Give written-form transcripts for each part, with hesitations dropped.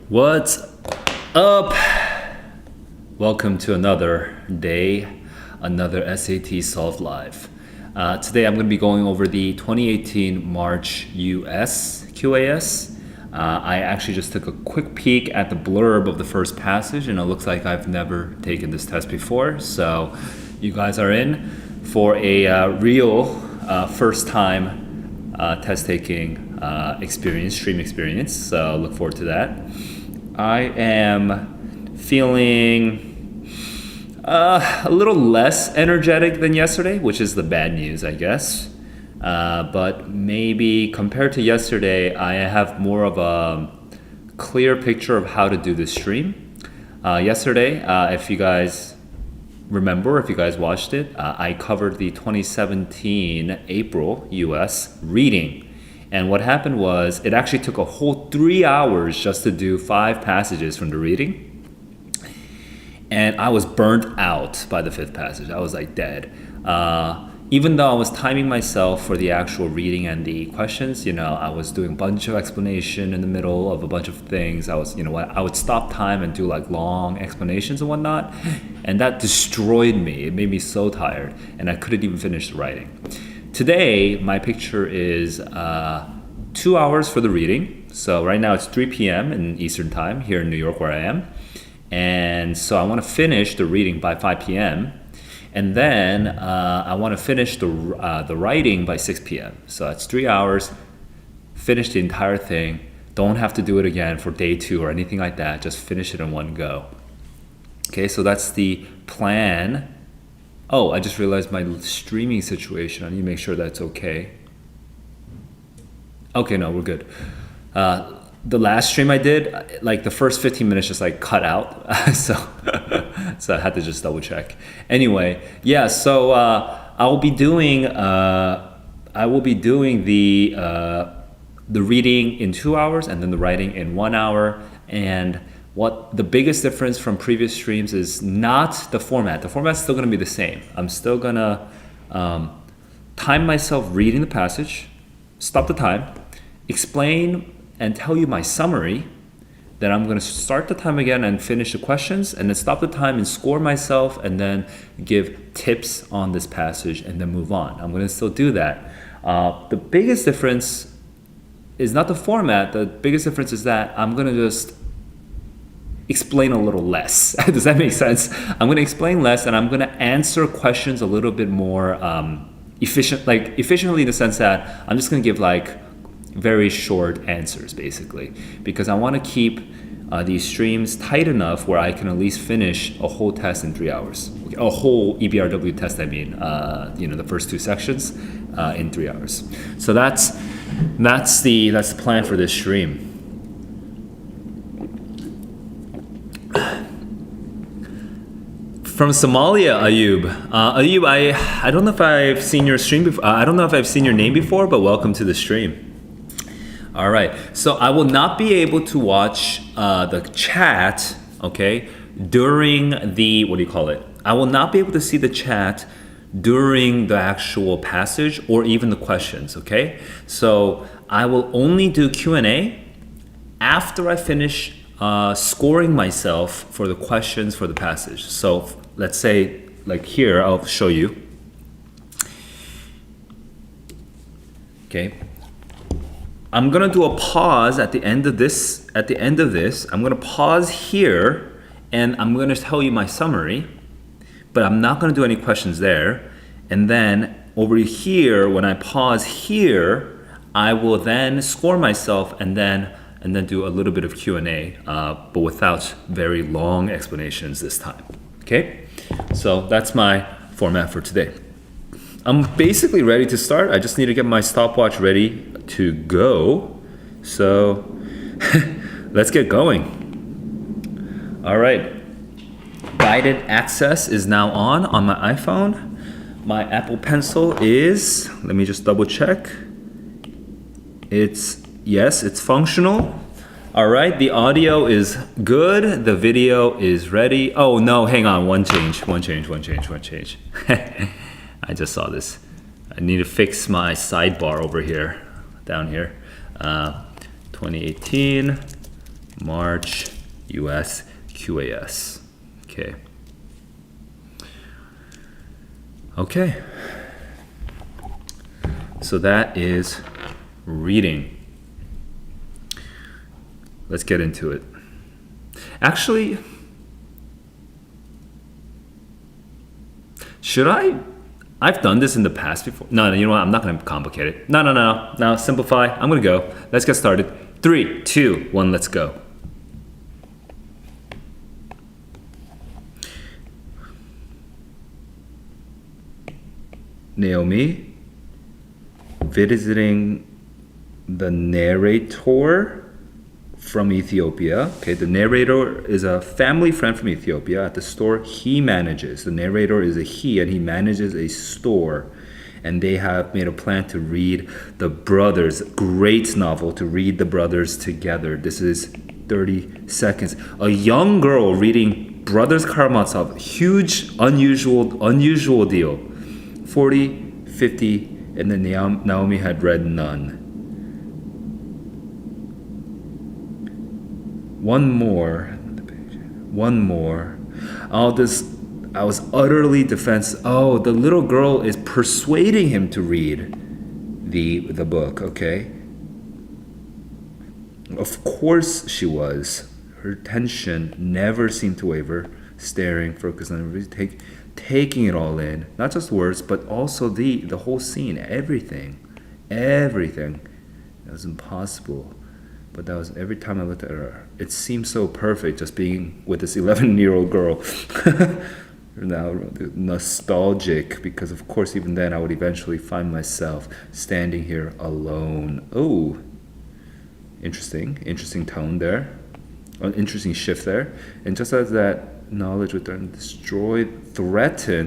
What's up? Welcome to another day, another SAT Solved Live. Today I'm going to be going over the 2018 March US QAS. I actually just took a quick peek at the blurb of the first passage, and it looks like I've never taken this test before. So you guys are in for a real first time test taking experience, stream experience. So look forward to that. I am feeling a little less energetic than yesterday, which is the bad news, I guess. But maybe compared to yesterday, I have more of a clear picture of how to do this stream. Yesterday, if you guys remember, if you guys watched it, I covered the 2017 April US reading. And what happened was, it actually took a whole 3 hours just to do 5 passages from the reading. And I was burnt out by the 5th passage. I was like dead. Even though I was timing myself for the actual reading and the questions, I was doing a bunch of explanation in the middle of a bunch of things. I would stop time and do like long explanations and whatnot. And that destroyed me. It made me so tired. And I couldn't even finish the writing. Today, my picture is 2 hours for the reading. So right now it's 3 p.m. in Eastern time here in New York where I am. And so I want to finish the reading by 5 p.m. And then I want to finish the writing by 6 p.m. So that's 3 hours, finish the entire thing. Don't have to do it again for day 2 or anything like that. Just finish it in one go. Okay, so that's the plan. Oh, I just realized my streaming situation. I need to make sure that's okay. Okay, no, we're good. The last stream I did, like the first 15 minutes just like cut out. so I had to just double check. Anyway, yeah, so I will be doing the reading in 2 hours and then the writing in 1 hour. And what the biggest difference from previous streams is not the format. The format's still going to be the same. I'm still going to time myself reading the passage, stop the time, explain and tell you my summary. Then I'm going to start the time again and finish the questions, and then stop the time and score myself, and then give tips on this passage and then move on. I'm going to still do that. The biggest difference is not the format. The biggest difference is that I'm going to just explain a little less. Does that make sense? I'm going to explain less, and I'm going to answer questions a little bit more efficiently in the sense that I'm just going to give like very short answers basically, because I want to keep these streams tight enough where I can at least finish a whole test in 3 hours. A whole EBRW test, I mean, the first 2 sections in 3 hours. So that's the plan for this stream. From Somalia, Ayub. Ayub, I don't know if I've seen your stream before. I don't know if I've seen your name before, but welcome to the stream. All right, so I will not be able to watch the chat, okay, during the, I will not be able to see the chat during the actual passage or even the questions, okay? So I will only do Q&A after I finish scoring myself for the questions for the passage. So let's say, like here, I'll show you. Okay. I'm gonna do a pause at the end of this. I'm gonna pause here, and I'm gonna tell you my summary, but I'm not gonna do any questions there. And then over here, when I pause here, I will then score myself and then do a little bit of Q&A, but without very long explanations this time. Okay, so that's my format for today. I'm basically ready to start. I just need to get my stopwatch ready to go. So let's get going. All right, guided access is now on my iPhone. My Apple Pencil is, let me just double check. Yes, it's functional. All right, the audio is good. The video is ready. Oh no, hang on, one change. I just saw this. I need to fix my sidebar over here, down here. 2018 March US QAS. Okay. So that is reading. Let's get into it. Actually, should I? I've done this in the past before. No, you know what? I'm not going to complicate it. No. Simplify. I'm going to go. Let's get started. 3, 2, 1, let's go. Naomi visiting the narrator from Ethiopia. Okay, the narrator is a family friend from Ethiopia at the store he manages. The narrator is a he, and he manages a store. And they have made a plan to read the brothers. Great novel to read the brothers together. This is 30 seconds. A young girl reading Brothers Karamazov. Huge, unusual deal. 40, 50, and then Naomi had read none. One more. I was utterly defensive. Oh, the little girl is persuading him to read the book, okay? Of course she was. Her attention never seemed to waver, staring, focused on everything, taking it all in. Not just words, but also the whole scene, everything. It was impossible. But that was every time I looked at her, it seemed so perfect just being with this 11-year-old girl. Now nostalgic, because of course even then I would eventually find myself standing here alone. Oh, interesting tone there, an interesting shift there. And just as that knowledge would threaten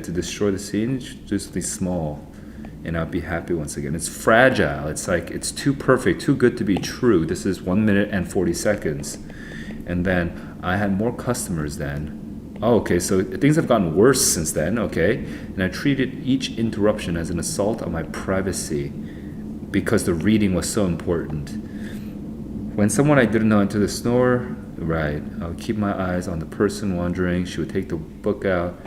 to destroy the scene, just be small, and I'll be happy once again. It's fragile. It's like it's too perfect, too good to be true. This is 1 minute and 40 seconds, and then I had more customers then. Oh, okay, so things have gotten worse since then, okay? And I treated each interruption as an assault on my privacy because the reading was so important. When someone I didn't know entered the store, right, I would keep my eyes on the person wandering. She would take the book out.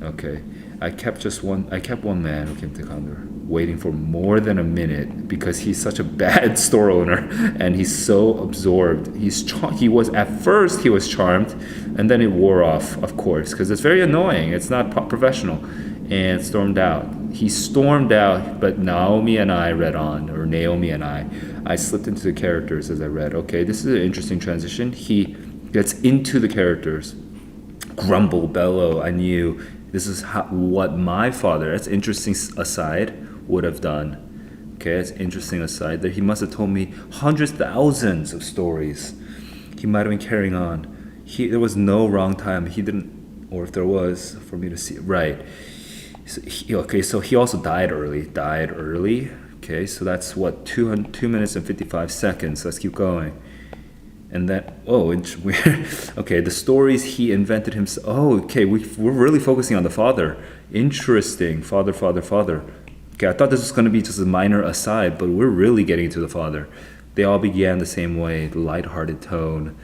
Okay, I kept one man who came to the counter, waiting for more than a minute because he's such a bad store owner and he's so absorbed. He was at first charmed, and then it wore off, of course, because it's very annoying. It's not professional, and stormed out. He stormed out, but Naomi and I read on, or Naomi and I slipped into the characters as I read. Okay, this is an interesting transition. He gets into the characters. Grumble, bellow. I knew this is what my father, that's interesting aside, would have done. Okay, that's interesting aside. That he must have told me hundreds, thousands of stories. He might have been carrying on. There was no wrong time. He didn't, or if there was, for me to see. Right. So he also died early. Okay, so that's what, 2 minutes and 55 seconds. Let's keep going. And then, it's weird. Okay, the stories he invented himself. Oh, okay, we're really focusing on the father. Interesting. Father. Okay, I thought this was going to be just a minor aside, but we're really getting to the father. They all began the same way, the lighthearted tone,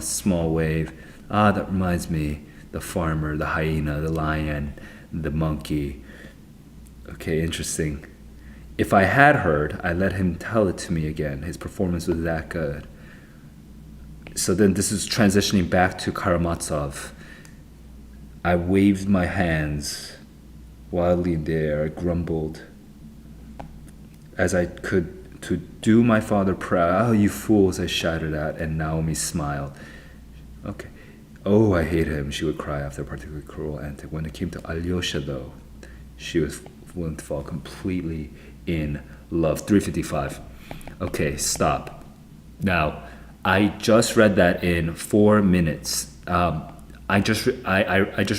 small wave. That reminds me, the farmer, the hyena, the lion, the monkey. Okay, interesting. If I had heard, I let him tell it to me again. His performance was that good. So then this is transitioning back to Karamazov. I waved my hands wildly in the air. I grumbled as I could to do my father proud. Oh, you fools, I shouted at, and Naomi smiled. Okay. Oh, I hate him, she would cry after a particularly cruel antic. When it came to Alyosha, though, she was willing to fall completely in love. 3:55. Okay, stop. Now, I just read that in 4 minutes. I just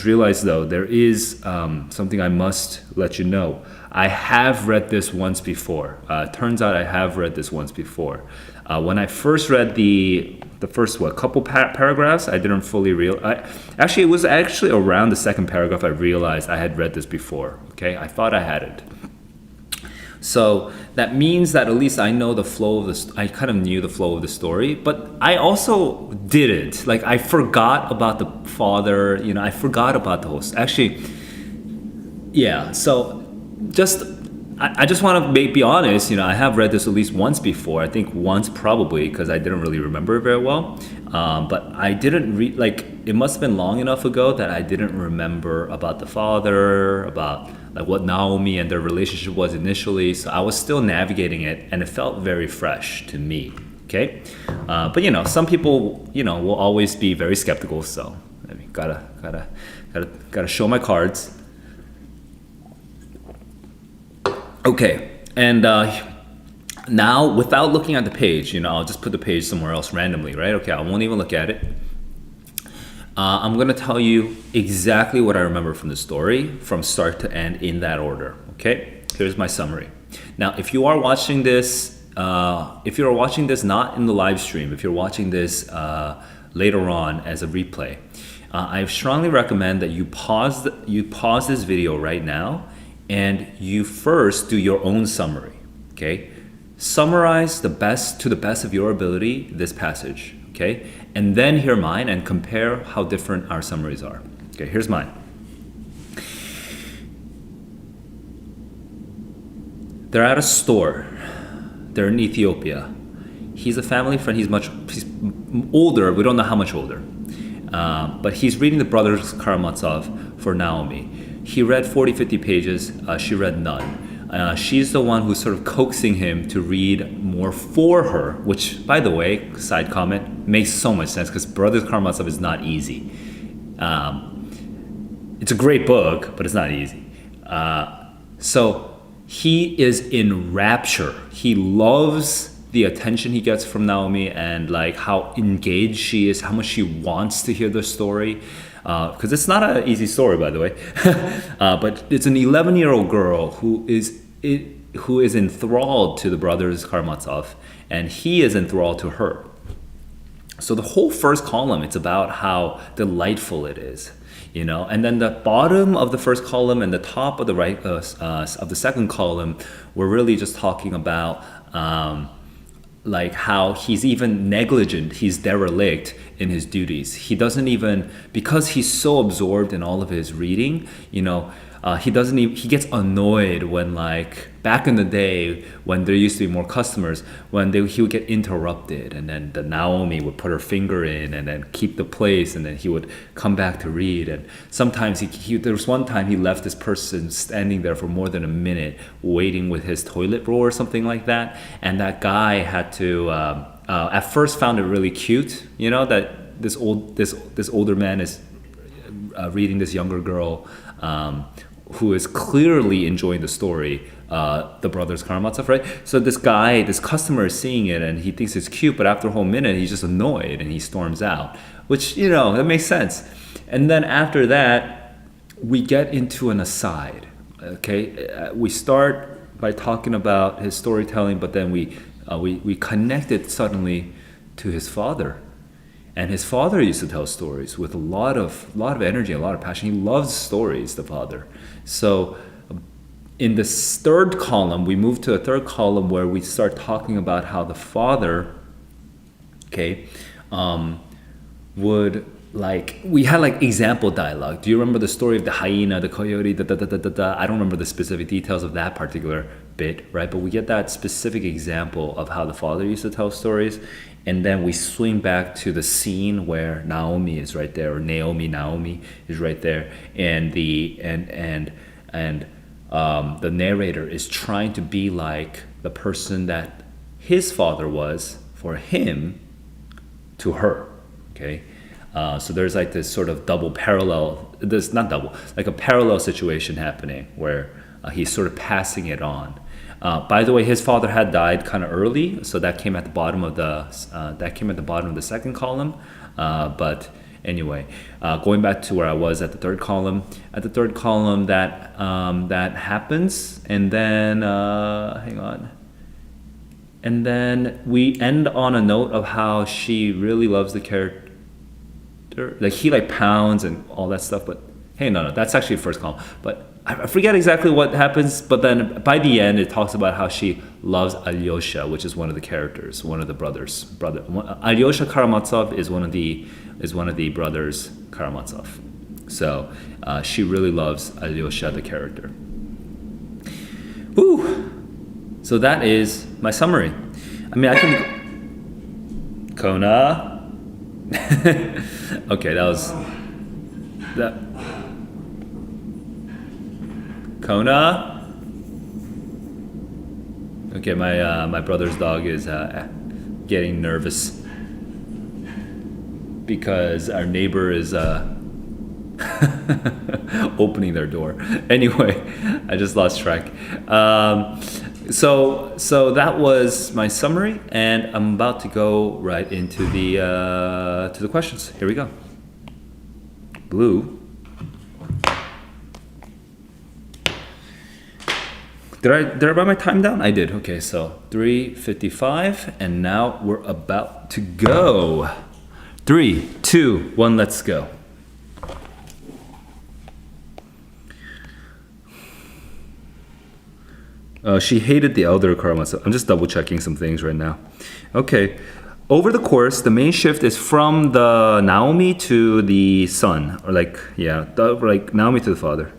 realized, though, there is something I must let you know. I have read this once before. Turns out I have read this once before. When I first read the first couple paragraphs, I didn't fully realize. Actually, it was actually around the second paragraph I realized I had read this before. Okay, I thought I had it. So that means that at least I know the flow of this. I kind of knew the flow of the story, but I also didn't. Like I forgot about the father. I forgot about the host. Actually, yeah. So just I just want to be honest. I have read this at least once before. I think once probably because I didn't really remember it very well. But I didn't read like it must have been long enough ago that I didn't remember about the father, about like what Naomi and their relationship was initially. So I was still navigating it, and it felt very fresh to me. Okay, but some people will always be very skeptical. So I mean, gotta show my cards. Okay, and now without looking at the page, I'll just put the page somewhere else randomly, right? Okay, I won't even look at it. I'm gonna tell you exactly what I remember from the story from start to end in that order. Okay, here's my summary. Now, if you are watching this, not in the live stream, if you're watching this later on as a replay, I strongly recommend that you pause this video right now and you first do your own summary. Okay, summarize to the best of your ability this passage. Okay, and then hear mine and compare how different our summaries are. Okay, here's mine. They're at a store. They're in Ethiopia. He's a family friend. He's older. We don't know how much older. But he's reading the Brothers Karamazov for Naomi. He read 40, 50 pages. She read none. She's the one who's sort of coaxing him to read more for her, which, by the way, side comment, makes so much sense because Brothers Karamazov is not easy. It's a great book, but it's not easy. So he is in rapture. He loves the attention he gets from Naomi and like how engaged she is, how much she wants to hear the story. Because it's not an easy story, by the way. But it's an 11-year-old girl who is enthralled to the Brothers Karamazov, and he is enthralled to her. So the whole first column, it's about how delightful it is, And then the bottom of the first column and the top of the right of the second column, we're really just talking about like how he's even negligent, he's derelict in his duties. He doesn't even, because he's so absorbed in all of his reading, he gets annoyed when, like, back in the day when there used to be more customers, he would get interrupted, and then the Naomi would put her finger in and then keep the place, and then he would come back to read. And sometimes there was one time he left this person standing there for more than a minute waiting with his toilet roll or something like that, and that guy had to at first found it really cute, that this older man is reading this younger girl who is clearly enjoying the story, the Brothers Karamazov, right? So this customer is seeing it and he thinks it's cute, but after a whole minute, he's just annoyed and he storms out, which, that makes sense. And then after that, we get into an aside, okay? We start by talking about his storytelling, but then we connect it suddenly to his father. And his father used to tell stories with a lot of energy, a lot of passion. He loves stories, the father. So in this third column, we move to a third column where we start talking about how the father, would, like, we had like example dialogue. Do you remember the story of the hyena, the coyote, I don't remember the specific details of that particular bit, right? But we get that specific example of how the father used to tell stories. And then we swing back to the scene where Naomi is right there, or Naomi is right there, and the narrator is trying to be like the person that his father was for him to her. Okay, so there's like this sort of like a parallel situation happening where he's sort of passing it on. By the way, his father had died kind of early, so that came at the bottom of the second column. But anyway, going back to where I was at the third column. At the third column, that happens, and then hang on, and then we end on a note of how she really loves the character. Like he like pounds and all that stuff, but hey, no, that's actually the first column. But I forget exactly what happens, but then by the end it talks about how she loves Alyosha, which is one of the characters, one of the brothers. Alyosha Karamazov is one of the brothers Karamazov. So she really loves Alyosha, the character. Woo! So that is my summary. I mean, I can Kona. Okay, that was that. Kona. Okay, my brother's dog is getting nervous because our neighbor is opening their door. Anyway, I just lost track. So that was my summary, and I'm about to go right into the questions. Here we go. Blue. Did I write my time down? I did. Okay, so 3:55, and now we're about to go. 3, 2, 1, let's go. She hated the elder Karamazov. I'm just double checking some things right now. Okay. Over the course, the main shift is from the Naomi to the son, or like Naomi to the father.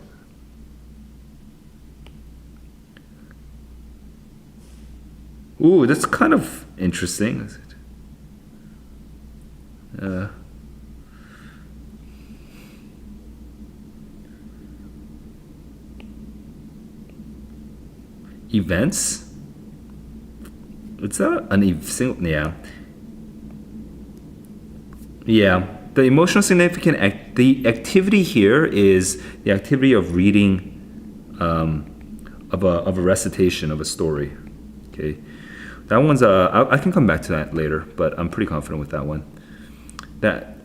Ooh, that's kind of interesting. Events? It's not an single, yeah. Yeah, the emotional significant the activity here is the activity of reading of a recitation of a story. Okay, that one's I can come back to that later, but I'm pretty confident with that one. That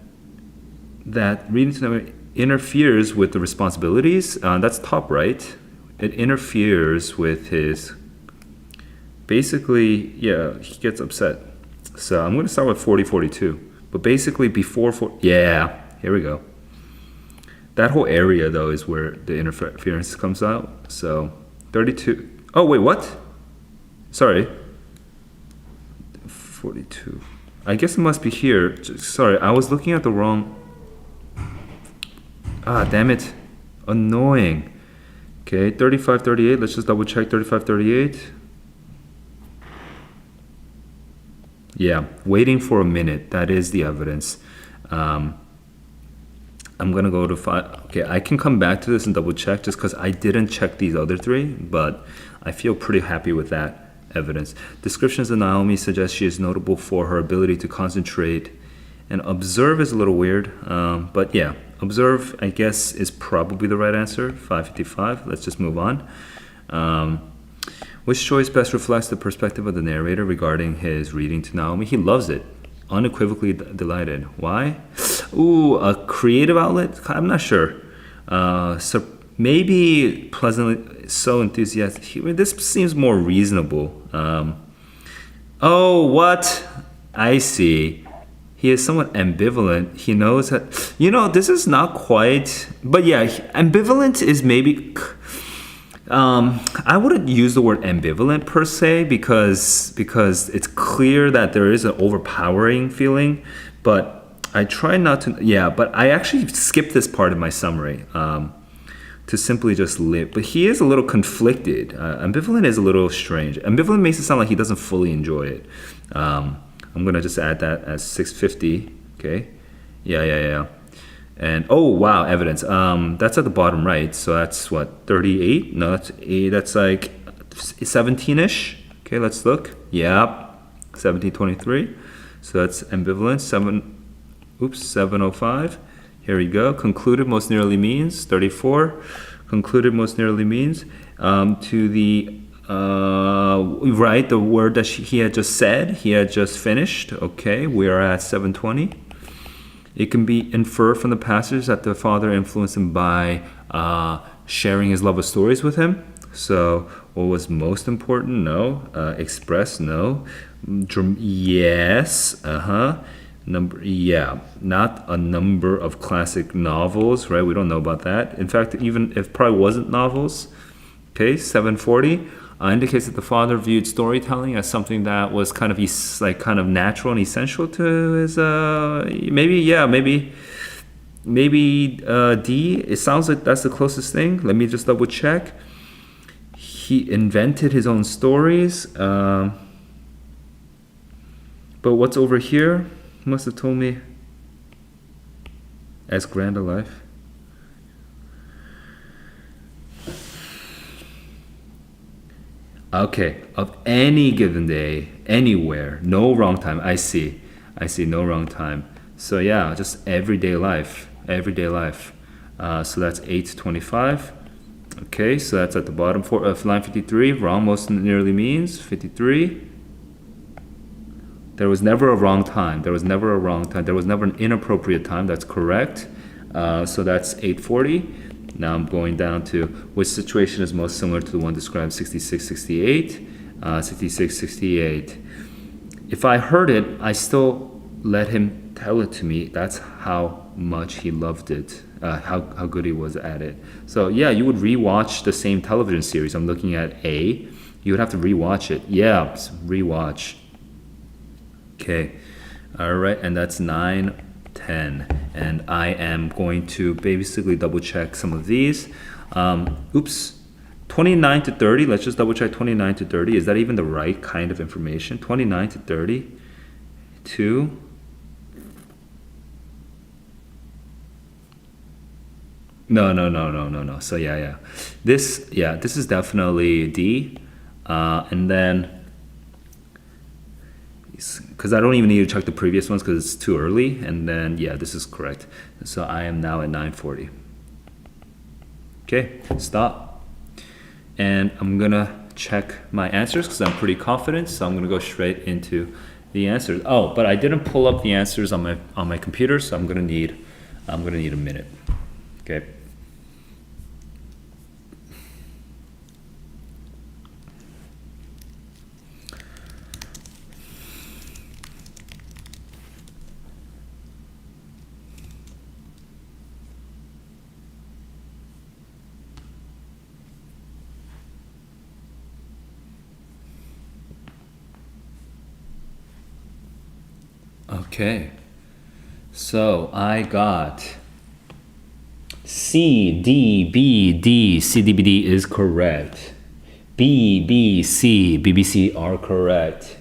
reading to them interferes with the responsibilities. That's top right. It interferes with his. Basically, yeah, he gets upset. So I'm going to start with 40-42. But basically, before yeah, here we go. That whole area though is where the interference comes out. So 32. Oh wait, what? Sorry. 42. I guess it must be here. Sorry, I was looking at the wrong. Ah, damn it. Annoying. Okay, 35-38. Let's just double check 35-38. Yeah, waiting for a minute. That is the evidence. I'm gonna go to 5. Okay, I can come back to this and double check just because I didn't check these other 3, but I feel pretty happy with that evidence. Descriptions of Naomi suggest she is notable for her ability to concentrate, and observe is a little weird, but yeah, observe I guess is probably the right answer. 5:55. Let's just move on. Which choice best reflects the perspective of the narrator regarding his reading to Naomi? He loves it. Unequivocally delighted. Why? Ooh, a creative outlet? I'm not sure. So maybe pleasantly so enthusiastic. This seems more reasonable. Oh, what? I see. He is somewhat ambivalent. He knows that, this is not quite, but yeah, ambivalent is maybe, I wouldn't use the word ambivalent per se because it's clear that there is an overpowering feeling, but I try not to, but I actually skipped this part of my summary to simply just live. But he is a little conflicted. Ambivalent is a little strange. Ambivalent makes it sound like he doesn't fully enjoy it. I'm gonna just add that as 650. Okay, yeah. And oh wow, evidence. That's at the bottom right. So that's what 38. No, that's 8. That's like 17ish. Okay, let's look. Yep, 1723. So that's ambivalent. 705. Here we go. Concluded most nearly means 34. Concluded most nearly means to the right, the word that he had just said, he had just finished. Okay, we are at 720. It can be inferred from the passage that the father influenced him by sharing his love of stories with him. So, what was most important? No. Express? No. Yes. not a number of classic novels, right? We don't know about that. In fact, even if probably wasn't novels, okay, 740 indicates that the father viewed storytelling as something that was kind of kind of natural and essential to his maybe D. It sounds like that's the closest thing. Let me just double check. He invented his own stories, but what's over here? He must have told me as grand a life. Okay, of any given day, anywhere, no wrong time. I see, no wrong time. So yeah, just everyday life. So that's 825. Okay, so that's at the bottom of line 53. Wrong most nearly means 53. There was never a wrong time. There was never an inappropriate time. That's correct. So that's 840. Now I'm going down to which situation is most similar to the one described 66, 68. 66, 68. If I heard it, I still let him tell it to me. That's how much he loved it, how good he was at it. So yeah, you would rewatch the same television series. I'm looking at A. You would have to rewatch it. Yeah, rewatch. Okay, all right, and that's 9, 10. And I am going to basically double check some of these. 29 to 30, let's just double check 29 to 30. Is that even the right kind of information? 29 to 30, 2. No. So yeah. This is definitely D. And then, because I don't even need to check the previous ones because it's too early. And then, yeah, this is correct. So I am now at 940. Okay, stop. And I'm gonna check my answers because I'm pretty confident. So I'm gonna go straight into the answers. Oh, but I didn't pull up the answers on my computer, so I'm gonna need a minute. Okay. Okay, so I got C, D, B, D. C, D, B, D is correct. B, B, C, B, B, C are correct.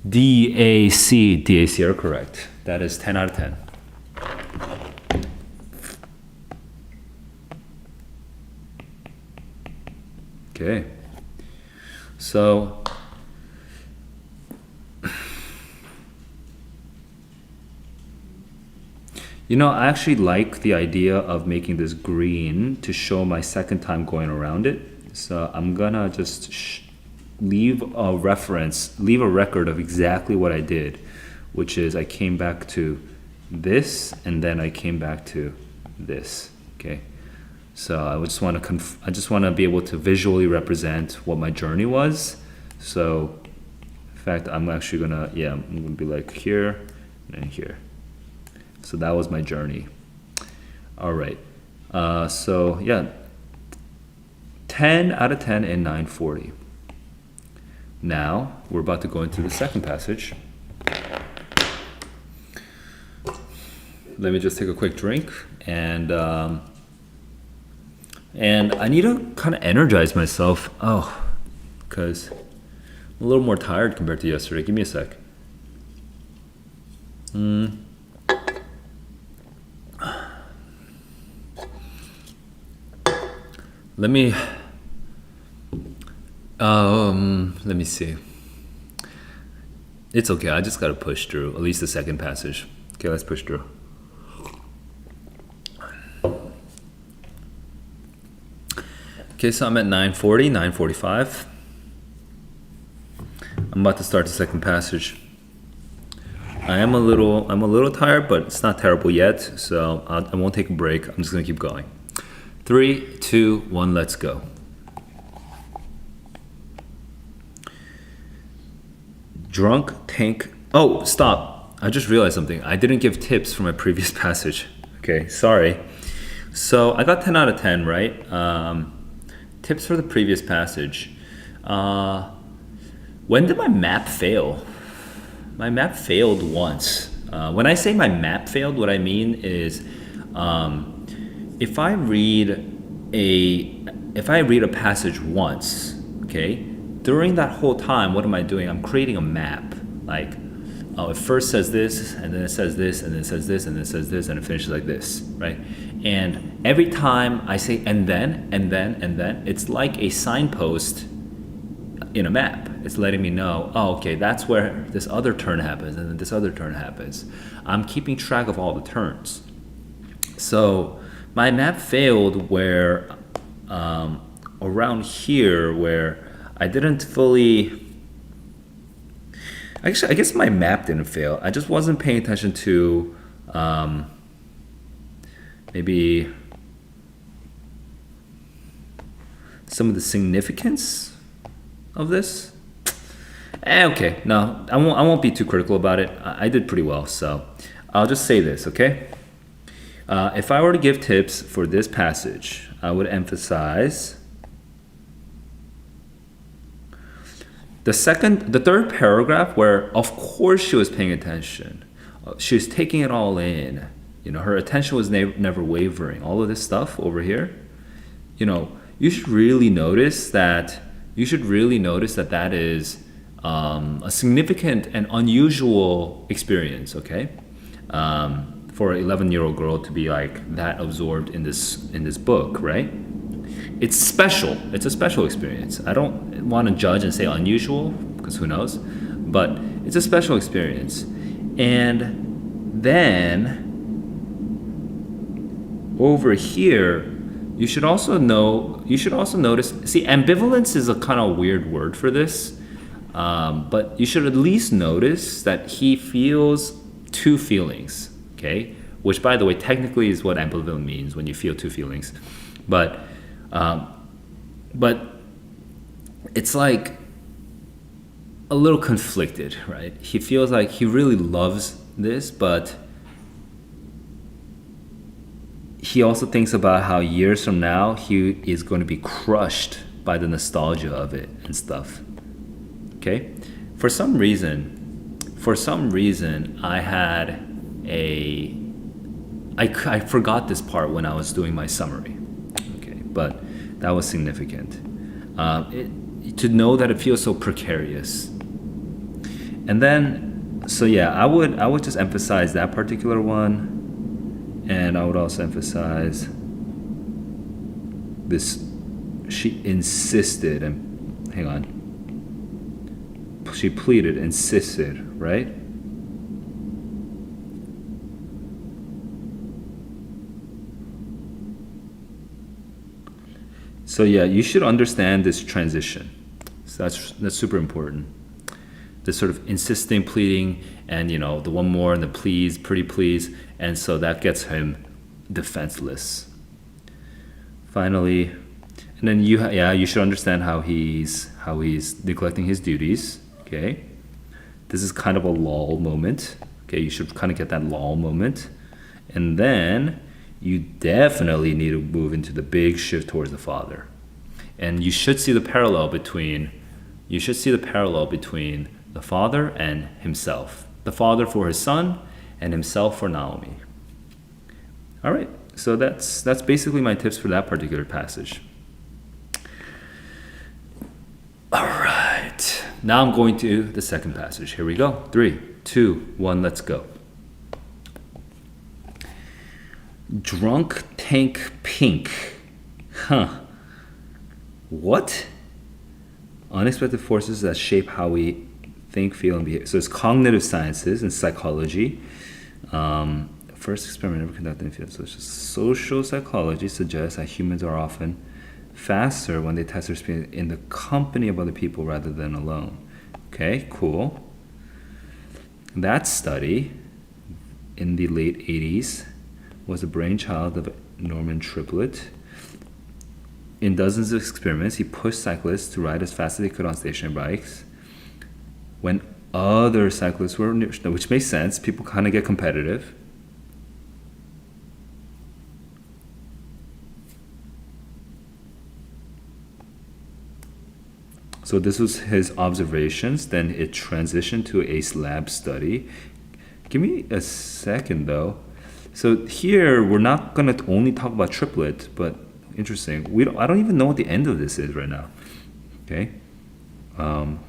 D, A, C, D, A, C are correct. That is 10 out of 10. Okay, so I actually like the idea of making this green to show my second time going around it. So I'm gonna just leave a record of exactly what I did, which is I came back to this and then I came back to this. Okay, so I just want to be able to visually represent what my journey was. So in fact, I'm actually gonna be like here and here. So that was my journey. All right. So yeah, 10 out of 10 and 940. Now we're about to go into the second passage. Let me just take a quick drink and I need to kind of energize myself. Oh, because I'm a little more tired compared to yesterday. Give me a sec. Let me see. It's okay. I just gotta push through at least the second passage. Okay, let's push through. Okay, so I'm at 940, 945. I'm about to start the second passage. I'm a little tired, but it's not terrible yet, so I won't take a break. I'm just gonna keep going. 3, 2, 1, let's go. Drunk tank. Oh, stop. I just realized something. I didn't give tips for my previous passage. Okay, sorry. So I got 10 out of 10, right? Tips for the previous passage. When did my map fail? My map failed once. When I say my map failed, what I mean is if I read a passage once, okay, during that whole time, what am I doing? I'm creating a map. Like, oh, it first says this, and then it says this, and then it says this, and then it says this, and it finishes like this, right? And every time I say and then, it's like a signpost in a map. It's letting me know, oh, okay, that's where this other turn happens, and then this other turn happens. I'm keeping track of all the turns. So my map failed where around here where I didn't fully. Actually, I guess my map didn't fail. I just wasn't paying attention to maybe some of the significance of this. Okay, no, I won't be too critical about it. I did pretty well, so I'll just say this, okay? If I were to give tips for this passage, I would emphasize the third paragraph where, of course, she was paying attention. She was taking it all in. You know, her attention was never wavering. All of this stuff over here, you know, you should really notice that. That is a significant and unusual experience. Okay, for an 11-year-old girl to be like that absorbed in this book, right? It's special. It's a special experience. I don't want to judge and say unusual because who knows, but it's a special experience. And then over here, you should also notice. See, ambivalence is a kind of weird word for this, but you should at least notice that he feels two feelings. Okay, which by the way, technically is what ambivalent means when you feel two feelings, but it's like a little conflicted, right? He feels like he really loves this, but he also thinks about how years from now he is going to be crushed by the nostalgia of it and stuff. Okay? For some reason, I forgot this part when I was doing my summary. Okay, but that was significant. To know that it feels so precarious. And then, so yeah, I would just emphasize that particular one, and I would also emphasize this. She insisted, and hang on. She pleaded, insisted, right? So yeah, you should understand this transition. So that's super important. This sort of insisting, pleading, and you know the one more and the please, pretty please, and so that gets him defenseless. Finally, and then you should understand how he's neglecting his duties. Okay, this is kind of a lull moment. Okay, you should kind of get that lull moment, and then you definitely need to move into the big shift towards the father. And you should see the parallel between the father and himself. The father for his son and himself for Naomi. All right, so that's basically my tips for that particular passage. All right, now I'm going to the second passage. Here we go. 3, 2, 1, let's go. Drunk tank pink. Huh. What? Unexpected forces that shape how we think, feel, and behave. So it's cognitive sciences and psychology. First experiment ever conducted in the field. So social psychology suggests that humans are often faster when they test their speed in the company of other people rather than alone. Okay, cool. That study in the late 80s was a brainchild of Norman Triplett. In dozens of experiments, he pushed cyclists to ride as fast as they could on stationary bikes. When Other cyclists were near, which makes sense. People kind of get competitive. So this was his observations. Then it transitioned to a lab study. Give me a second though. So here we're not gonna only talk about triplet, but interesting. I don't even know what the end of this is right now. Okay,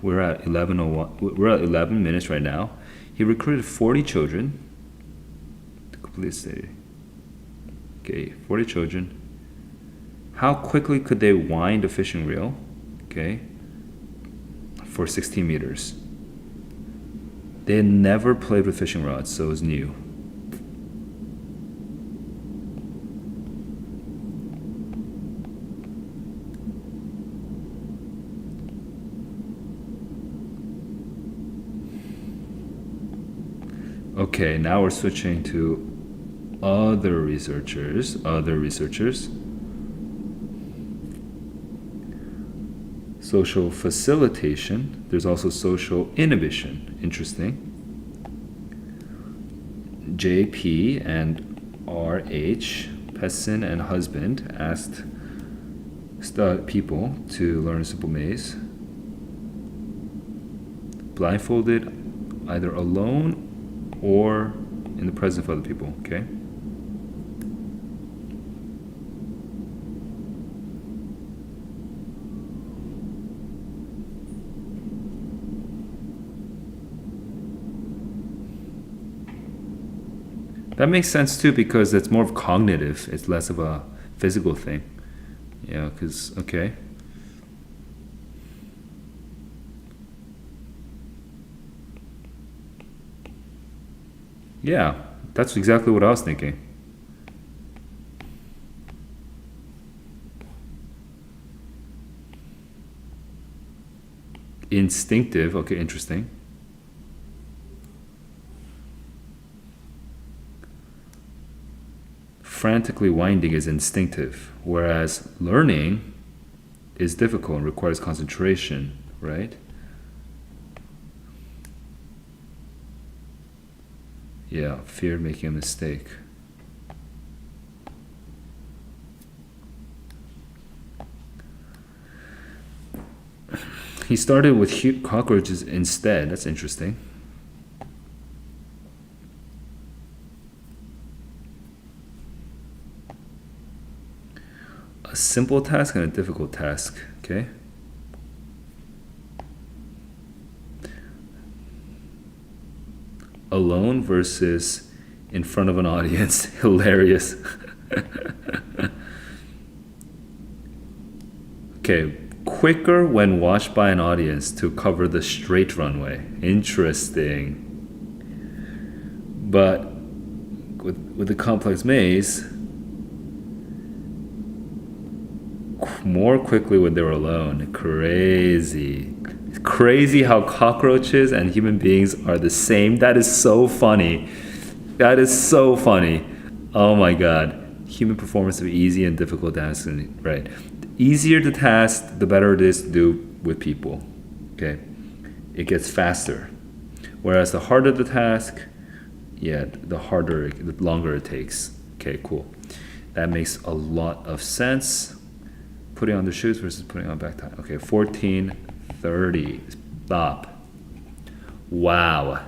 we're at 11:01. We're at 11 minutes right now. He recruited 40 children to complete the study. Okay, 40 children. How quickly could they wind a fishing reel? Okay, for 16 meters. They had never played with fishing rods, so it was new. Okay, now we're switching to other researchers. Social facilitation. There's also social inhibition. Interesting. JP and RH, Pessin and husband, asked people to learn a simple maze. Blindfolded, either alone or in the presence of other people. Okay. That makes sense too, because it's more of cognitive. It's less of a physical thing. Yeah, because, okay. Yeah, that's exactly what I was thinking. Instinctive, okay, interesting. Frantically winding is instinctive, whereas learning is difficult and requires concentration, right? Yeah, fear of making a mistake. He started with cockroaches instead. That's interesting. A simple task and a difficult task, okay? Alone versus in front of an audience. Hilarious. Okay, quicker when watched by an audience to cover the straight runway. Interesting. But with the complex maze, more quickly when they were alone. Crazy. Crazy how cockroaches and human beings are the same. That is so funny. That is so funny. Oh my god. Human performance of easy and difficult tasks. Right. The easier the task, the better it is to do with people. Okay. It gets faster. Whereas the harder the task, yeah, the longer it takes. Okay, cool. That makes a lot of sense. Putting on the shoes versus putting on back tie. Okay, 14:30. Stop. Wow.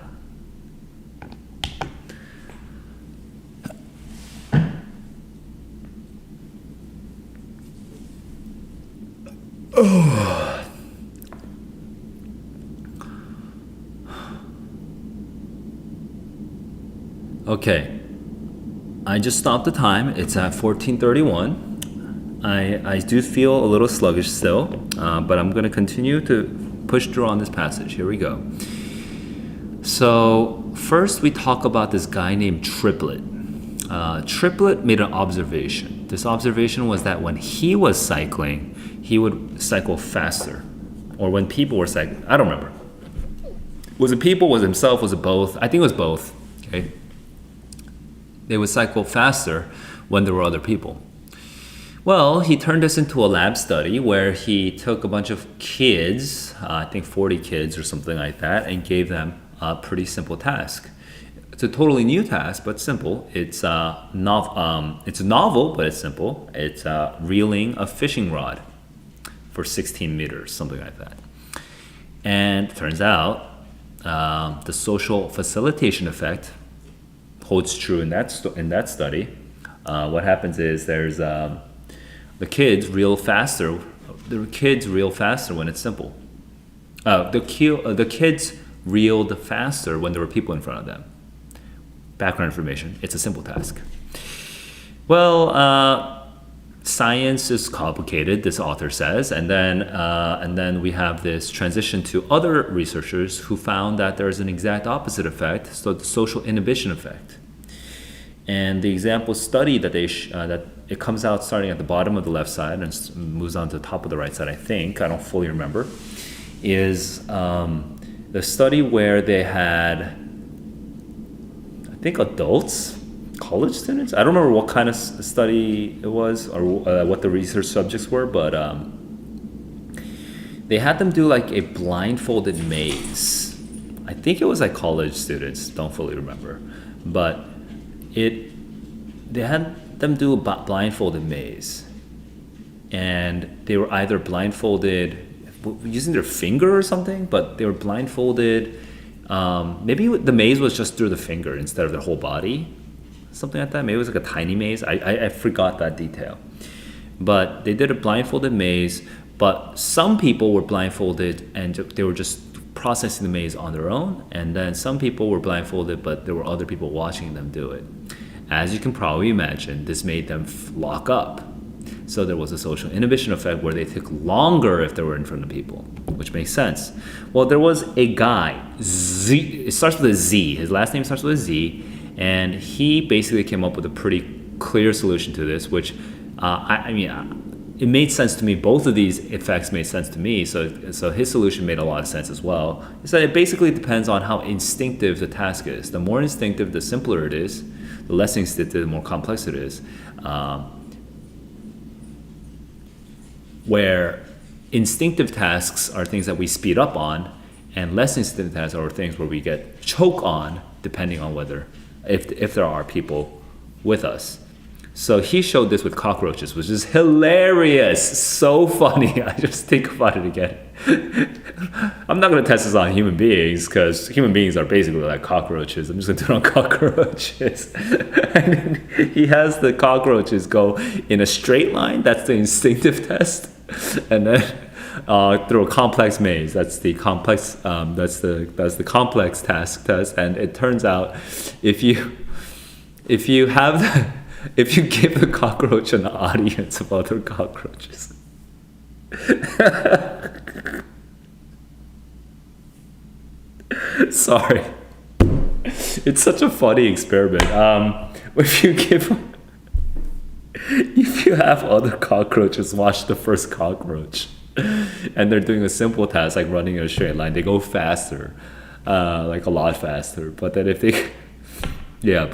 Oh. Okay. I just stopped the time. It's at 14:31. I do feel a little sluggish still, but I'm going to continue to push through on this passage. Here we go. So first we talk about this guy named Triplet. Triplet made an observation. This observation was that when he was cycling, he would cycle faster. Or when people were cycling, I don't remember. Was it people, was it himself, was it both? I think it was both. Okay. They would cycle faster when there were other people. Well, he turned this into a lab study where he took a bunch of kids, I think 40 kids or something like that, and gave them a pretty simple task. It's a totally new task, but simple. It's a novel, but it's simple. It's reeling a fishing rod for 16 meters, something like that. And it turns out the social facilitation effect holds true in that study. What happens is there's the kids reel faster. The kids reel faster when it's simple. The kids reeled faster when there were people in front of them. Background information. It's a simple task. Well, science is complicated, this author says, and then we have this transition to other researchers who found that there is an exact opposite effect, so the social inhibition effect. And the example study that that it comes out starting at the bottom of the left side and moves on to the top of the right side, I think, I don't fully remember, is the study where they had, I think, adults, college students. I don't remember what kind of study it was or what the research subjects were, but they had them do like a blindfolded maze. I think it was like college students, don't fully remember, but they had them do a blindfolded maze, and they were either blindfolded using their finger or something, but they were blindfolded. Maybe the maze was just through the finger instead of their whole body, something like that. Maybe it was like a tiny maze. I forgot that detail. But they did a blindfolded maze, but some people were blindfolded and they were just processing the maze on their own, and then some people were blindfolded, but there were other people watching them do it. As you can probably imagine, this made them lock up. So there was a social inhibition effect where they took longer if they were in front of people, which makes sense. Well, there was a guy, Z, it starts with a Z, his last name starts with a Z, and he basically came up with a pretty clear solution to this, which, it made sense to me. Both of these effects made sense to me, so his solution made a lot of sense as well. So it basically depends on how instinctive the task is. The more instinctive, the simpler it is. The less instinctive, the more complex it is. Where instinctive tasks are things that we speed up on, and less instinctive tasks are things where we get choke on, depending on if there are people with us. So he showed this with cockroaches, which is hilarious, so funny. I just think about it again. I'm not going to test this on human beings because human beings are basically like cockroaches. I'm just going to do it on cockroaches. And he has the cockroaches go in a straight line. That's the instinctive test. And then through a complex maze. That's the complex. That's the complex task test. And it turns out if you give the cockroach an audience of other cockroaches, sorry, it's such a funny experiment. If you have other cockroaches watch the first cockroach, and they're doing a simple task like running in a straight line, they go faster, like a lot faster. But then if you have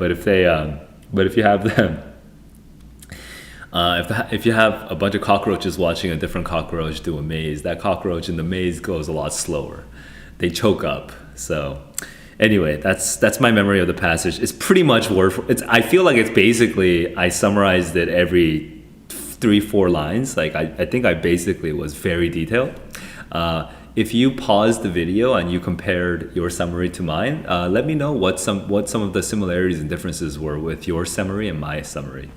them, if you have a bunch of cockroaches watching a different cockroach do a maze, that cockroach in the maze goes a lot slower. They choke up. So anyway, that's my memory of the passage. It's pretty much I feel like it's basically, I summarized it every 3-4 lines. Like I think I basically was very detailed. If you paused the video and you compared your summary to mine, let me know what some of the similarities and differences were with your summary and my summary.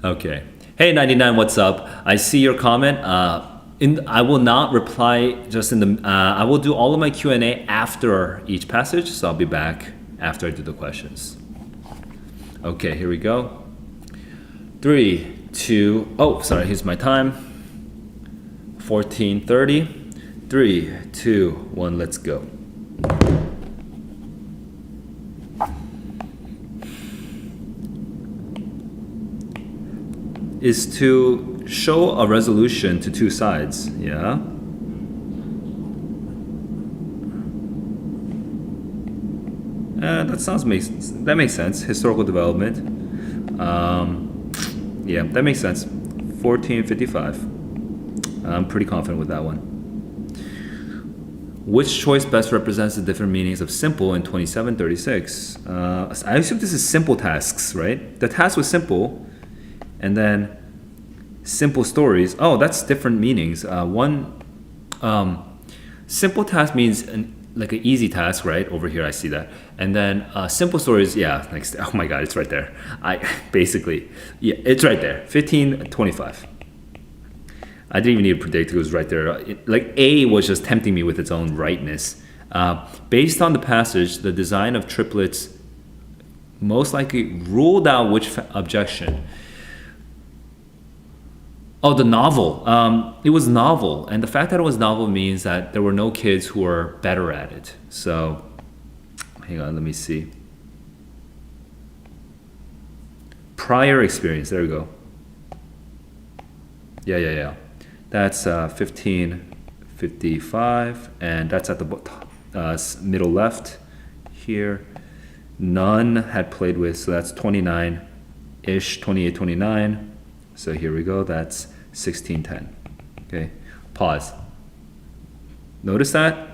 Okay. Hey 99, what's up? I see your comment. I will not reply just in the. I will do all of my Q&A after each passage, so I'll be back after I do the questions. Okay, here we go. 3, 2. Oh, sorry. Here's my time. 14:30. 3, 2, 1, let's go. Is to show a resolution to two sides, yeah? That makes sense. Historical development. Yeah, that makes sense. 1455. I'm pretty confident with that one. Which choice best represents the different meanings of simple in 2736? I assume this is simple tasks, right? The task was simple, and then simple stories. Oh, that's different meanings. Simple task means like an easy task, right? Over here, I see that. And then simple stories, yeah. Like, oh my God, it's right there. It's right there. 1525. I didn't even need to predict, it was right there. Like A was just tempting me with its own rightness. Based on the passage, the design of triplets most likely ruled out which objection. Oh, the novel. It was novel. And the fact that it was novel means that there were no kids who were better at it. So, hang on, let me see. Prior experience, there we go. Yeah. That's 1555, and that's at the middle left here. None had played with, so that's 29-ish, 28, 29. So here we go, that's 1610. Okay, pause. Notice that?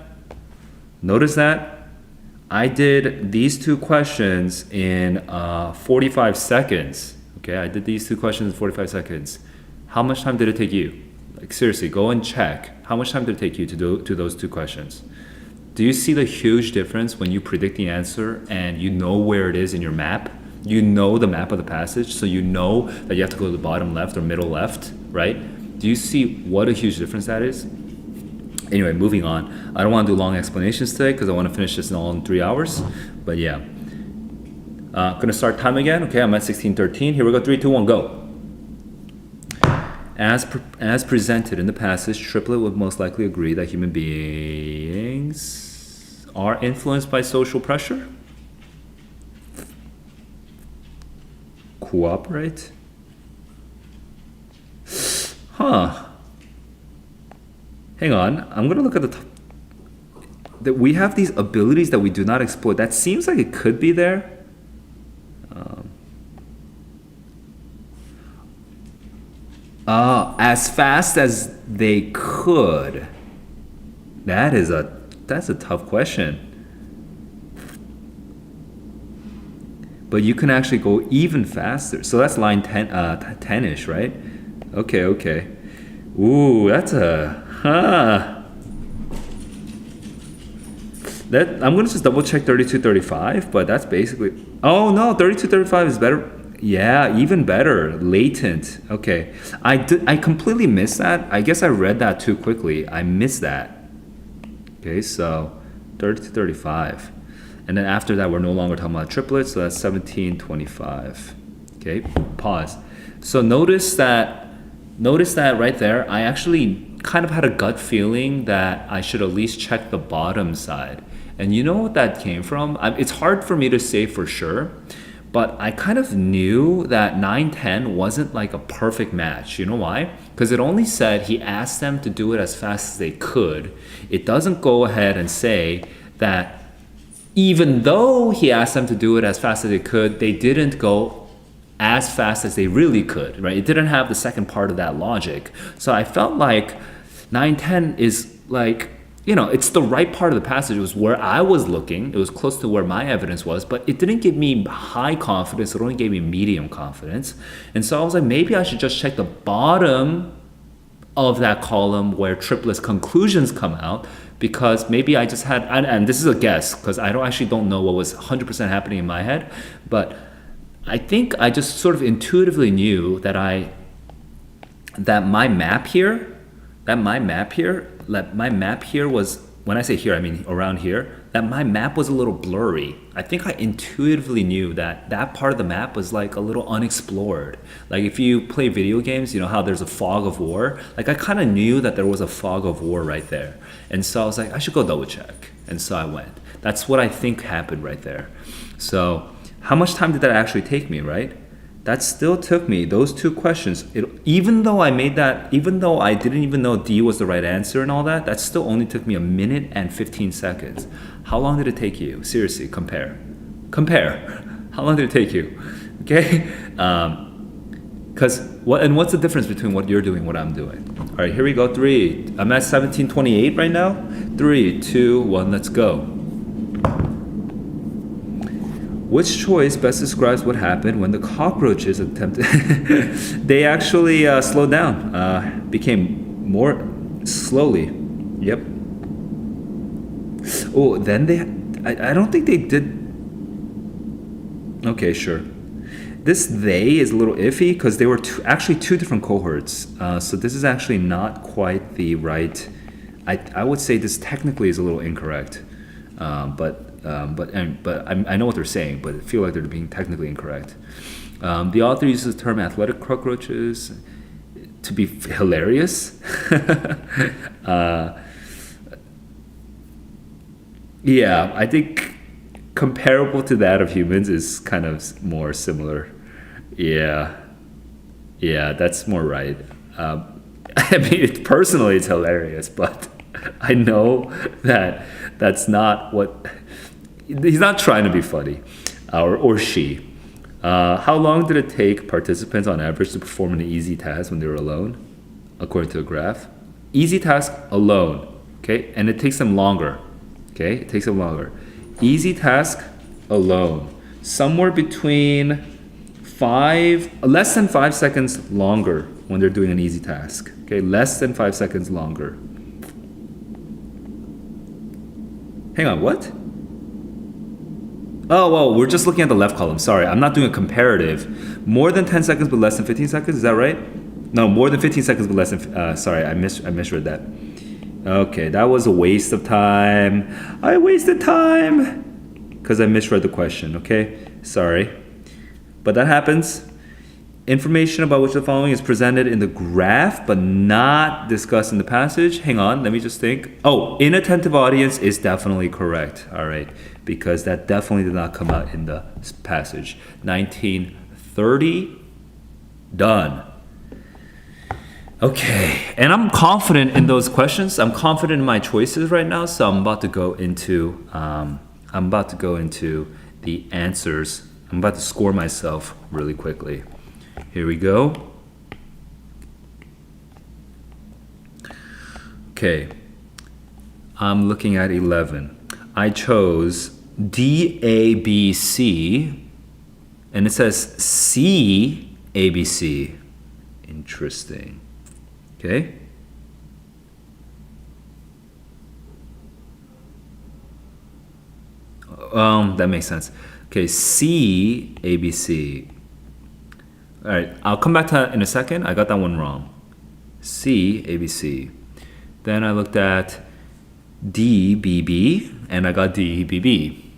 I did these two questions in 45 seconds. Okay, I did these two questions in 45 seconds. How much time did it take you? Like seriously, go and check. How much time did it take you to do those two questions? Do you see the huge difference when you predict the answer and you know where it is in your map? You know the map of the passage, so you know that you have to go to the bottom left or middle left, right? Do you see what a huge difference that is? Anyway, moving on. I don't want to do long explanations today because I want to finish this all in 3 hours. But yeah. Gonna start time again. Okay, I'm at 1613. Here we go, 3, 2, 1, go. As presented in the passage, Triplet would most likely agree that human beings are influenced by social pressure. Cooperate? Huh. Hang on. I'm going to look at the top. That we have these abilities that we do not exploit. That seems like it could be there. As fast as they could. That's a tough question. But you can actually go even faster. So that's line 10-ish, right? Okay. Ooh, that's I'm gonna just double check 3235, but that's basically. Oh no, 3235 is better. Yeah, even better. Latent. Okay, I completely missed that. I guess I read that too quickly. I missed that. Okay, so 3235, and then after that we're no longer talking about triplets. So that's 1725. Okay, pause. So notice that right there. I actually kind of had a gut feeling that I should at least check the bottom side. And you know what that came from? It's hard for me to say for sure, but I kind of knew that 9-10 wasn't like a perfect match. You know why? Because it only said he asked them to do it as fast as they could. It doesn't go ahead and say that even though he asked them to do it as fast as they could, they didn't go as fast as they really could, right? It didn't have the second part of that logic. So I felt like 9-10 is like, it's the right part of the passage. It was where I was looking. It was close to where my evidence was, but it didn't give me high confidence. It only gave me medium confidence. And so I was like, maybe I should just check the bottom of that column where triplets conclusions come out, because maybe I just had, and this is a guess, because I don't know what was 100% happening in my head, but I think I just sort of intuitively knew that my map here was, when I say here, I mean around here, that my map was a little blurry. I think I intuitively knew that part of the map was like a little unexplored. Like if you play video games, you know how there's a fog of war? Like I kind of knew that there was a fog of war right there. And so I was like, I should go double check. And so I went. That's what I think happened right there. So how much time did that actually take me, right? That still took me, those two questions, even though I didn't even know D was the right answer and all that still only took me 1 minute and 15 seconds. How long did it take you? Seriously, compare. How long did it take you? Okay? Because what's the difference between what you're doing and what I'm doing? All right, here we go. 3. I'm at 1728 right now. 3, 2, 1. Let's go. Which choice best describes what happened when the cockroaches attempted? They actually slowed down, became more slowly. Yep. Oh, then I don't think they did. Okay, sure. This they is a little iffy because they were actually two different cohorts. So this is actually not quite the right. I would say this technically is a little incorrect. But I know what they're saying, but I feel like they're being technically incorrect. The author uses the term athletic cockroaches to be hilarious. Yeah, I think comparable to that of humans is kind of more similar. Yeah, that's more right. I mean, personally, it's hilarious, but I know that that's not what he's not trying to be funny, or she. How long did it take participants on average to perform an easy task when they were alone, according to the graph? Easy task alone, okay, and it takes them longer. Okay, it takes them longer. Easy task alone, somewhere between less than 5 seconds longer when they're doing an easy task. Okay, less than 5 seconds longer. Hang on, what? Oh, we're just looking at the left column. Sorry, I'm not doing a comparative. More than 10 seconds but less than 15 seconds, is that right? No, more than 15 seconds but less than, sorry, I misread that. Okay, that was a waste of time. I wasted time because I misread the question, okay? Sorry. But that happens. Information about which of the following is presented in the graph but not discussed in the passage. Hang on, let me just think. Oh, inattentive audience is definitely correct. All right, because that definitely did not come out in the passage. 1930, done. Okay, and I'm confident in those questions. I'm confident in my choices right now, so I'm about to go into the answers. I'm about to score myself really quickly. Here we go. Okay, I'm looking at 11. I chose D, A, B, C, and it says C, A, B, C. Interesting. Okay. That makes sense. Okay, C, A, B, C. All right, I'll come back to that in a second. I got that one wrong. C, A, B, C. Then I looked at D, B, B, and I got D, B, B.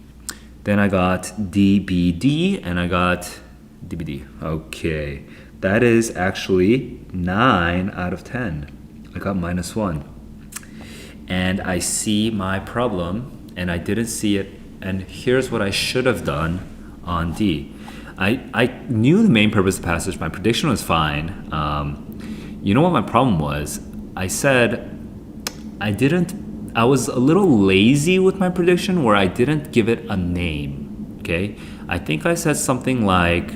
Then I got D, B, D, and I got D, B, D. Okay, that is actually 9 out of 10. I got -1. And I see my problem, and I didn't see it. And here's what I should have done on D. I knew the main purpose of the passage. My prediction was fine. You know what my problem was? I said I was a little lazy with my prediction where I didn't give it a name. Okay? I think I said something like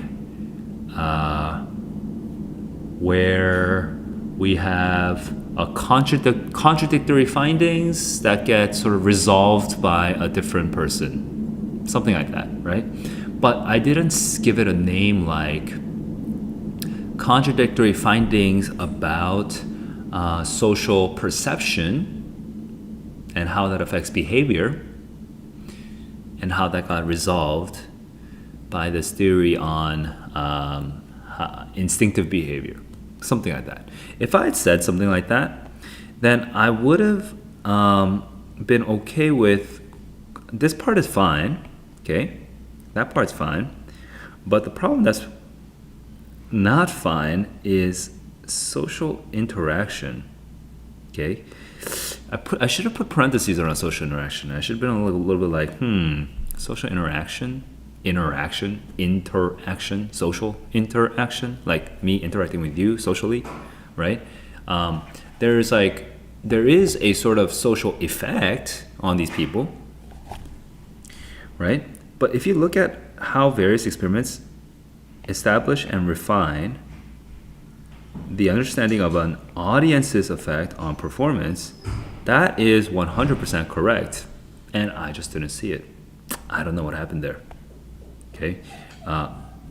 where we have a contradictory findings that get sort of resolved by a different person. Something like that, right? But I didn't give it a name like contradictory findings about social perception and how that affects behavior and how that got resolved by this theory on instinctive behavior. Something like that. If I had said something like that, then I would have been okay with this part is fine, okay? That part's fine. But the problem that's not fine is social interaction, okay? I should have put parentheses around social interaction. I should have been a little bit like, social interaction, social interaction, like me interacting with you socially, right? There is a sort of social effect on these people, right? But if you look at how various experiments establish and refine the understanding of an audience's effect on performance, that is 100% correct. And I just didn't see it. I don't know what happened there. Okay.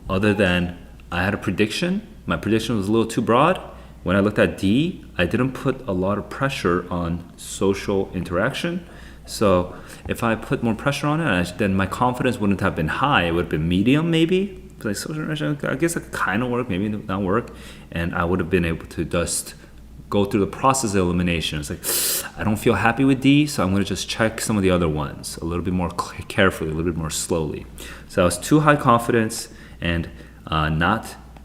Other than I had a prediction. My prediction was a little too broad. When I looked at D, I didn't put a lot of pressure on social interaction. So if I put more pressure on it, then my confidence wouldn't have been high. It would have been medium, maybe. Like social interaction, I guess it kind of work, maybe not work. And I would have been able to just go through the process of elimination. It's like, I don't feel happy with D, so I'm going to just check some of the other ones a little bit more carefully, a little bit more slowly. So I was too high confidence, and I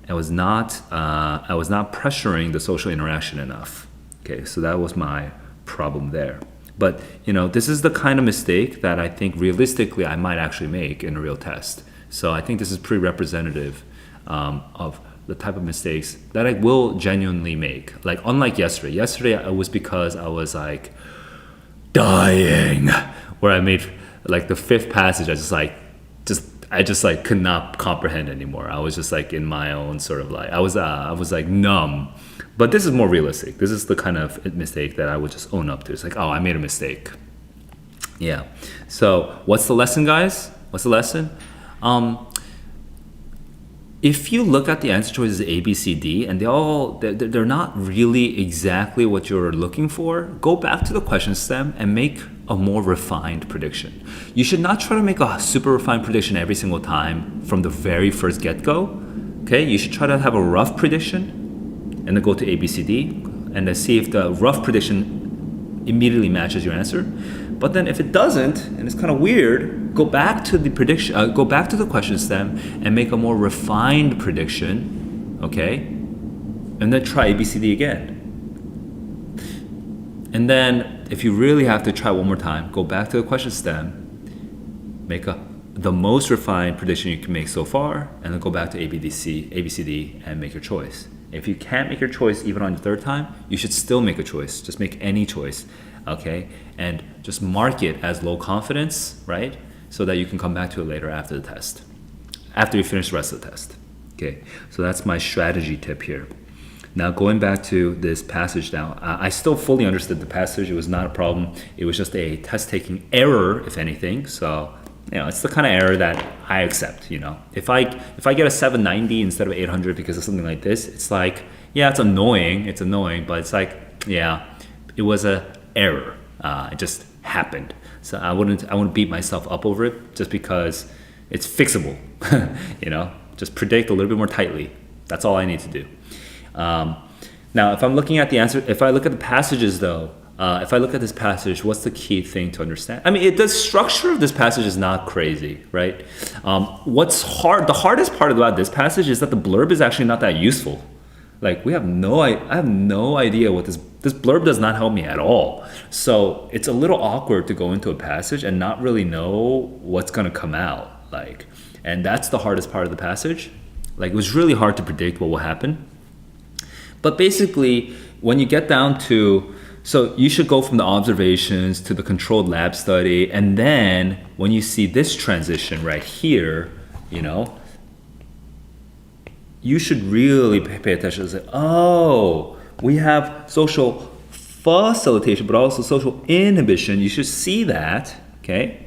was not pressuring the social interaction enough. Okay, so that was my problem there. But this is the kind of mistake that I think realistically I might actually make in a real test. So I think this is pretty representative of the type of mistakes that I will genuinely make. Like unlike yesterday. Yesterday it was because I was like dying, where I made like the fifth passage. I just could not comprehend anymore. I was just like in my own sort of like I was like numb. But this is more realistic. This is the kind of mistake that I would just own up to. It's like, oh, I made a mistake. Yeah. So what's the lesson, guys? What's the lesson? If you look at the answer choices A, B, C, D, and they're not really exactly what you're looking for, go back to the question stem and make a more refined prediction. You should not try to make a super refined prediction every single time from the very first get-go. Okay, you should try to have a rough prediction and then go to A, B, C, D, and then see if the rough prediction immediately matches your answer. But then if it doesn't, and it's kind of weird, go back to the prediction, go back to the question stem and make a more refined prediction, okay? And then try A, B, C, D again. And then if you really have to try one more time, go back to the question stem, make the most refined prediction you can make so far, and then go back to A, B, C, D, and make your choice. If you can't make your choice even on the third time, you should still make a choice. Just make any choice, okay? And just mark it as low confidence, right? So that you can come back to it later after the test, after you finish the rest of the test. Okay, so that's my strategy tip here. Now going back to this passage now, I still fully understood the passage. It was not a problem. It was just a test-taking error, if anything. So it's the kind of error that I accept. If I get a 790 instead of 800 because of something like this, it's like, yeah, it's annoying, but it's like, yeah, it was a error. It just happened. So I wouldn't beat myself up over it just because it's fixable. Just predict a little bit more tightly. That's all I need to do. Now, if I'm looking at the answer, if I look at the passages though, if I look at this passage, what's the key thing to understand? I mean, the structure of this passage is not crazy, right? The hardest part about this passage is that the blurb is actually not that useful. Like I have no idea what this blurb does not help me at all. So it's a little awkward to go into a passage and not really know what's gonna come out. And that's the hardest part of the passage. It was really hard to predict what will happen. But basically, when you get down to, so you should go from the observations to the controlled lab study, and then when you see this transition right here, you should really pay attention and say, oh, we have social facilitation, but also social inhibition. You should see that, okay?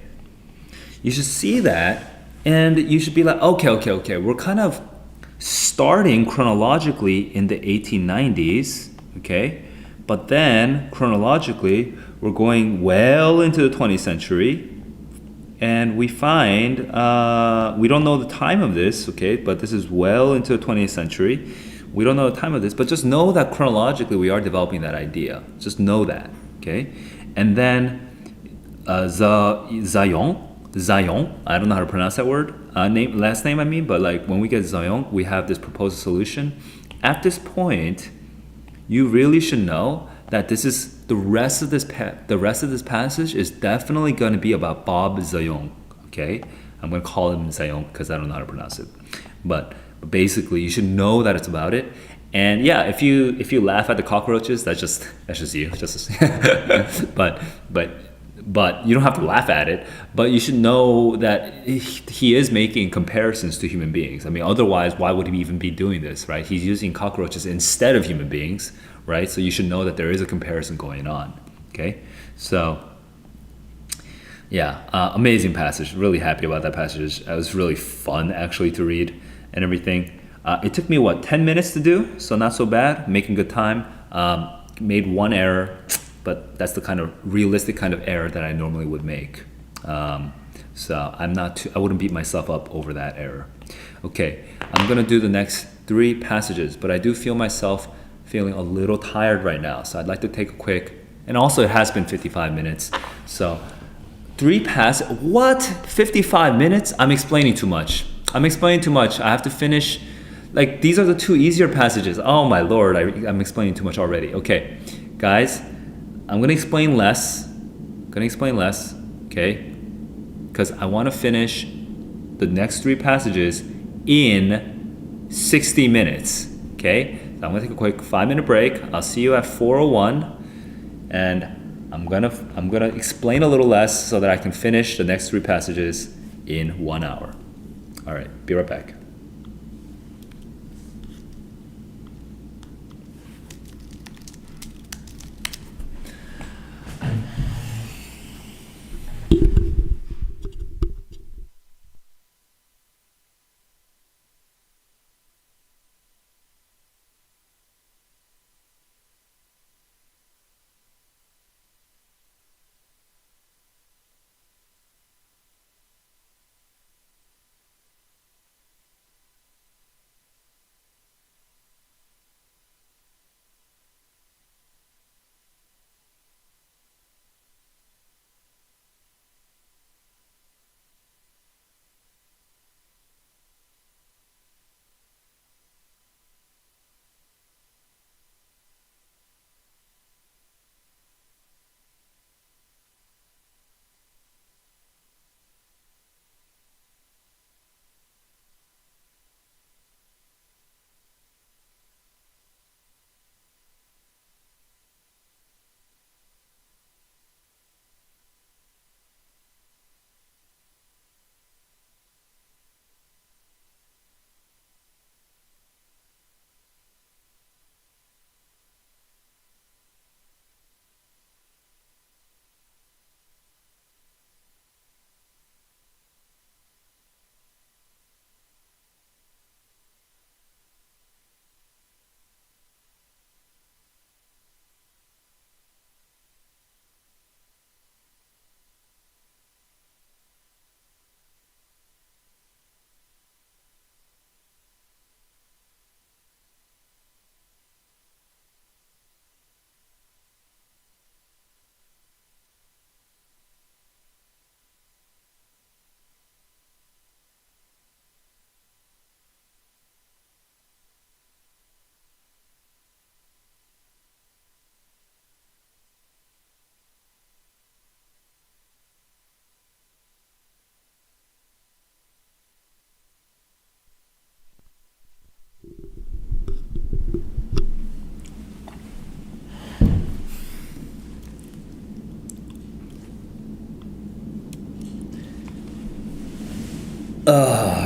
You should see that, and you should be like, okay. We're kind of starting chronologically in the 1890s, okay? But then chronologically, we're going well into the 20th century, and we find, we don't know the time of this, okay? But this is well into the 20th century. We don't know the time of this, but just know that chronologically we are developing that idea. Just know that, okay? And then Zayon, I don't know how to pronounce that word, last name I mean, but when we get Zayon, we have this proposed solution. At this point, you really should know that this is the rest of this passage is definitely going to be about Bob Zayon, okay? I'm going to call him Zayon because I don't know how to pronounce it. But basically, you should know that it's about it. And yeah, if you laugh at the cockroaches, that's just you. but you don't have to laugh at it. But you should know that he is making comparisons to human beings. I mean, otherwise, why would he even be doing this, right? He's using cockroaches instead of human beings, right? So you should know that there is a comparison going on, okay? So, yeah, amazing passage. Really happy about that passage. It was really fun, actually, to read and everything. It took me, 10 minutes to do? So not so bad, making good time. Made one error, but that's the kind of realistic kind of error that I normally would make. So I wouldn't beat myself up over that error. Okay, I'm gonna do the next 3 passages, but I do feel myself feeling a little tired right now. So I'd like to take a quick, and also it has been 55 minutes. So 3 what? 55 minutes? I'm explaining too much. I have to finish. Like, these are the 2 easier passages. Oh my lord, I'm explaining too much already. Okay, guys, I'm gonna explain less. Okay? Because I want to finish the next 3 passages in 60 minutes. Okay? So I'm gonna take a quick 5-minute break. I'll see you at 4:01, and I'm gonna explain a little less so that I can finish the next 3 passages in 1 hour. All right, be right back.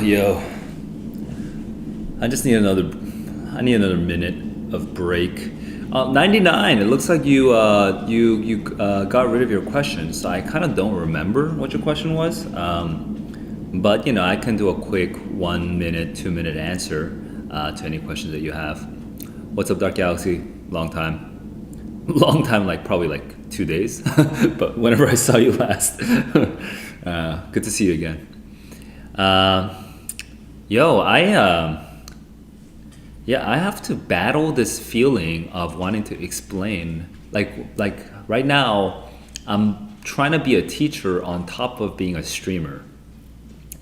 Yo, I need another minute of break. 99. It looks like you got rid of your question, so I kind of don't remember what your question was. But I can do a quick 1 minute, 2 minute answer to any questions that you have. What's up, Dark Galaxy? Long time, like probably like 2 days. But whenever I saw you last, good to see you again. I have to battle this feeling of wanting to explain. Like right now, I'm trying to be a teacher on top of being a streamer.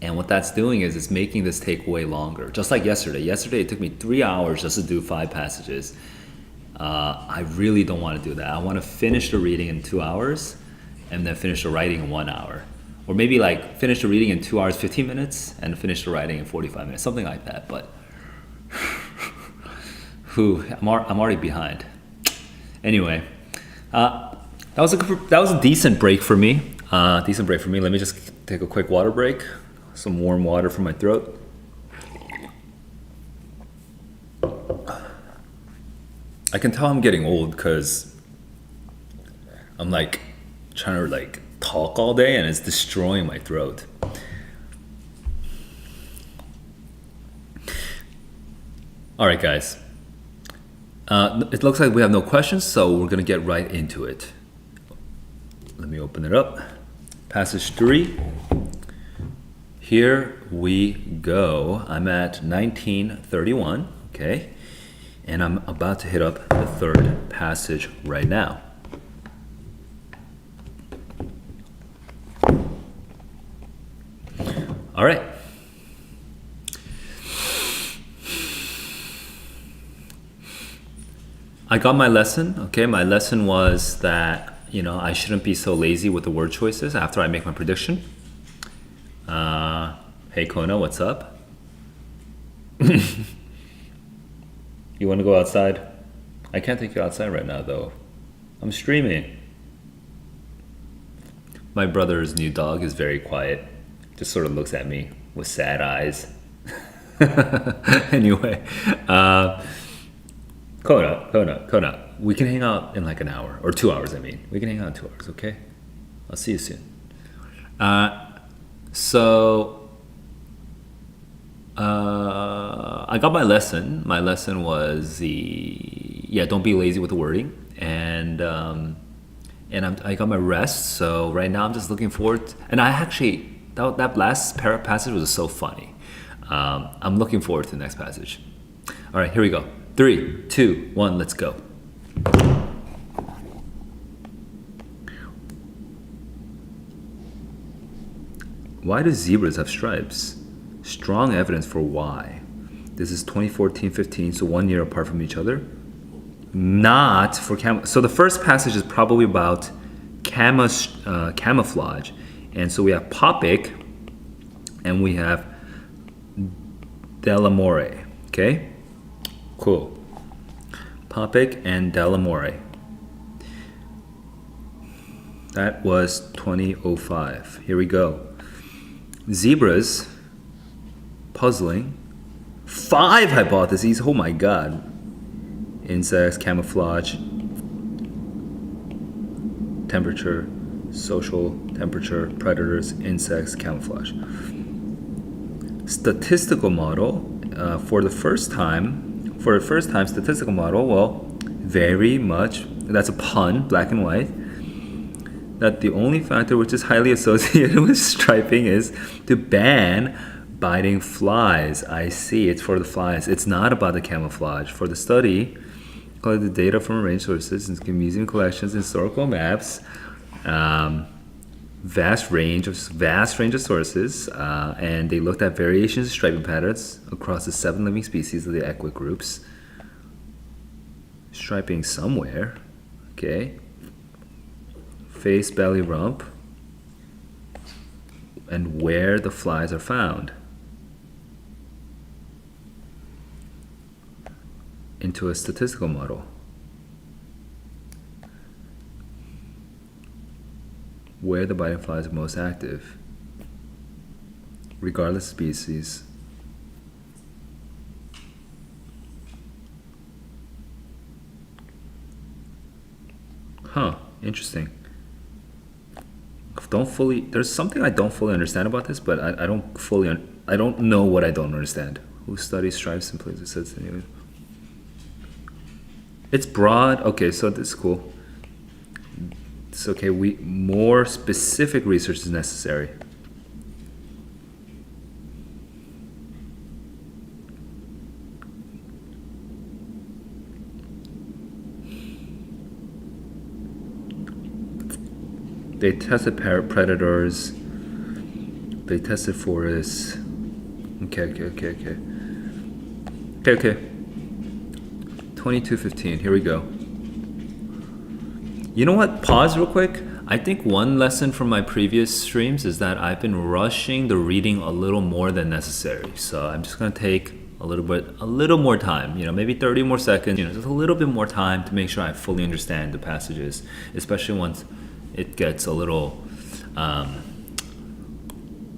And what that's doing is it's making this take way longer. Just like yesterday. Yesterday it took me 3 hours just to do 5 passages. I really don't want to do that. I want to finish the reading in 2 hours and then finish the writing in 1 hour. Or maybe like finish the reading in 2 hours, 15 minutes and finish the writing in 45 minutes. Something like that. But I'm already behind. Anyway, That was a decent break for me. Decent break for me. Let me just take a quick water break. Some warm water for my throat. I can tell I'm getting old because I'm like trying to like talk all day and it's destroying my throat. All right, guys. It looks like we have no questions, so we're gonna get right into it. Let me open it up. Passage 3. Here we go. I'm at 1931, okay? And I'm about to hit up the third passage right now. All right. I got my lesson, okay? My lesson was that, I shouldn't be so lazy with the word choices after I make my prediction. Hey Kona, what's up? You want to go outside? I can't take you outside right now, though. I'm streaming. My brother's new dog is very quiet. Just sort of looks at me with sad eyes. Anyway, Kona, we can hang out in like an hour, or 2 hours, I mean. We can hang out in 2 hours, okay? I'll see you soon. I got my lesson. My lesson was don't be lazy with the wording, and I got my rest. So right now I'm just looking forward. And I actually that last passage was so funny. I'm looking forward to the next passage. All right, here we go. 3, 2, 1, let's go. Why do zebras have stripes? Strong evidence for why. This is 2014-15, so 1 year apart from each other. Not for so the first passage is probably about camouflage, and so we have Popic and we have Delamore. Okay, cool. Popic and Delamore. That was 2005. Here we go. Zebras. Puzzling. 5 hypotheses. Oh my god. Insects, camouflage, temperature, social temperature, predators, insects, camouflage. Statistical model. For the first time, statistical model. Well, very much. That's a pun. Black and white. That the only factor which is highly associated with striping is to ban biting flies. I see, it's for the flies. It's not about the camouflage. For the study, collect the data from a range of sources, museum collections, historical maps, vast range of sources, and they looked at variations of striping patterns across the 7 living species of the equid groups. Striping somewhere, okay. Face, belly, rump, and where the flies are found. Into a statistical model. Where the biting flies are most active, regardless of species. Huh, interesting. There's something I don't fully understand about this, but I don't know what I don't understand. Who studies stripes and places sets anyway. It's broad. Okay, so this is cool. It's okay. More specific research is necessary. They tested predators. They tested forests. Okay. 2215, here we go. You know what? Pause real quick. I think one lesson from my previous streams is that I've been rushing the reading a little more than necessary. So I'm just going to take a little more time, maybe 30 more seconds, just a little bit more time to make sure I fully understand the passages, especially once it gets a little,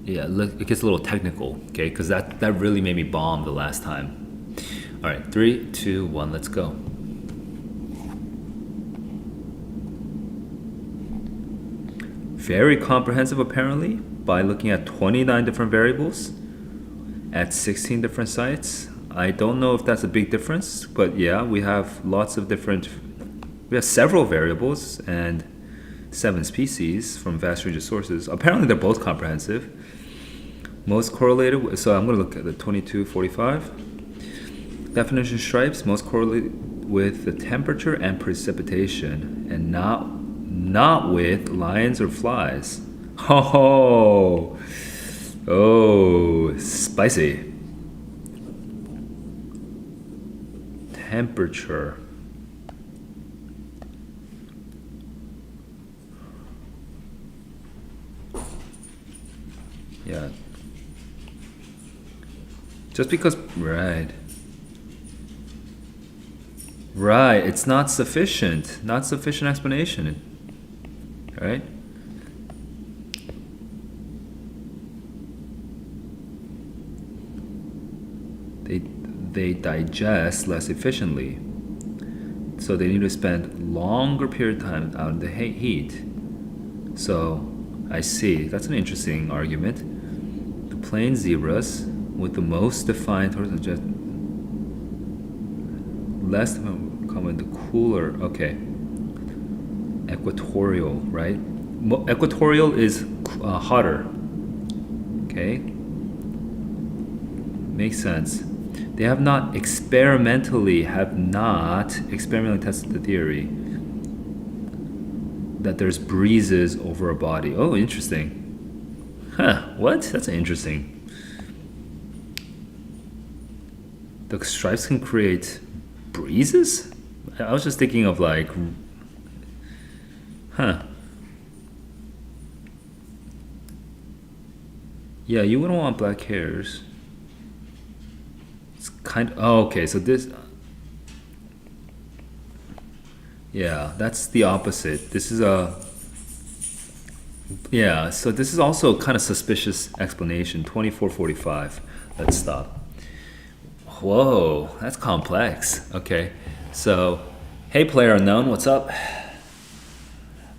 it gets a little technical, okay? Because that really made me bomb the last time. All right, 3, 2, 1, let's go. Very comprehensive, apparently, by looking at 29 different variables at 16 different sites. I don't know if that's a big difference, but yeah, we have several variables and 7 species from vast range of sources. Apparently they're both comprehensive. Most correlated, so I'm going to look at the 2245. Definition stripes most correlated with the temperature and precipitation, and not with lions or flies. Oh, spicy. Temperature. Yeah. Just because, right, it's not sufficient explanation, right? They digest less efficiently, so they need to spend longer period of time out in the heat. So I see, that's an interesting argument. The plain zebras with the most defined less common, the cooler, okay. Equatorial, right? Equatorial is hotter, okay? Makes sense. They have not experimentally tested the theory that there's breezes over a body. Oh, interesting. Huh, what? That's interesting. The stripes can create breezes? I was just thinking of like, yeah, you wouldn't want black hairs. It's okay, so this, yeah, that's the opposite. This is so this is also kind of suspicious explanation. 2445. Let's stop. Whoa, that's complex. Okay, so hey, player unknown, what's up?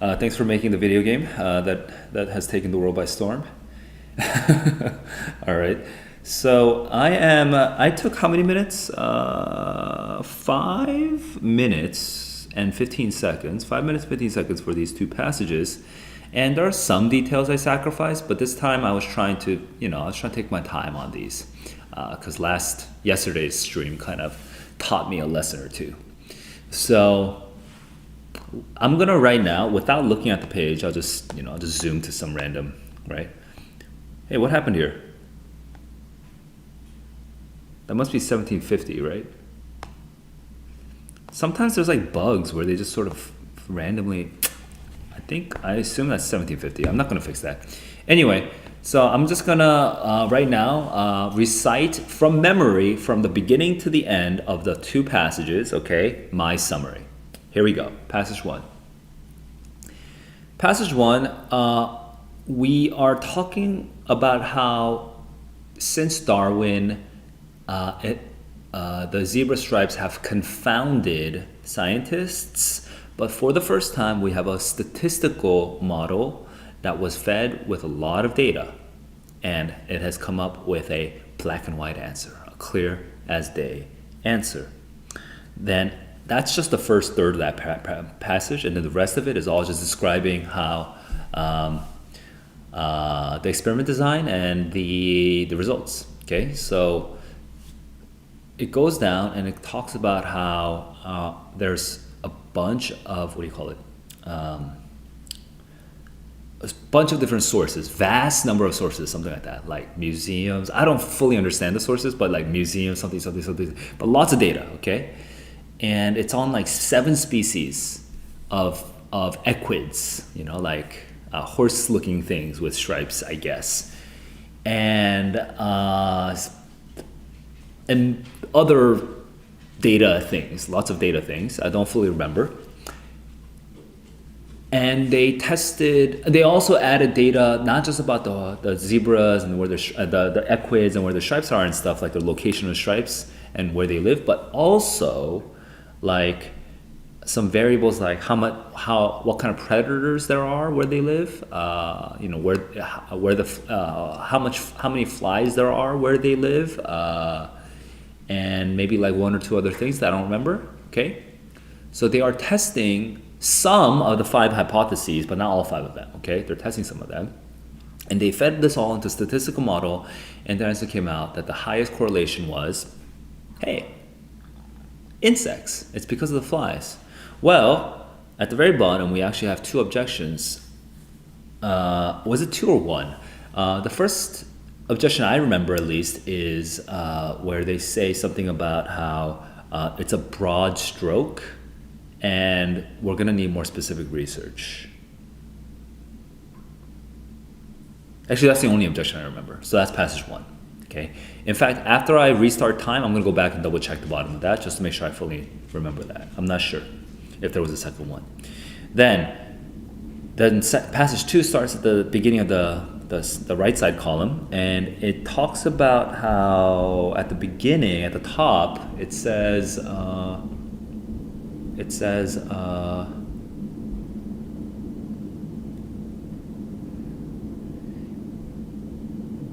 Thanks for making the video game that has taken the world by storm. All right. So I took how many minutes? 5 minutes and 15 seconds. 5 minutes, 15 seconds for these 2 passages. And there are some details I sacrificed, but this time I was trying to take my time on these. Because yesterday's stream kind of taught me a lesson or two. So I'm gonna right now, without looking at the page, I'll just zoom to some random, right? Hey, what happened here? That must be 1750, right? Sometimes there's like bugs where they just sort of randomly, I assume that's 1750. I'm not gonna fix that. Anyway, so I'm just gonna, right now, recite from memory from the beginning to the end of the 2 passages, okay? My summary. Here we go, passage 1. Passage 1, we are talking about how since Darwin, the zebra stripes have confounded scientists, but for the first time we have a statistical model that was fed with a lot of data, and it has come up with a black and white answer, a clear as day answer. Then that's just the first third of that passage, and then the rest of it is all just describing how the experiment design and the results. Okay, so it goes down and it talks about how there's a bunch of, a bunch of different sources, vast number of sources, something like that, like museums. I don't fully understand the sources, but like museums, something, but lots of data, okay? And it's on like 7 species of equids, like horse-looking things with stripes, I guess. And and other data things, lots of data things. I don't fully remember. And they also added data not just about the zebras and where the equids and where the stripes are and stuff, like the location of stripes and where they live, but also like some variables like what kind of predators there are where they live, how many flies there are where they live, and maybe like one or two other things that I don't remember. Okay, so they are testing some of the 5 hypotheses, but not all 5 of them. Okay, they're testing some of them, and they fed this all into a statistical model, and the answer came out that the highest correlation was, hey, insects. It's because of the flies. Well, at the very bottom, we actually have 2 objections. Was it 2 or 1? The first objection I remember, at least, is where they say something about how it's a broad stroke and we're going to need more specific research. Actually, that's the only objection I remember. So that's passage 1. Okay. In fact, after I restart time, I'm going to go back and double check the bottom of that just to make sure I fully remember that. I'm not sure if there was a second one. Then passage 2 starts at the beginning of the right side column, and it talks about how at the beginning, at the top, it says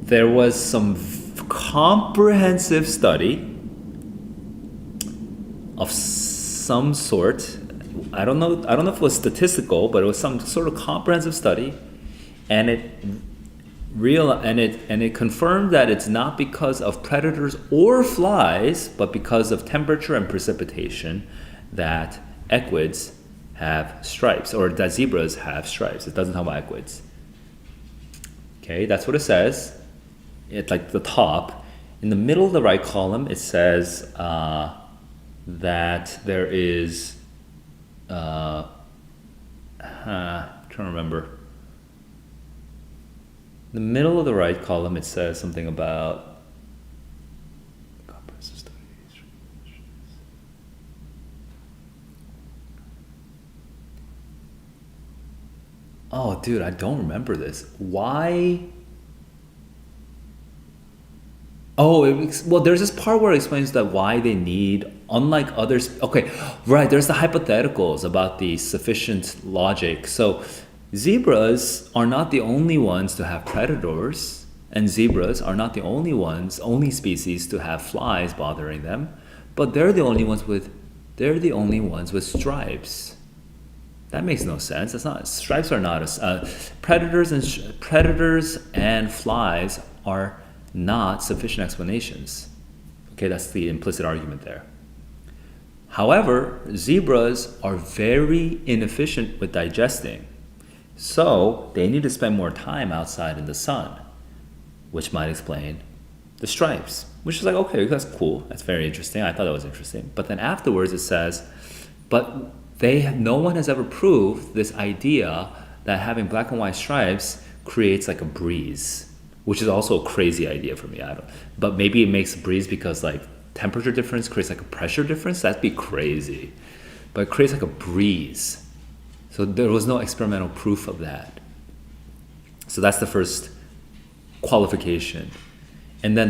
there was some comprehensive study of some sort. I don't know if it was statistical, but it was some sort of comprehensive study, and it confirmed that it's not because of predators or flies, but because of temperature and precipitation that equids have stripes, or that zebras have stripes. It doesn't talk about equids. Okay, that's what it says. It's like the top. In the middle of the right column, it says that there is trying to remember. In the middle of the right column, it says something about oh, dude, I don't remember this. Why? Oh, well, there's this part where it explains that why they need, unlike others. Okay, right, there's the hypotheticals about the sufficient logic. So zebras are not the only ones to have predators, and zebras are not the only species to have flies bothering them, but they're the only ones with stripes. That makes no sense. Stripes are not predators and flies are not sufficient explanations. Okay, that's the implicit argument there. However, zebras are very inefficient with digesting, so they need to spend more time outside in the sun, which might explain the stripes, which is like, okay, that's cool. That's very interesting. I thought that was interesting. But then afterwards it says, but no one has ever proved this idea that having black and white stripes creates like a breeze, which is also a crazy idea for me. But maybe it makes a breeze because like temperature difference creates like a pressure difference. That'd be crazy. But it creates like a breeze. So there was no experimental proof of that. So that's the first qualification. And then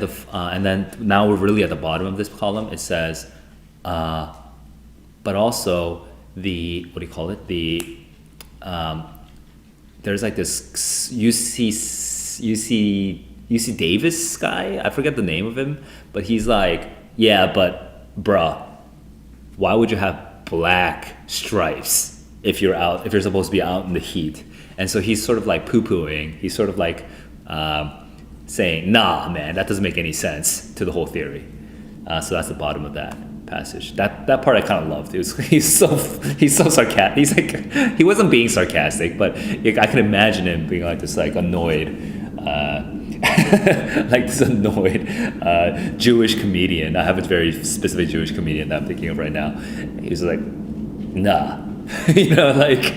now we're really at the bottom of this column. It says, but also there's like this UC Davis guy. I forget the name of him, but he's like, yeah, but bruh, why would you have black stripes if you're supposed to be out in the heat? And so he's sort of like poo-pooing. He's sort of like saying, nah, man, that doesn't make any sense to the whole theory. So that's the bottom of that passage. That part I kind of loved. He's so sarcastic. He's like, he wasn't being sarcastic, but I can imagine him being like this, like annoyed, like this annoyed Jewish comedian. I have a very specific Jewish comedian that I'm thinking of right now. He's like, nah. like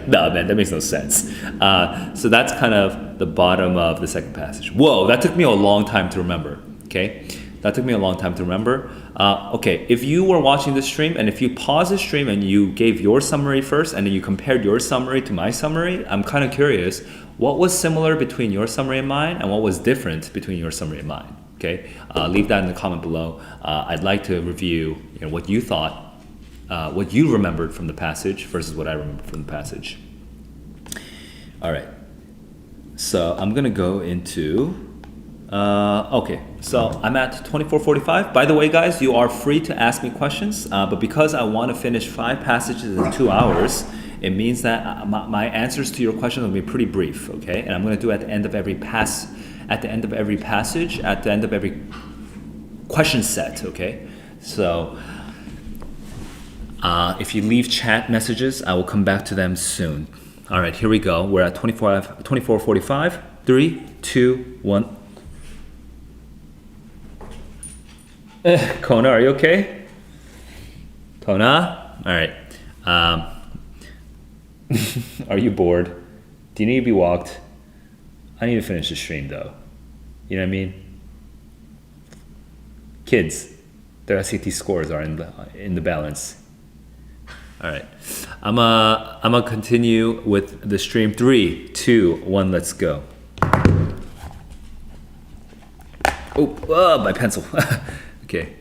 nah, man, that makes no sense. So that's kind of the bottom of the second passage. Whoa, that took me a long time to remember. Okay, That took me a long time to remember. Okay, if you were watching this stream and if you pause the stream and you gave your summary first and then you compared your summary to my summary, I'm kind of curious, what was similar between your summary and mine and what was different between your summary and mine? Okay, leave that in the comment below. I'd like to review what you thought, what you remembered from the passage versus what I remembered from the passage. All right, so I'm gonna go into, okay, so I'm at 24:45. By the way, guys, you are free to ask me questions, but because I want to finish 5 passages in 2 hours, it means that my answers to your questions will be pretty brief, okay? And I'm gonna do at the end of every passage, at the end of every question set, okay? So, if you leave chat messages, I will come back to them soon. All right, here we go. We're at 24:45. 3, 2, 1. Kona, are you okay? Kona? All right. Are you bored? Do you need to be walked? I need to finish the stream though. You know what I mean? Kids, their SAT scores are in the balance. All right, I'm gonna continue with the stream. 3, 2, 1, let's go. Oh, my pencil. Okay,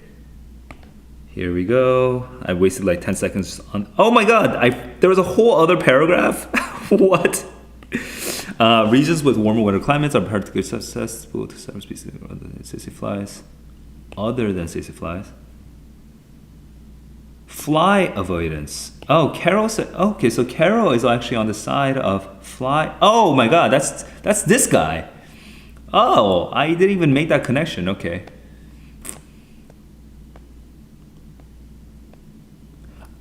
here we go. I wasted like 10 seconds on. Oh my God, there was a whole other paragraph. What? Regions with warmer winter climates are particularly susceptible to several species other than flies. Other than flies. Fly avoidance. Oh, Carol said. Okay, so Carol is actually on the side of fly. Oh my God, that's this guy. Oh, I didn't even make that connection. Okay.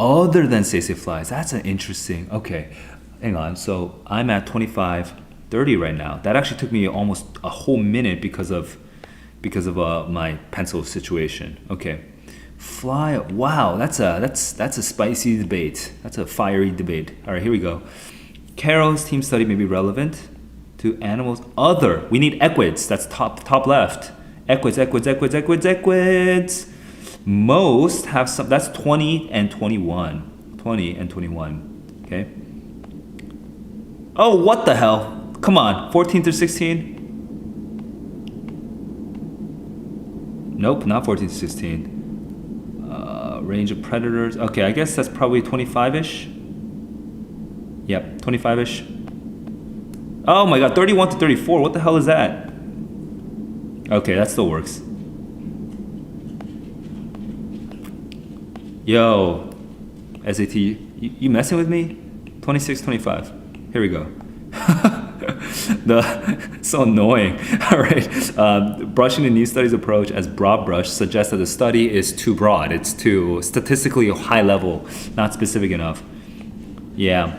Other than flies. That's an interesting. Okay, hang on. So I'm at 25:30 right now. That actually took me almost a whole minute because of my pencil situation. Okay. Fly, wow, that's a spicy debate. That's a fiery debate. All right, here we go. Carol's team study may be relevant to animals other. We need equids. That's top left. Equids. Most have some. That's 20 and 21. 20 and 21. Okay. Oh, what the hell? Come on, 14 through 16. Nope, not 14 to 16. Range of predators. Okay, I guess that's probably 25-ish. Yep, 25-ish. Oh my God, 31 to 34. What the hell is that? Okay, that still works. Yo, SAT, you messing with me? 26, 25. Here we go. So annoying. All right. Brushing the new studies approach as broad brush suggests that the study is too broad. It's too statistically high level, not specific enough. Yeah.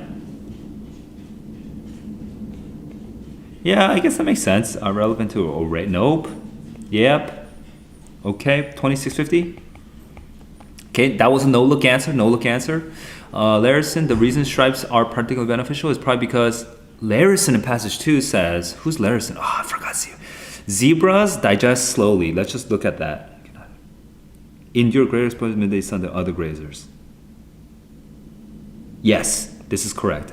Yeah, I guess that makes sense. Relevant to a rate. Nope. Yep. Okay. 2650. Okay, that was a no-look answer. No-look answer. Larison, the reason stripes are particularly beneficial is probably because Larison in passage 2 says, who's Larison? Oh, I forgot. Zebras digest slowly. Let's just look at that. Endure greater exposure midday sun than other grazers. Yes, this is correct.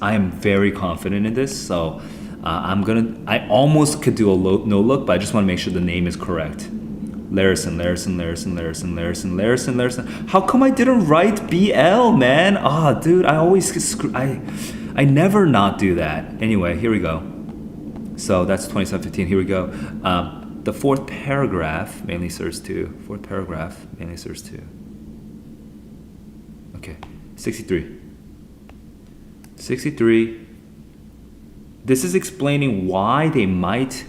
I am very confident in this, so I almost could do a no look, but I just want to make sure the name is correct. Larison. How come I didn't write BL, man? Oh, dude, I never not do that. Anyway, here we go. So that's 2715. Here we go. The fourth paragraph mainly serves to. Okay, 63. 63. This is explaining why they might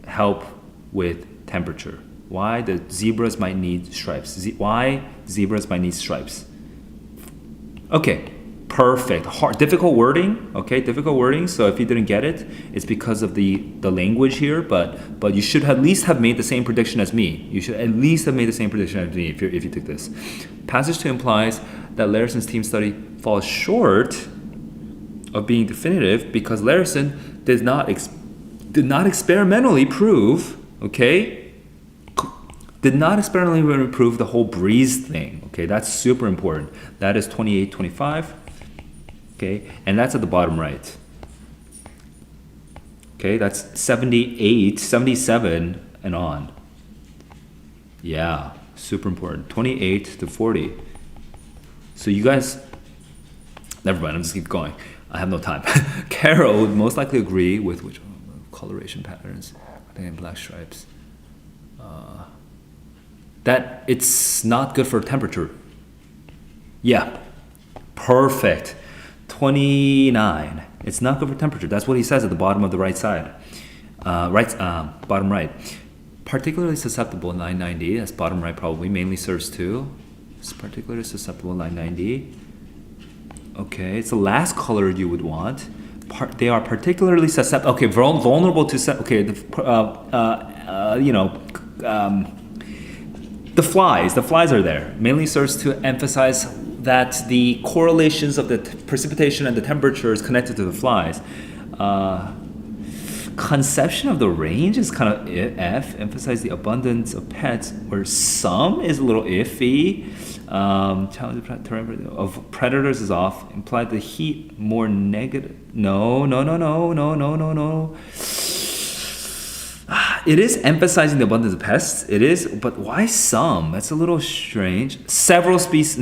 help with temperature. Why the zebras might need stripes. Why zebras might need stripes. Okay. Perfect. Difficult wording. Okay, difficult wording. So if you didn't get it, it's because of the language here. But you should at least have made the same prediction as me. You should at least have made the same prediction as me if you took this. Passage 2 implies that Larison's team study falls short of being definitive because Larison did not experimentally prove. Okay, Did not experimentally improve the whole breeze thing. Okay, that's super important. That is 28.25. Okay, and that's at the bottom right. Okay, that's 78, 77 and on. Yeah, super important. 28 to 40. So you guys, never mind, I'm just keep going. I have no time. Carol would most likely agree with which coloration patterns, I think in black stripes. That it's not good for temperature. Yeah, perfect. 29. It's not good for temperature. That's what he says at the bottom of the right side. Bottom right. Particularly susceptible 990. That's bottom right probably. Mainly serves to. It's particularly susceptible 990. Okay, it's the last color you would want. They are particularly susceptible. Okay, vulnerable to. Okay, the flies. The flies are there. Mainly serves to emphasize that the correlations of the precipitation and the temperature is connected to the flies. Conception of the range is kind of F. Emphasize the abundance of pets, where some is a little iffy. Challenge of predators is off. Implied the heat more negative. No. It is emphasizing the abundance of pests. It is, but why some? That's a little strange. Several species.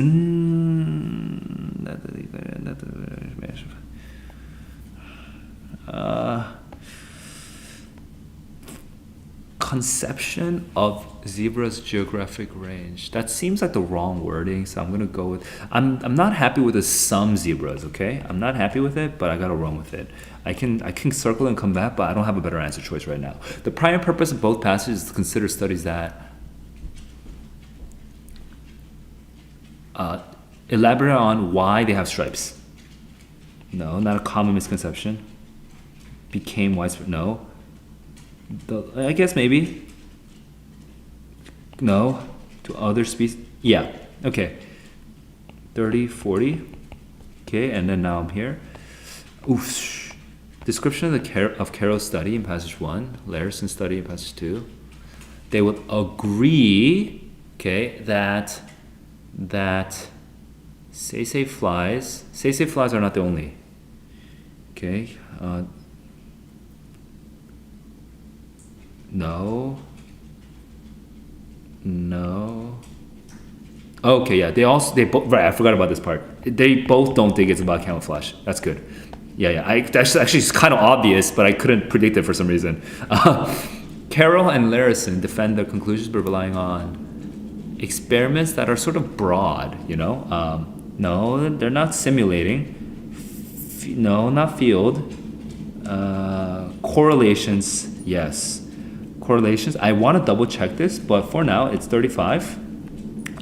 Conception of zebra's geographic range. That seems like the wrong wording, so I'm gonna go with. I'm not happy with the some zebras. Okay, I'm not happy with it, but I gotta run with it. I can circle and come back, but I don't have a better answer choice right now. The primary purpose of both passages is to consider studies that elaborate on why they have stripes. No, not a common misconception. Became widespread. No. I guess maybe. No. To other species. Yeah. Okay. 30, 40. Okay, and then now I'm here. Oof. Description of Carol's study in passage 1, Larson's study in passage 2. They would agree, okay, that say flies are not the only. Okay. No. Okay, yeah. They both. Right, I forgot about this part. They both don't think it's about camouflage. That's good. Yeah. That's actually kind of obvious, but I couldn't predict it for some reason. Carol and Larison defend their conclusions by relying on experiments that are sort of broad. No, they're not simulating. No, not field. Correlations, yes. Correlations. I want to double check this, but for now it's 35.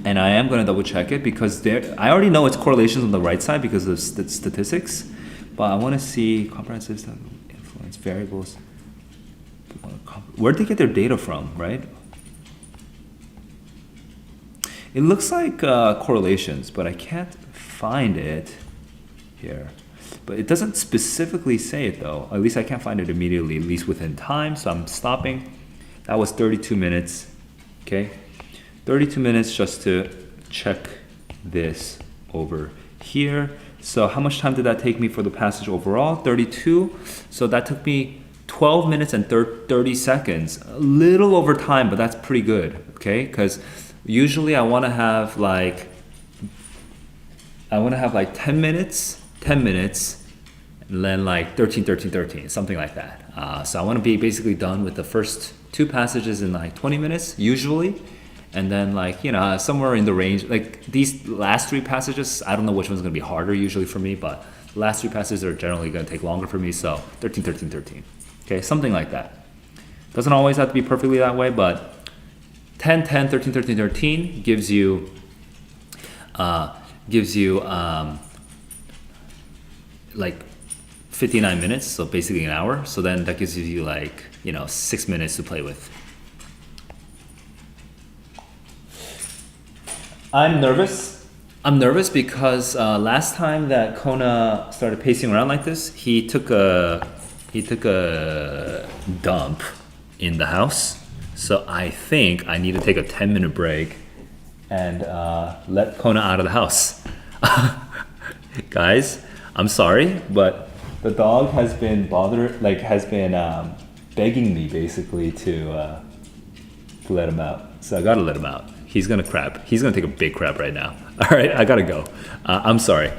And I am going to double check it because I already know it's correlations on the right side because of statistics. But I want to see comprehensive influence variables. Where did they get their data from, right? It looks like correlations, but I can't find it here. But it doesn't specifically say it though. At least I can't find it immediately, at least within time. So I'm stopping. That was 32 minutes. Okay. 32 minutes just to check this over here. So how much time did that take me for the passage overall? 32. So that took me 12 minutes and 30 seconds. A little over time, but that's pretty good. Okay. Because usually I want to have like 10 minutes, and then like 13, something like that. So I want to be basically done with the first two passages in like 20 minutes, usually. And then somewhere in the range, like these last three passages, I don't know which one's going to be harder usually for me, but the last three passages are generally going to take longer for me. So 13. Okay, something like that. Doesn't always have to be perfectly that way, but 10, 13 gives you like 59 minutes, so basically an hour. So then that gives you 6 minutes to play with. I'm nervous because last time that Kona started pacing around like this, he took a dump in the house. So I think I need to take a 10-minute break and let Kona out of the house. Guys, I'm sorry, but the dog has been begging me basically to let him out. So I gotta let him out. He's gonna crap. He's gonna take a big crap right now. All right, I gotta go. I'm sorry.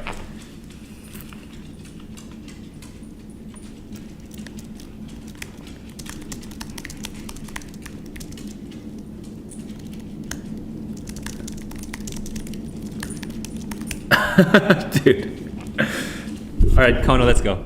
Dude. All right, Kona, let's go.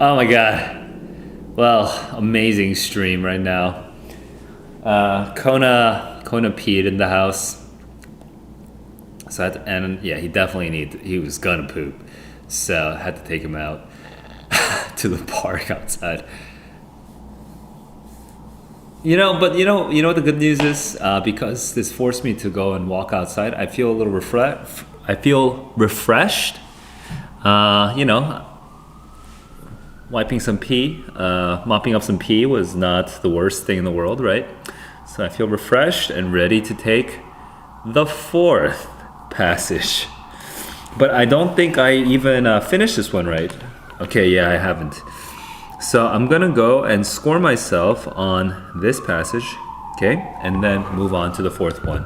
Oh my god. Well, amazing stream right now. Kona peed in the house. So and yeah, he was gonna poop. So I had to take him out to the park outside. You know what the good news is? Because this forced me to go and walk outside, I feel a little I feel refreshed. Wiping some pee, mopping up some pee was not the worst thing in the world, right? So I feel refreshed and ready to take the fourth passage. But I don't think I even finished this one right. Okay, yeah, I haven't. So I'm gonna go and score myself on this passage, okay? And then move on to the fourth one.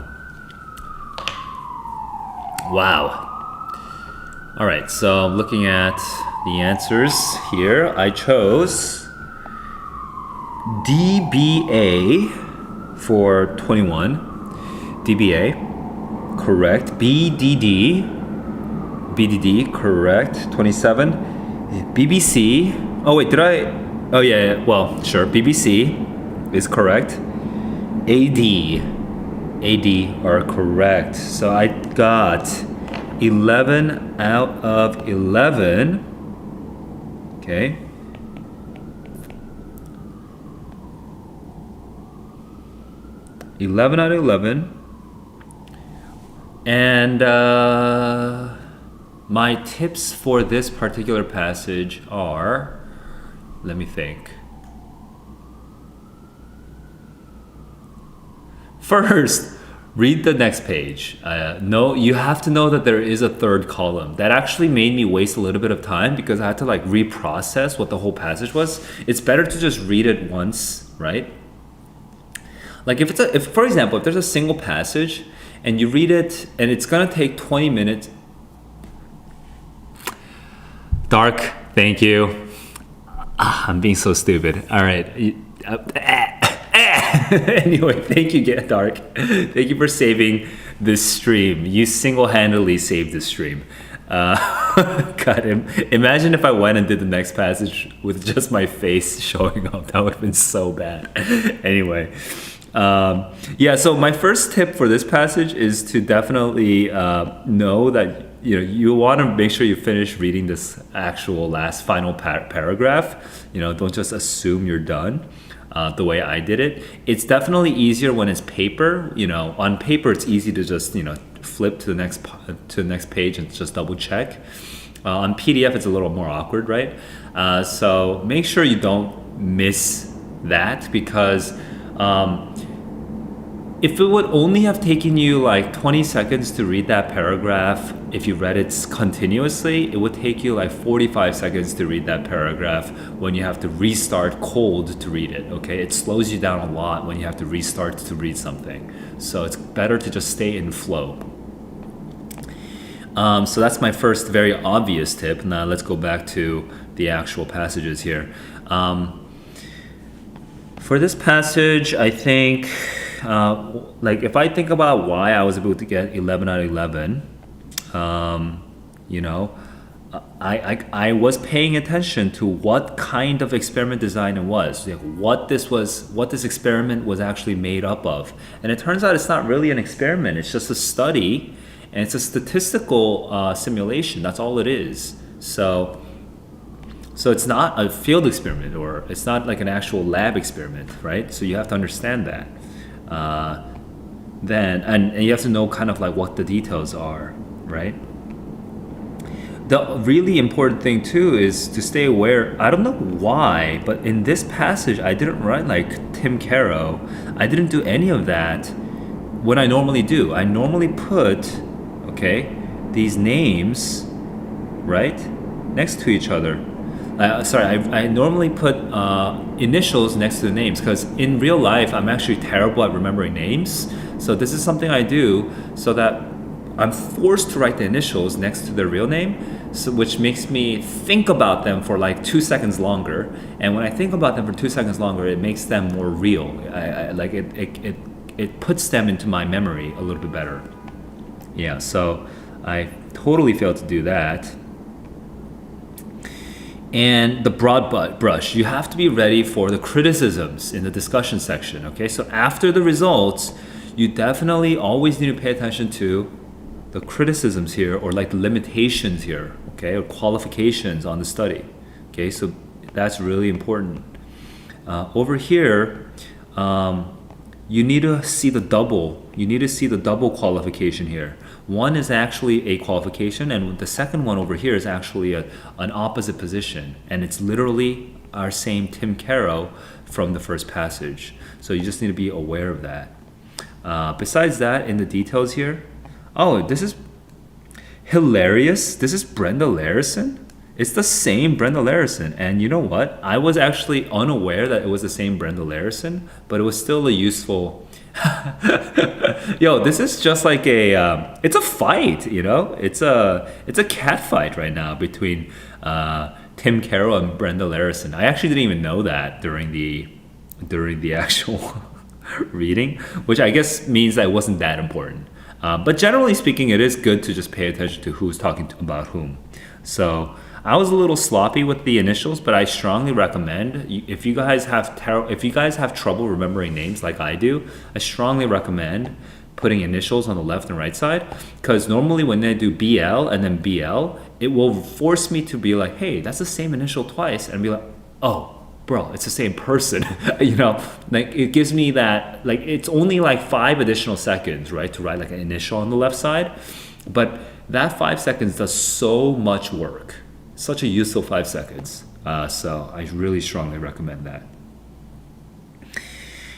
Wow. All right, so I'm looking at the answers here. I chose DBA for 21. DBA, correct. BDD, correct. 27. BBC. Oh wait, did I? Oh yeah. Well, sure. BBC is correct. AD are correct. So I got 11 out of 11. Okay. $11 out of 11. And my tips for this particular passage are, let me think. First, read the next page. No, you have to know that there is a third column. That actually made me waste a little bit of time because I had to like reprocess what the whole passage was. It's better to just read it once, right? Like if for example, if there's a single passage and you read it and it's gonna take 20 minutes. Dark, thank you. I'm being so stupid. All right. Anyway, thank you, Get Dark. Thank you for saving this stream. You single-handedly saved this stream. God, imagine if I went and did the next passage with just my face showing up. That would have been so bad. Anyway, yeah. So my first tip for this passage is to definitely know that you want to make sure you finish reading this actual final paragraph. Don't just assume you're done. The way I did it, it's definitely easier when it's paper. On paper it's easy to just flip to the next page and just double check. On PDF it's a little more awkward, right? So make sure you don't miss that because if it would only have taken you like 20 seconds to read that paragraph, if you read it continuously, it would take you like 45 seconds to read that paragraph when you have to restart cold to read it, okay? It slows you down a lot when you have to restart to read something. So it's better to just stay in flow. So that's my first very obvious tip. Now let's go back to the actual passages here. For this passage, I think, like if I think about why I was able to get 11 out of 11, I was paying attention to what kind of experiment design it was, like what this experiment was actually made up of. And it turns out it's not really an experiment, it's just a study, and it's a statistical simulation. That's all it is. So it's not a field experiment, or it's not like an actual lab experiment, right? So you have to understand that. And you have to know kind of like what the details are, right? The really important thing too is to stay aware. I don't know why, but in this passage I didn't write like Tim Caro. I didn't do any of that when I normally do. I normally put, these names, right, next to each other. I normally put initials next to the names because in real life I'm actually terrible at remembering names. So this is something I do so that I'm forced to write the initials next to their real name, which makes me think about them for like 2 seconds longer. And when I think about them for 2 seconds longer, it makes them more real. It puts them into my memory a little bit better. Yeah, so I totally failed to do that. and the broad brush. You have to be ready for the criticisms in the discussion section. Okay, so after the results, you definitely always need to pay attention to the criticisms here, or like the limitations here, okay, or qualifications on the study. Okay, so that's really important. Over here, you need to see the double. You need to see the double qualification here. One is actually a qualification, and the second one over here is actually an opposite position, and it's literally our same Tim Caro from the first passage. So you just need to be aware of that. Besides that, in the details here, oh, this is hilarious. This is Brenda Larison. It's the same Brenda Larison. And you know what? I was actually unaware that it was the same Brenda Larison, but it was still a useful... Yo, this is just like it's a fight, you know? It's a cat fight right now between Tim Caro and Brenda Larison. I actually didn't even know that during the actual reading, which I guess means that it wasn't that important. But generally speaking, it is good to just pay attention to who's talking about whom. So I was a little sloppy with the initials, but I strongly recommend, if you guys have trouble remembering names like I do, I strongly recommend putting initials on the left and right side, because normally when they do BL and then BL, it will force me to be like, hey, that's the same initial twice, and be like, oh, bro, it's the same person. You know, like it gives me that, like it's only like 5 additional seconds, right, to write like an initial on the left side, but that 5 seconds does so much work. Such a useful 5 seconds. So I really strongly recommend that.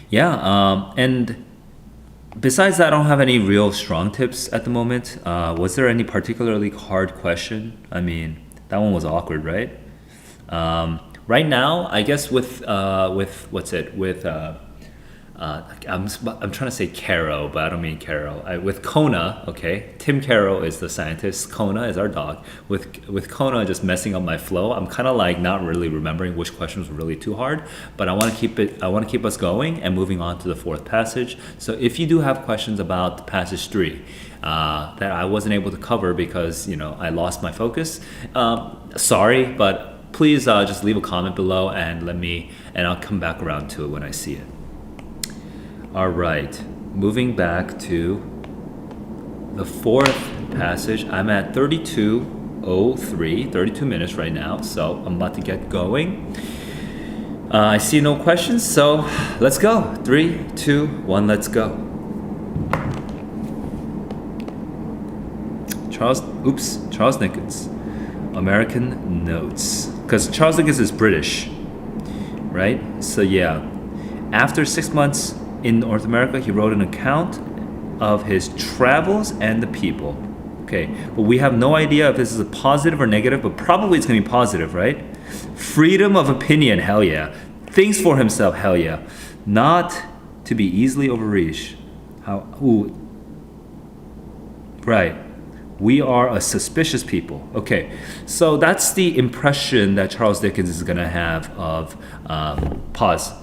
Yeah, and besides that, I don't have any real strong tips at the moment. Was there any particularly hard question? I mean, that one was awkward, right? Right now, I guess with I'm trying to say Caro, but I don't mean Caro. With Kona, okay, Tim Caro is the scientist. Kona is our dog. With Kona just messing up my flow, I'm kind of like not really remembering which questions were really too hard. But I want to keep us going and moving on to the 4th passage. So if you do have questions about passage 3 that I wasn't able to cover because I lost my focus, sorry, but please just leave a comment below and I'll come back around to it when I see it. All right, moving back to the 4th passage. I'm at 32 minutes right now, so I'm about to get going. I see no questions, so let's go. 3, 2, 1, let's go. Charles Dickens, American Notes. Because Charles Dickens is British, right? So yeah, after 6 months in North America, he wrote an account of his travels and the people. Okay, but we have no idea if this is a positive or negative, but probably it's going to be positive, right? Freedom of opinion, hell yeah. Thinks for himself, hell yeah. Not to be easily overreached. Right. We are a suspicious people. Okay, so that's the impression that Charles Dickens is going to have of pause.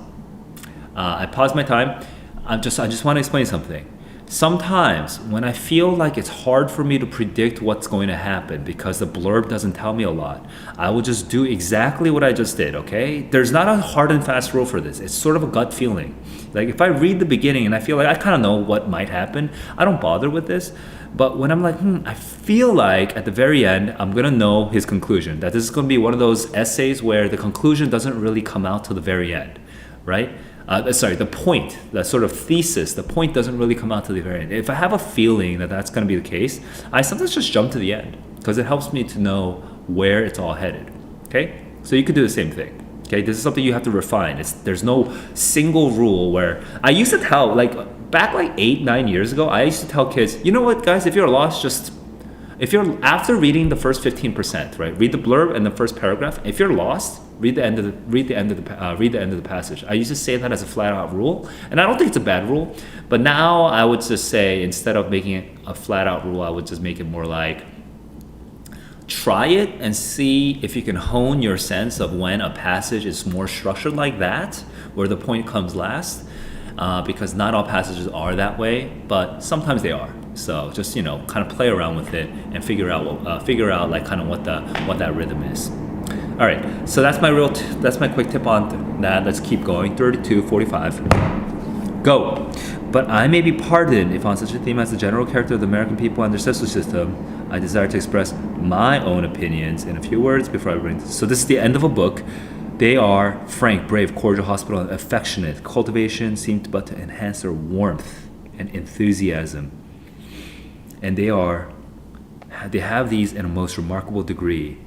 I paused my time. I just want to explain something. Sometimes when I feel like it's hard for me to predict what's going to happen because the blurb doesn't tell me a lot, I will just do exactly what I just did, okay? There's not a hard and fast rule for this. It's sort of a gut feeling. Like if I read the beginning and I feel like I kind of know what might happen, I don't bother with this. But when I'm like, I feel like at the very end, I'm going to know his conclusion, that this is going to be one of those essays where the conclusion doesn't really come out till the very end, right? The point, the sort of thesis, the point doesn't really come out to the very end. If I have a feeling that that's going to be the case, I sometimes just jump to the end because it helps me to know where it's all headed. Okay, so you could do the same thing. Okay, this is something you have to refine. There's no single rule where I used to tell, back 8-9 years ago, I used to tell kids, you know what, guys, if you're lost, if you're after reading the first 15%, right, read the blurb and the first paragraph. If you're lost, read the end of the passage. I used to say that as a flat out rule, and I don't think it's a bad rule. But now I would just say, instead of making it a flat out rule, I would just make it more like, try it and see if you can hone your sense of when a passage is more structured like that, where the point comes last. Because not all passages are that way, but sometimes they are. So just kind of play around with it and figure out what that rhythm is. All right, so that's my that's my quick tip on that. Let's keep going. 32, 45. Go. But I may be pardoned if on such a theme as the general character of the American people and their social system, I desire to express my own opinions in a few words before I bring this. So this is the end of a book. They are frank, brave, cordial, hospitable, and affectionate. Cultivation seemed but to enhance their warmth and enthusiasm. And they have these in a most remarkable degree.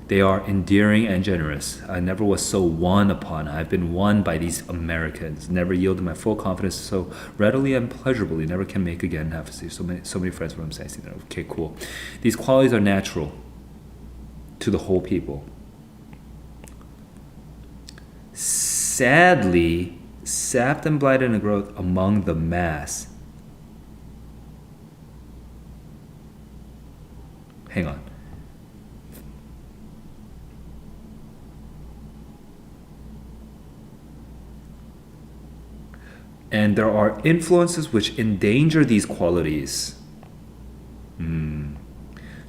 They are endearing and generous. I never was so won upon. I've been won by these Americans. Never yielded my full confidence so readily and pleasurably. Never can make again. Have to see so many friends. What I'm saying. Okay, cool. These qualities are natural to the whole people. Sadly, sapped and blighted in growth among the mass. Hang on. And there are influences which endanger these qualities.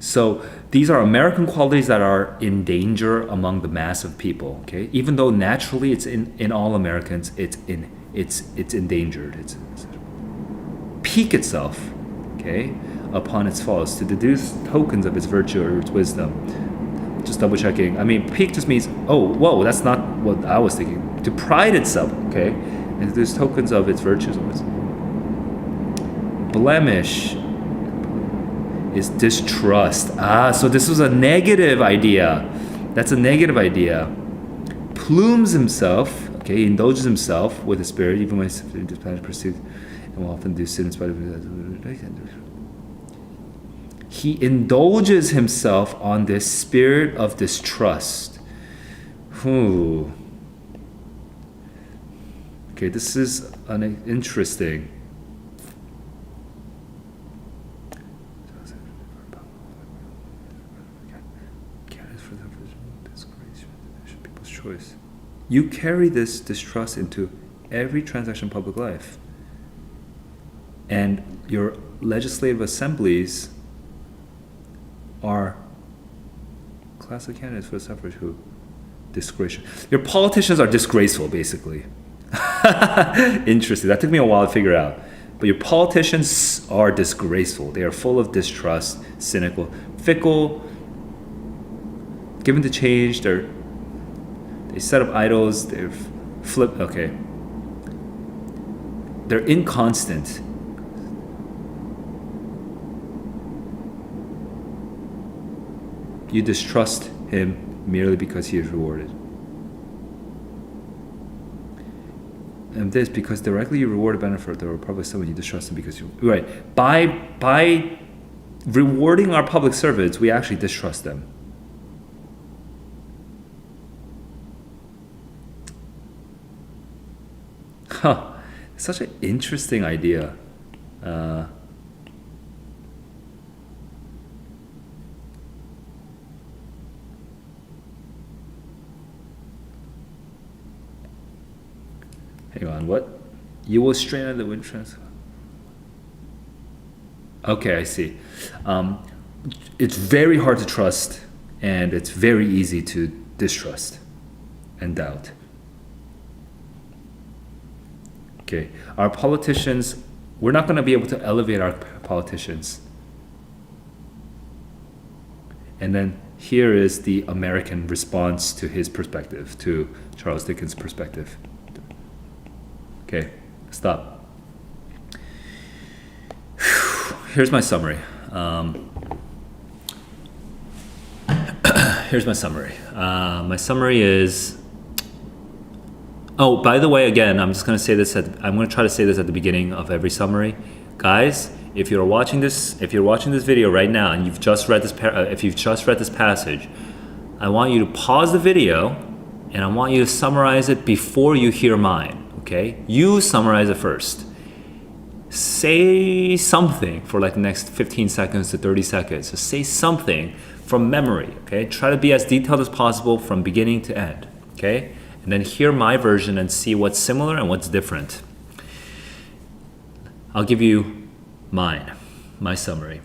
So these are American qualities that are in danger among the mass of people. Okay, even though naturally it's in all Americans, it's endangered. It's pique itself, okay, upon its faults to deduce tokens of its virtue or its wisdom. Just double checking. I mean, pique just means, oh, whoa, that's not what I was thinking. To pride itself, okay, and deduce tokens of its virtues or wisdom. Blemish is distrust. So this was a negative idea. That's a negative idea. Plumes himself, okay, indulges himself with the spirit, even when he's displeasure pursuit, and will often do sin in spite of he indulges himself on this spirit of distrust. Okay, this is an interesting. Choice. You carry this distrust into every transaction in public life. And your legislative assemblies are classic candidates for the suffrage who disgraceful. Your politicians are disgraceful, basically. Interesting. That took me a while to figure out. But your politicians are disgraceful. They are full of distrust, cynical, fickle, given to change, they set up idols, they've flipped, okay. They're inconstant. You distrust him merely because he is rewarded. And this, because directly you reward a benefit, there are probably someone you distrust him because you, right. By rewarding our public servants, we actually distrust them. It's such an interesting idea. Hang on, what? You will strain at the wind transfer. Okay, I see. It's very hard to trust, and it's very easy to distrust and doubt. Okay, our politicians, we're not going to be able to elevate our politicians. And then here is the American response to his perspective, to Charles Dickens' perspective. Okay, stop. Here's my summary. Here's my summary. My summary is. Oh, by the way, again, I'm just going to say this. I'm going to try to say this at the beginning of every summary, guys. If you're watching this video right now, and you've just read this, if you've just read this passage, I want you to pause the video, and I want you to summarize it before you hear mine. Okay, you summarize it first. Say something for like the next 15 seconds to 30 seconds. So say something from memory. Okay, try to be as detailed as possible from beginning to end. Okay. And then hear my version and see what's similar and what's different. I'll give you my summary.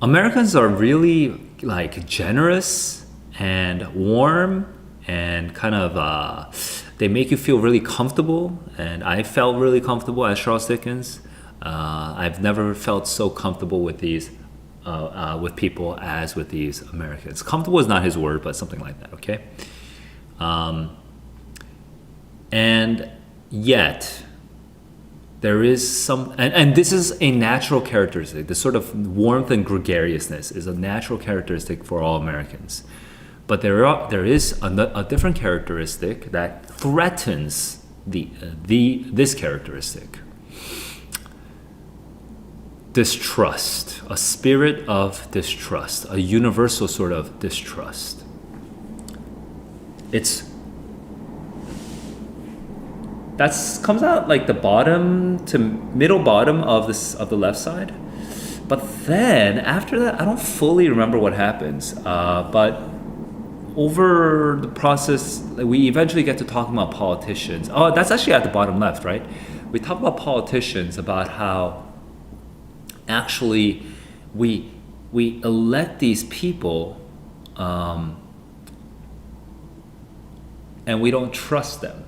Americans are really like generous and warm and kind of they make you feel really comfortable, and I felt really comfortable as Charles Dickens. I've never felt so comfortable with these with people as with these Americans. Comfortable is not his word, but something like that. Okay, and yet there is some, and this is a natural characteristic. This sort of warmth and gregariousness is a natural characteristic for all Americans. But there is a different characteristic that threatens this characteristic. Distrust, a spirit of distrust, a universal sort of distrust. That comes out like the bottom to middle bottom of the left side. But then after that, I don't fully remember what happens. But over the process, we eventually get to talking about politicians. Oh, that's actually at the bottom left, right? We talk about politicians, about how actually we elect these people and we don't trust them.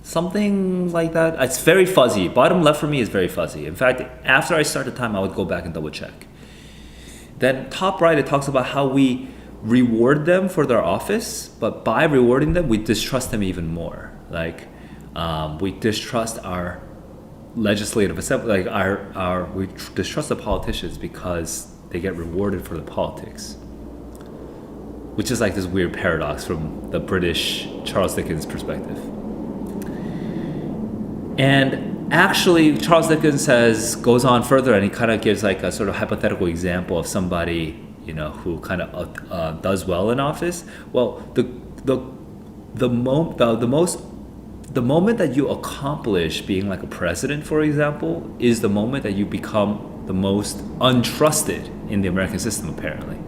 Something like that. It's very fuzzy. Bottom left for me is very fuzzy. In fact, after I start the time, I would go back and double check. Then top right, it talks about how we reward them for their office, but by rewarding them, we distrust them even more. Like we distrust our legislative assembly, like we distrust the politicians because they get rewarded for the politics, which is like this weird paradox from the British Charles Dickens perspective. And actually, Charles Dickens goes on further, and he kind of gives like a sort of hypothetical example of somebody, who kind of does well in office. Well, the moment that you accomplish being like a president, for example, is the moment that you become the most untrusted in the American system, apparently.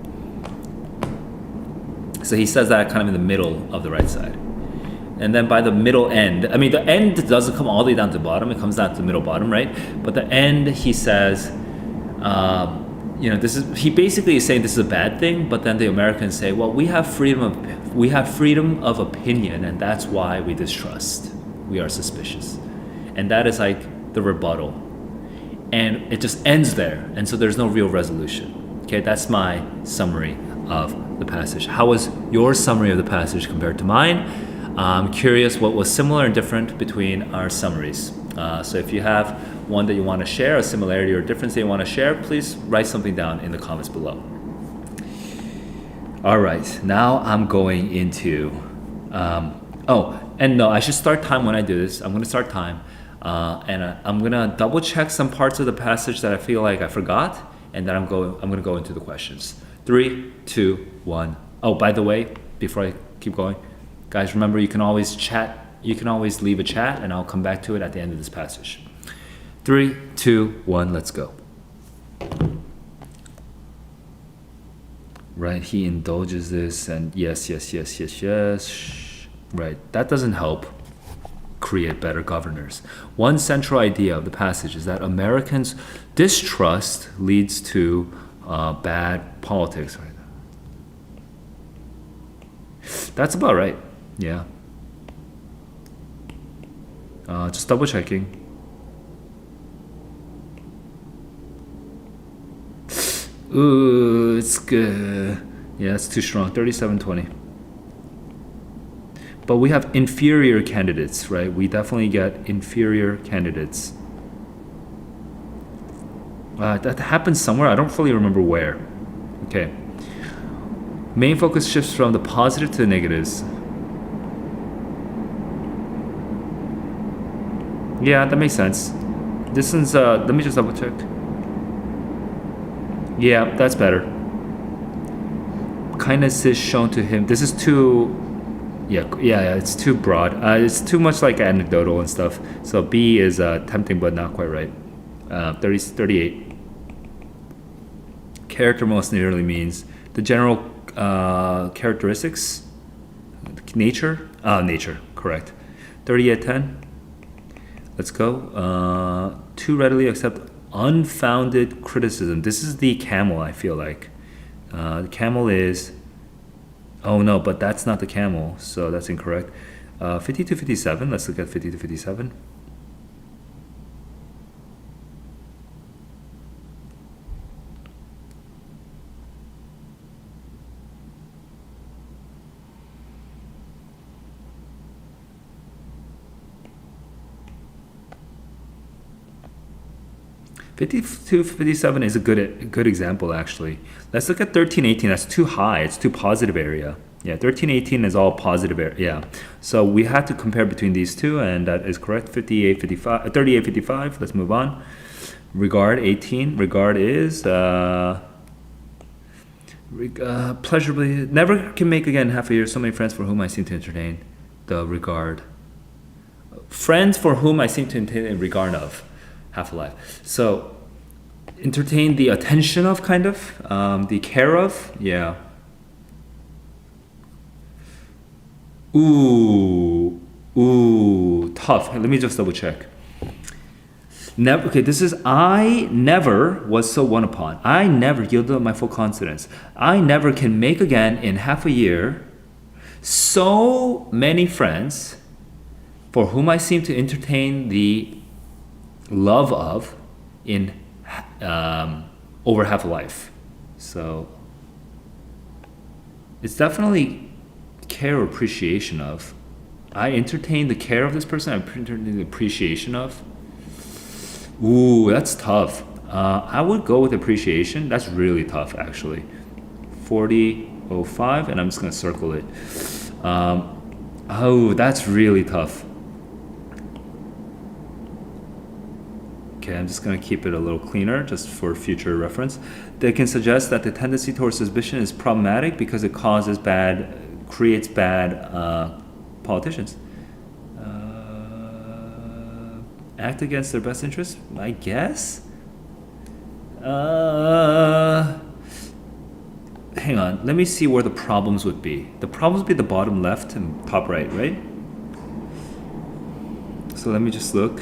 So he says that kind of in the middle of the right side. And then by the middle end, I mean, the end doesn't come all the way down to the bottom, it comes down to the middle bottom, right? But the end, he says, he basically is saying this is a bad thing, but then the Americans say, well, we have freedom of opinion, and that's why we distrust. We are suspicious. And that is like the rebuttal. And it just ends there, and so there's no real resolution. Okay, that's my summary of the passage. How was your summary of the passage compared to mine? I'm curious what was similar and different between our summaries. So if you have one that you want to share, a similarity or difference that you want to share, please write something down in the comments below. All right, now I'm going into, I should start time when I do this. I'm going to start time, and I'm going to double check some parts of the passage that I feel like I forgot, and then I'm going to go into the questions. 3, 2, 1. Oh, by the way, before I keep going, guys, remember you can always chat. You can always leave a chat, and I'll come back to it at the end of this passage. 3, 2, 1, let's go. Right, he indulges this, and yes. Right, that doesn't help create better governors. One central idea of the passage is that Americans' distrust leads to bad politics. Right? That's about right, yeah. Just double checking. Ooh, it's good. Yeah, it's too strong. 37-20. But we have inferior candidates, right? We definitely get inferior candidates. That happens somewhere. I don't fully remember where. Okay. Main focus shifts from the positive to the negatives. Yeah, that makes sense. This one's, let me just double check. Yeah, that's better. Kindness is shown to him. This is too, it's too broad. It's too much like anecdotal and stuff. So B is tempting but not quite right. 38. Character most nearly means the general characteristics. Nature? Nature, correct. 38-10. Let's go. Too readily accept unfounded criticism. This is the camel, I feel like. The camel is, oh no, but that's not the camel, so that's incorrect. 50 to 57, let's look at 50 to 57. '52, 57 is a good example actually. Let's look at 13, 18. That's too high. It's too positive area. Yeah, 13, 18 is all positive area. Yeah. So we had to compare between these two, and that is correct. 58, 55, 38, 55. Let's move on. Regard 18. Regard is pleasurably never can make again half a year. So many friends for whom I seem to entertain the regard. Friends for whom I seem to entertain in regard of. Half a life. So entertain the attention of, kind of, the care of. Yeah. Ooh, tough. Let me just double check. Never. Okay, this is I never was so won upon. I never yielded up my full confidence. I never can make again in half a year so many friends for whom I seem to entertain the love of in over half a life. So it's definitely care or appreciation of. I entertain the care of this person. I entertain the appreciation of. Ooh, that's tough. I would go with appreciation. That's really tough actually. 4005, and I'm just gonna circle it. Oh, that's really tough. Okay, I'm just going to keep it a little cleaner just for future reference. They can suggest that the tendency towards suspicion is problematic because it creates bad politicians. Act against their best interests, I guess? Hang on, let me see where the problems would be. The problems would be the bottom left and top right, right? So let me just look.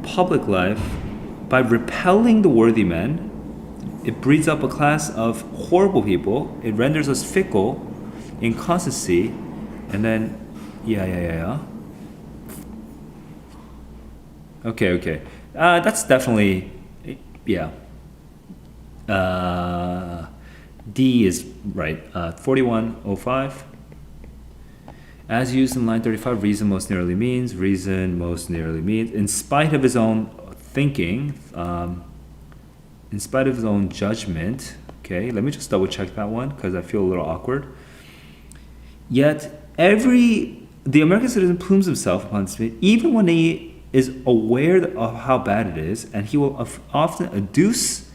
Public life, by repelling the worthy men, it breeds up a class of horrible people. It renders us fickle, inconstancy, and then, yeah. Okay. That's definitely, yeah. D is right. 4105. As used in line 35, reason most nearly means, in spite of his own thinking, in spite of his own judgment. Okay, let me just double check that one because I feel a little awkward. Yet the American citizen plumes himself upon this, even when he is aware of how bad it is, and he will often adduce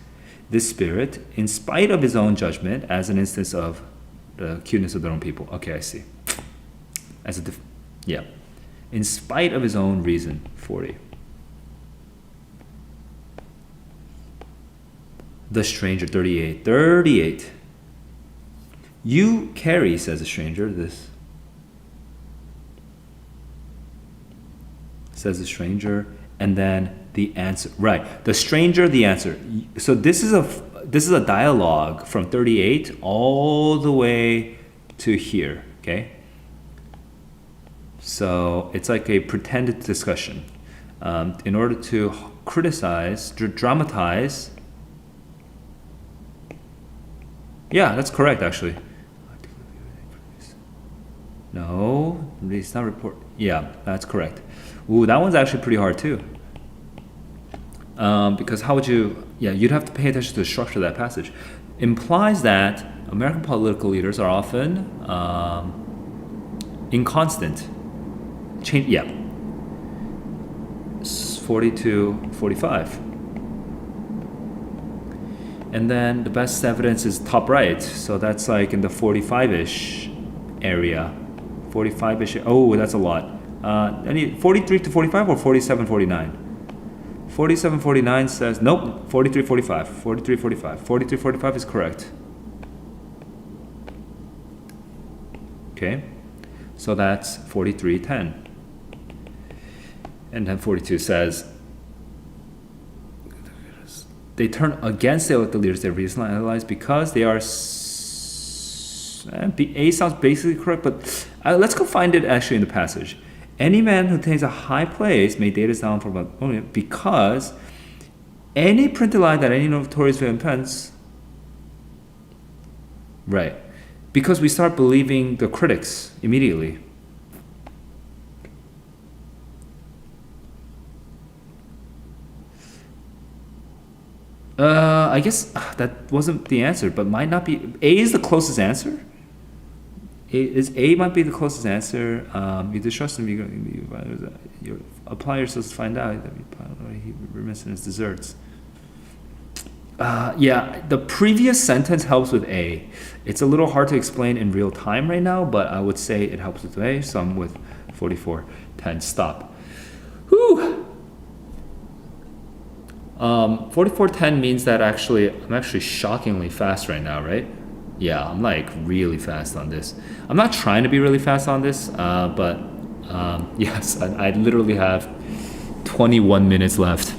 this spirit in spite of his own judgment as an instance of the cuteness of their own people. Okay, I see. In spite of his own reason. 40. The stranger. 38. You carry, says the stranger, this. Says the stranger, and then the answer. Right. The stranger, the answer. So this is a dialogue from 38 all the way to here. Okay. So it's like a pretended discussion in order to criticize, dramatize. Yeah, that's correct actually. No, it's not report. Yeah, that's correct. Ooh, that one's actually pretty hard too. Because how would you? Yeah, you'd have to pay attention to the structure of that passage. Implies that American political leaders are often inconstant. Change, yeah. 42, 45. And then the best evidence is top right. So that's like in the 45-ish area. 45-ish. Oh, that's a lot. Any 43 to 45 or 47, 49? 47, 49 says, nope, 43, 45. 43, 45. 43, 45 is correct. Okay. So that's 43, 10. And then 42 says, they turn against the elected leaders they recently analyzed because they are. A sounds basically correct, but let's go find it actually in the passage. Any man who attains a high place may date us down for about because any printed line that any notorious villain pens. Right. Because we start believing the critics immediately. I guess that wasn't the answer, but might not be. A is the closest answer. A might be the closest answer. You distrust him, you apply yourselves to find out that he remiss in his deserts. Yeah, the previous sentence helps with A. It's a little hard to explain in real time right now, but I would say it helps with A, so I'm with 4410. Stop. Whew. 4410 means that I'm actually shockingly fast right now, right? Yeah, I'm like really fast on this. I'm not trying to be really fast on this, but yes, I literally have 21 minutes left.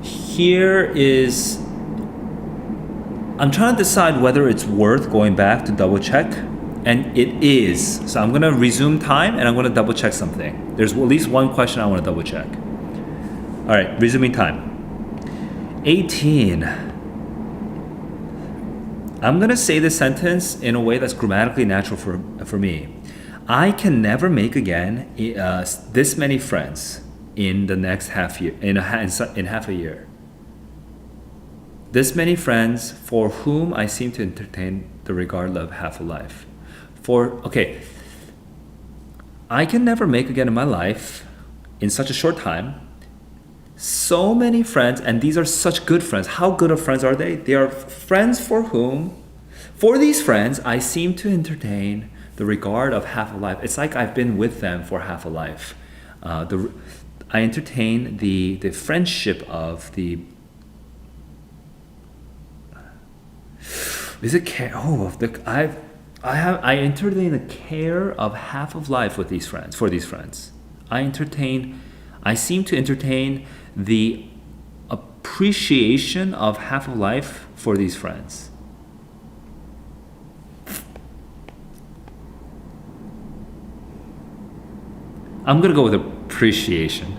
Here is, I'm trying to decide whether it's worth going back to double check, and it is. So I'm gonna resume time and I'm gonna double check something. There's at least one question I wanna double check. All right, resuming time. 18. I'm gonna say this sentence in a way that's grammatically natural for me. I can never make again this many friends in the next half year, in half a year. This many friends for whom I seem to entertain the regard of half a life. I can never make again in my life, in such a short time, so many friends, and these are such good friends. How good of friends are they? They are friends for these friends, I seem to entertain the regard of half a life. It's like I've been with them for half a life. I entertain the friendship of the. Is it care? I entertain the care of half of life with these friends. For these friends, I seem to entertain the appreciation of half of life for these friends. I'm gonna go with appreciation.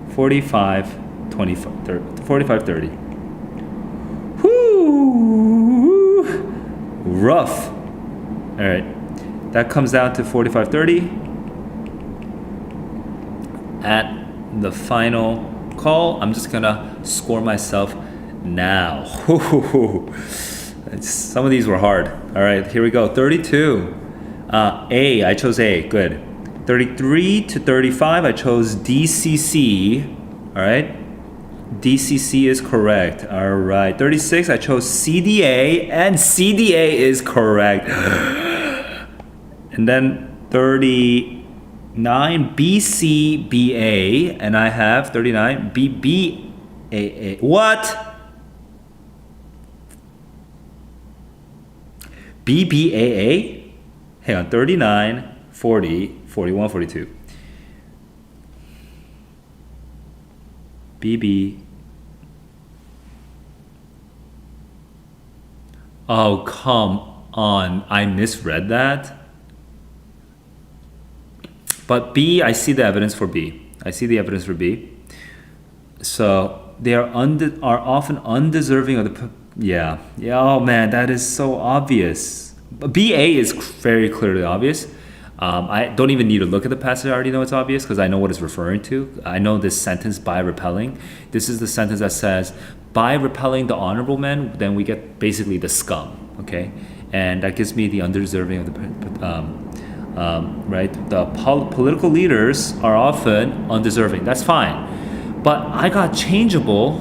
45-30. Whoo! Rough. All right, that comes down to 45-30. At the final call, I'm just gonna score myself now. Some of these were hard. All right, here we go. 32. A, I chose A. Good. 33-35, I chose DCC. All right. DCC is correct. All right. 36, I chose CDA, and CDA is correct. And then 39, BCBA, and I have 39, BBAA. What? BBAA? Hang on, 39, 40, 41, 42. BB. Oh, come on. I misread that. But B, I see the evidence for B. So they are often undeserving of the. Yeah. Oh man, that is so obvious. But BA is very clearly obvious. I don't even need to look at the passage. I already know it's obvious because I know what it's referring to. I know this sentence, by repelling. This is the sentence that says, by repelling the honorable men, then we get basically the scum, okay? And that gives me the undeserving of the, right? The political leaders are often undeserving. That's fine. But I got changeable,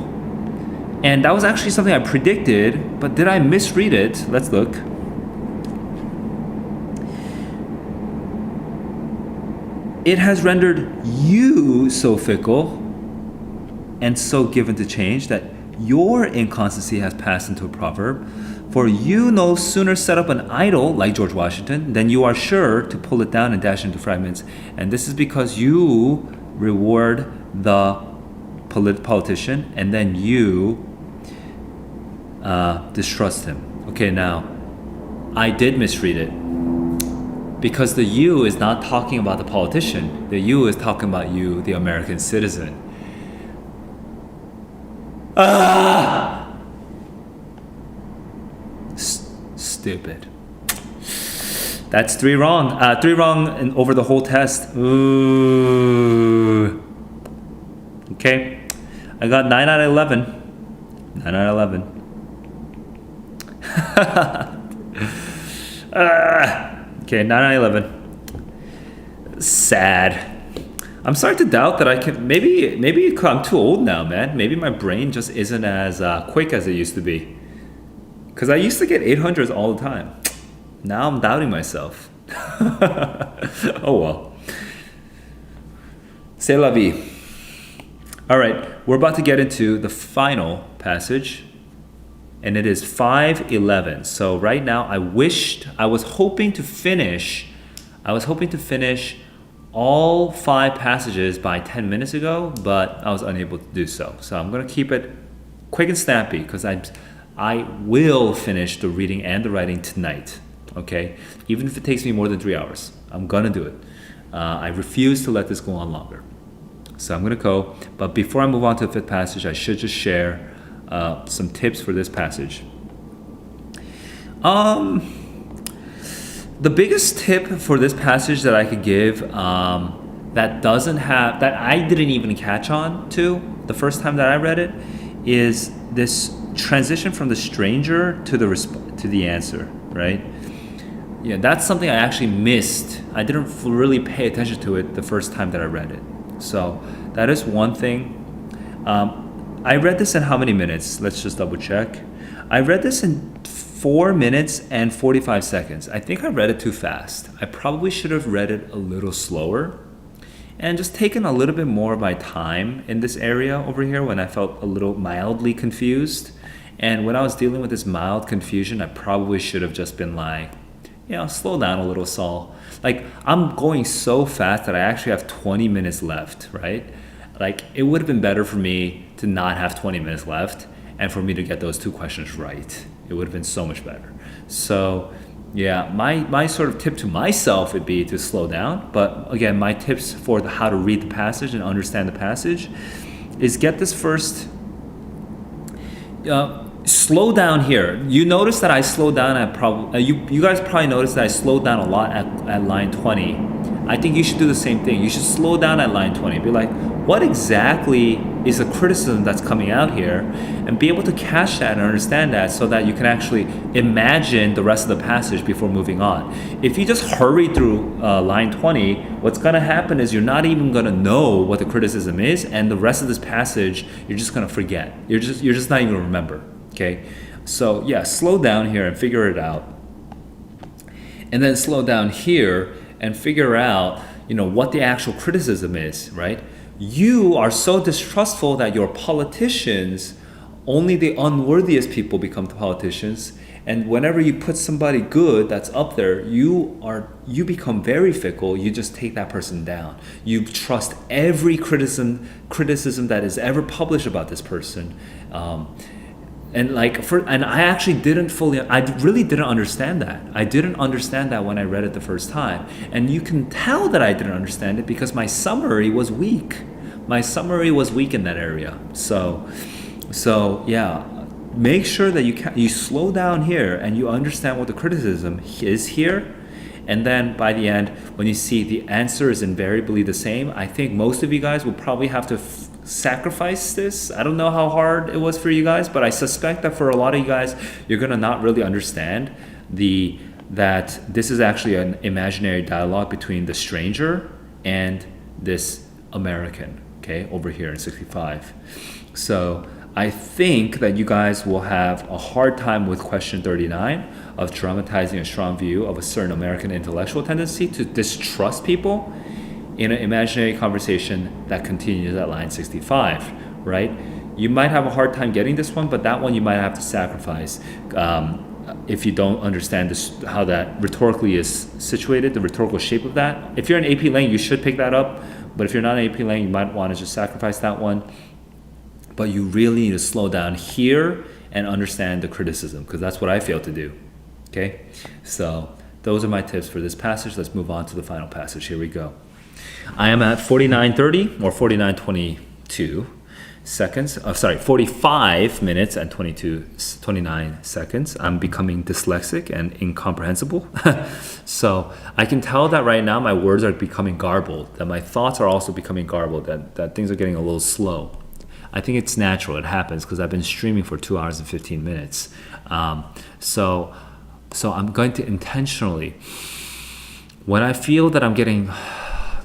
and that was actually something I predicted, but did I misread it? Let's look. It has rendered you so fickle and so given to change that your inconstancy has passed into a proverb. For you no sooner set up an idol like George Washington than you are sure to pull it down and dash it into fragments. And this is because you reward the politician, and then you distrust him. Okay, now, I did misread it. Because the you is not talking about the politician. The you is talking about you, the American citizen. Stupid. That's 3 wrong. 3 wrong over the whole test. Ooh. Okay. I got 9 out of 11. 9 out of 11. Okay, 9 out of 11. Sad. I'm starting to doubt that I can. Maybe I'm too old now, man. Maybe my brain just isn't as quick as it used to be. Because I used to get 800s all the time. Now I'm doubting myself. Oh well. C'est la vie. All right, we're about to get into the final passage, and it is 5:11. So right now, I was hoping to finish all 5 passages by 10 minutes ago, but I was unable to do so. So I'm gonna keep it quick and snappy because I will finish the reading and the writing tonight. Okay, even if it takes me more than 3 hours, I'm gonna do it. I refuse to let this go on longer. So I'm gonna go. But before I move on to the 5th passage, I should just share some tips for this passage. The biggest tip for this passage that I could give that I didn't even catch on to the first time that I read it is this transition from the stranger to the answer, right? Yeah, that's something I actually missed. I didn't really pay attention to it the first time that I read it. So that is one thing. I read this in how many minutes? Let's just double check. I read this in 4 minutes and 45 seconds. I think I read it too fast. I probably should have read it a little slower and just taken a little bit more of my time in this area over here when I felt a little mildly confused. And when I was dealing with this mild confusion, I probably should have just been like, slow down a little, Saul. Like, I'm going so fast that I actually have 20 minutes left, right? Like, it would have been better for me to not have 20 minutes left and for me to get those 2 questions right. It would have been so much better. So, yeah, my sort of tip to myself would be to slow down. But again, my tips for how to read the passage and understand the passage is get this first... slow down here. You notice that I slowed down at you guys probably noticed that I slowed down a lot at line 20. I think you should do the same thing. You should slow down at line 20. Be like, what exactly is the criticism that's coming out here? And be able to catch that and understand that so that you can actually imagine the rest of the passage before moving on. If you just hurry through line 20, what's going to happen is you're not even going to know what the criticism is, and the rest of this passage, you're just going to forget. You're just not even going to remember. Okay, so yeah, slow down here and figure it out, and then slow down here and figure out, what the actual criticism is, right? You are so distrustful that your politicians, only the unworthiest people become politicians, and whenever you put somebody good that's up there, you become very fickle. You just take that person down. You trust every criticism that is ever published about this person. And I really didn't understand that. I didn't understand that when I read it the first time. And you can tell that I didn't understand it because my summary was weak. My summary was weak in that area. So yeah, make sure that you slow down here and you understand what the criticism is here. And then by the end, when you see the answer is invariably the same, I think most of you guys will probably have to sacrifice this. I don't know how hard it was for you guys, but I suspect that for a lot of you guys, you're gonna not really understand that this is actually an imaginary dialogue between the stranger and this American, okay, over here in 65. So I think that you guys will have a hard time with question 39 of dramatizing a strong view of a certain American intellectual tendency to distrust people in an imaginary conversation that continues at line 65, right? You might have a hard time getting this one, but that one you might have to sacrifice if you don't understand how that rhetorically is situated, the rhetorical shape of that. If you're in AP Lang, you should pick that up, But if you're not AP Lang, you might want to just sacrifice that one. But you really need to slow down here and understand the criticism, because that's what I failed to do. Okay? So those are my tips for this passage. Let's move on to the final passage. Here we go. I am at 49:30 or 49:22 seconds. 45 minutes and 29 seconds. I'm becoming dyslexic and incomprehensible. So I can tell that right now my words are becoming garbled, that my thoughts are also becoming garbled, that things are getting a little slow. I think it's natural. It happens because I've been streaming for 2 hours and 15 minutes. So I'm going to intentionally, when I feel that I'm getting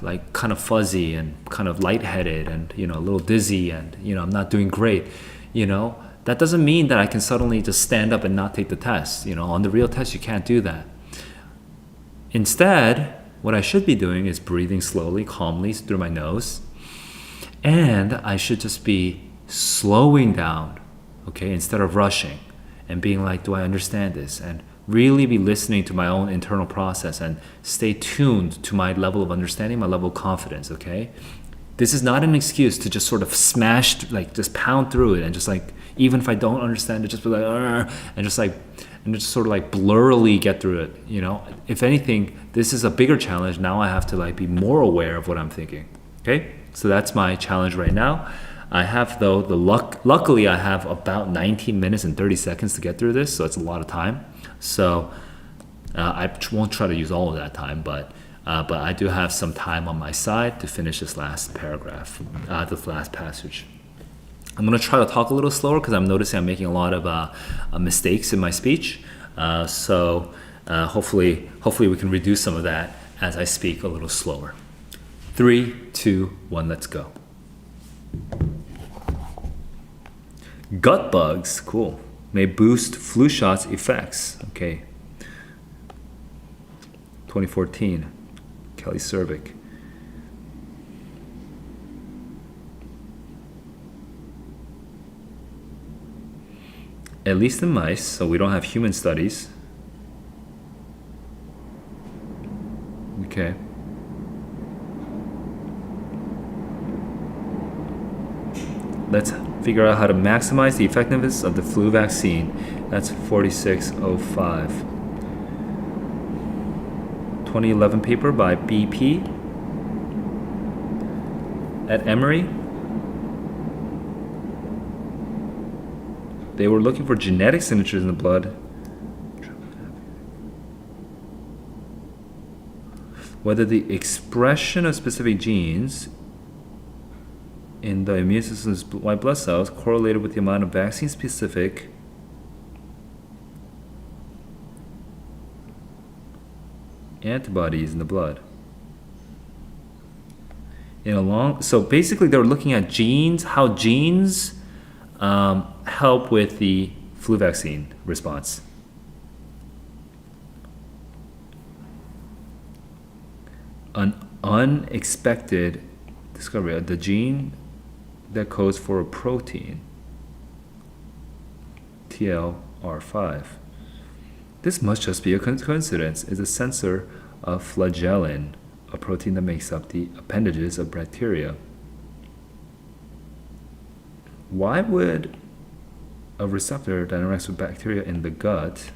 like kind of fuzzy and kind of lightheaded and, you know, a little dizzy and, you know, I'm not doing great, you know, that doesn't mean that I can suddenly just stand up and not take the test. You know, on the real test, you can't do that. Instead, what I should be doing is breathing slowly, calmly through my nose. And I should just be slowing down, okay, instead of rushing and being like, do I understand this? And really be listening to my own internal process and stay tuned to my level of understanding, my level of confidence, okay? This is not an excuse to just sort of smash, like just pound through it and just like, even if I don't understand it, just be like, and just sort of like blurrily get through it, you know? If anything, this is a bigger challenge. Now I have to like be more aware of what I'm thinking, okay? So that's my challenge right now. I have though luckily I have about 19 minutes and 30 seconds to get through this, so it's a lot of time. So I won't try to use all of that time, but I do have some time on my side to finish this last paragraph, this last passage. I'm going to try to talk a little slower because I'm noticing I'm making a lot of mistakes in my speech. So hopefully we can reduce some of that as I speak a little slower. 3, 2, 1, let's go. Gut bugs, cool, may boost flu shots effects. Okay. 2014, Kelly Cervic. At least in mice, so we don't have human studies. Okay. Let's figure out how to maximize the effectiveness of the flu vaccine. That's 4605. 2011 paper by BP at Emory. They were looking for genetic signatures in the blood. Whether the expression of specific genes in the immune system's white blood cells correlated with the amount of vaccine-specific antibodies in the blood. So basically they were looking at genes, how genes help with the flu vaccine response. An unexpected discovery, the gene that codes for a protein, TLR5. This must just be a coincidence, is a sensor of flagellin, a protein that makes up the appendages of bacteria. Why would a receptor that interacts with bacteria in the gut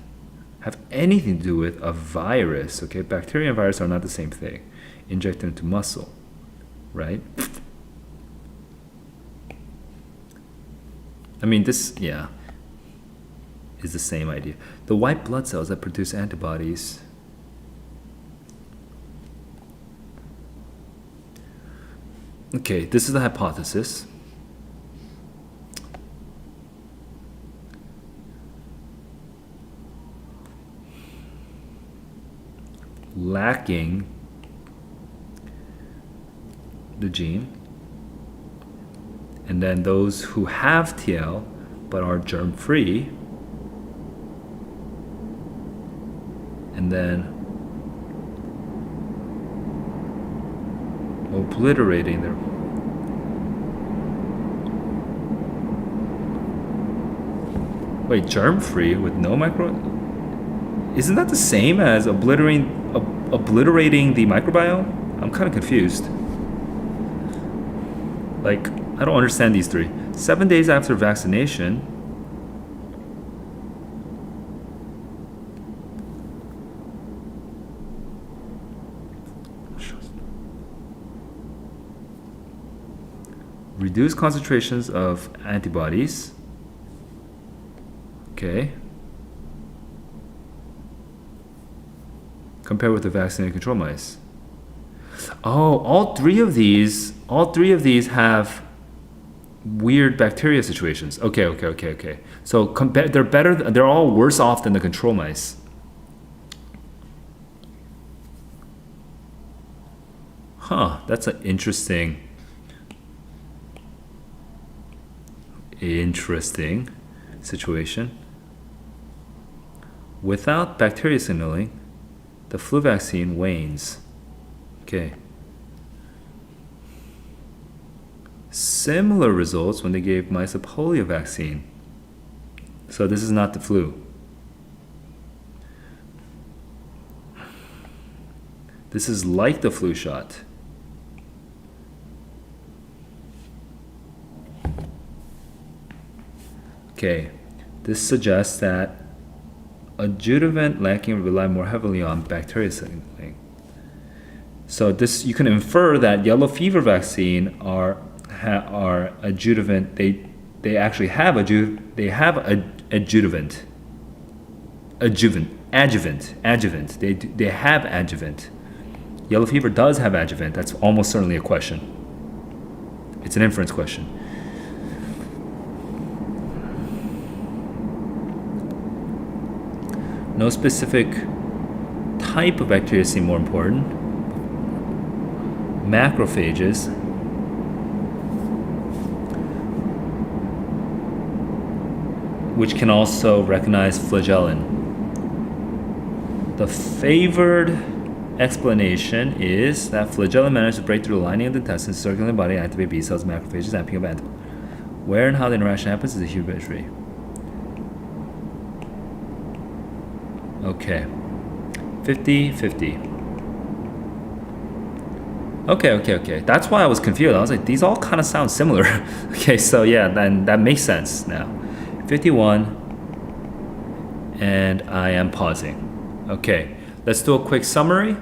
have anything to do with a virus? Okay, bacteria and virus are not the same thing. Injected into muscle, right? I mean, this, yeah, is the same idea. The white blood cells that produce antibodies okay, this is the hypothesis. Lacking the gene, and then those who have TL but are germ-free, and then obliterating their germ-free with no micro. Isn't that the same as obliterating the microbiome? I'm kind of confused. Like, I don't understand these three. 7 days after vaccination. Reduce concentrations of antibodies. Okay. Compared with the vaccinated control mice. Oh, all three of these have weird bacteria situations. Okay. So they're all worse off than the control mice. Huh, that's an interesting situation. Without bacteria signaling, the flu vaccine wanes. Okay. Similar results when they gave mice a polio vaccine. So this is not the flu. This is like the flu shot. Okay, this suggests that adjuvant lacking rely more heavily on bacteria signaling. So this, you can infer that yellow fever vaccine are adjuvant. They actually have adjuvant. They have adjuvant. They have adjuvant. Yellow fever does have adjuvant. That's almost certainly a question. It's an inference question. No specific type of bacteria seem more important. Macrophages. Which can also recognize flagellin. The favored explanation is that flagellin managed to break through the lining of the intestines, circulating the body, activate B cells, macrophages, and of antibodies. Where and how the interaction happens is a huge mystery. Okay. 50-50. Okay. That's why I was confused. I was like, these all kind of sound similar. Okay, so yeah, then that makes sense now. 51. And I am pausing. Okay, let's do a quick summary.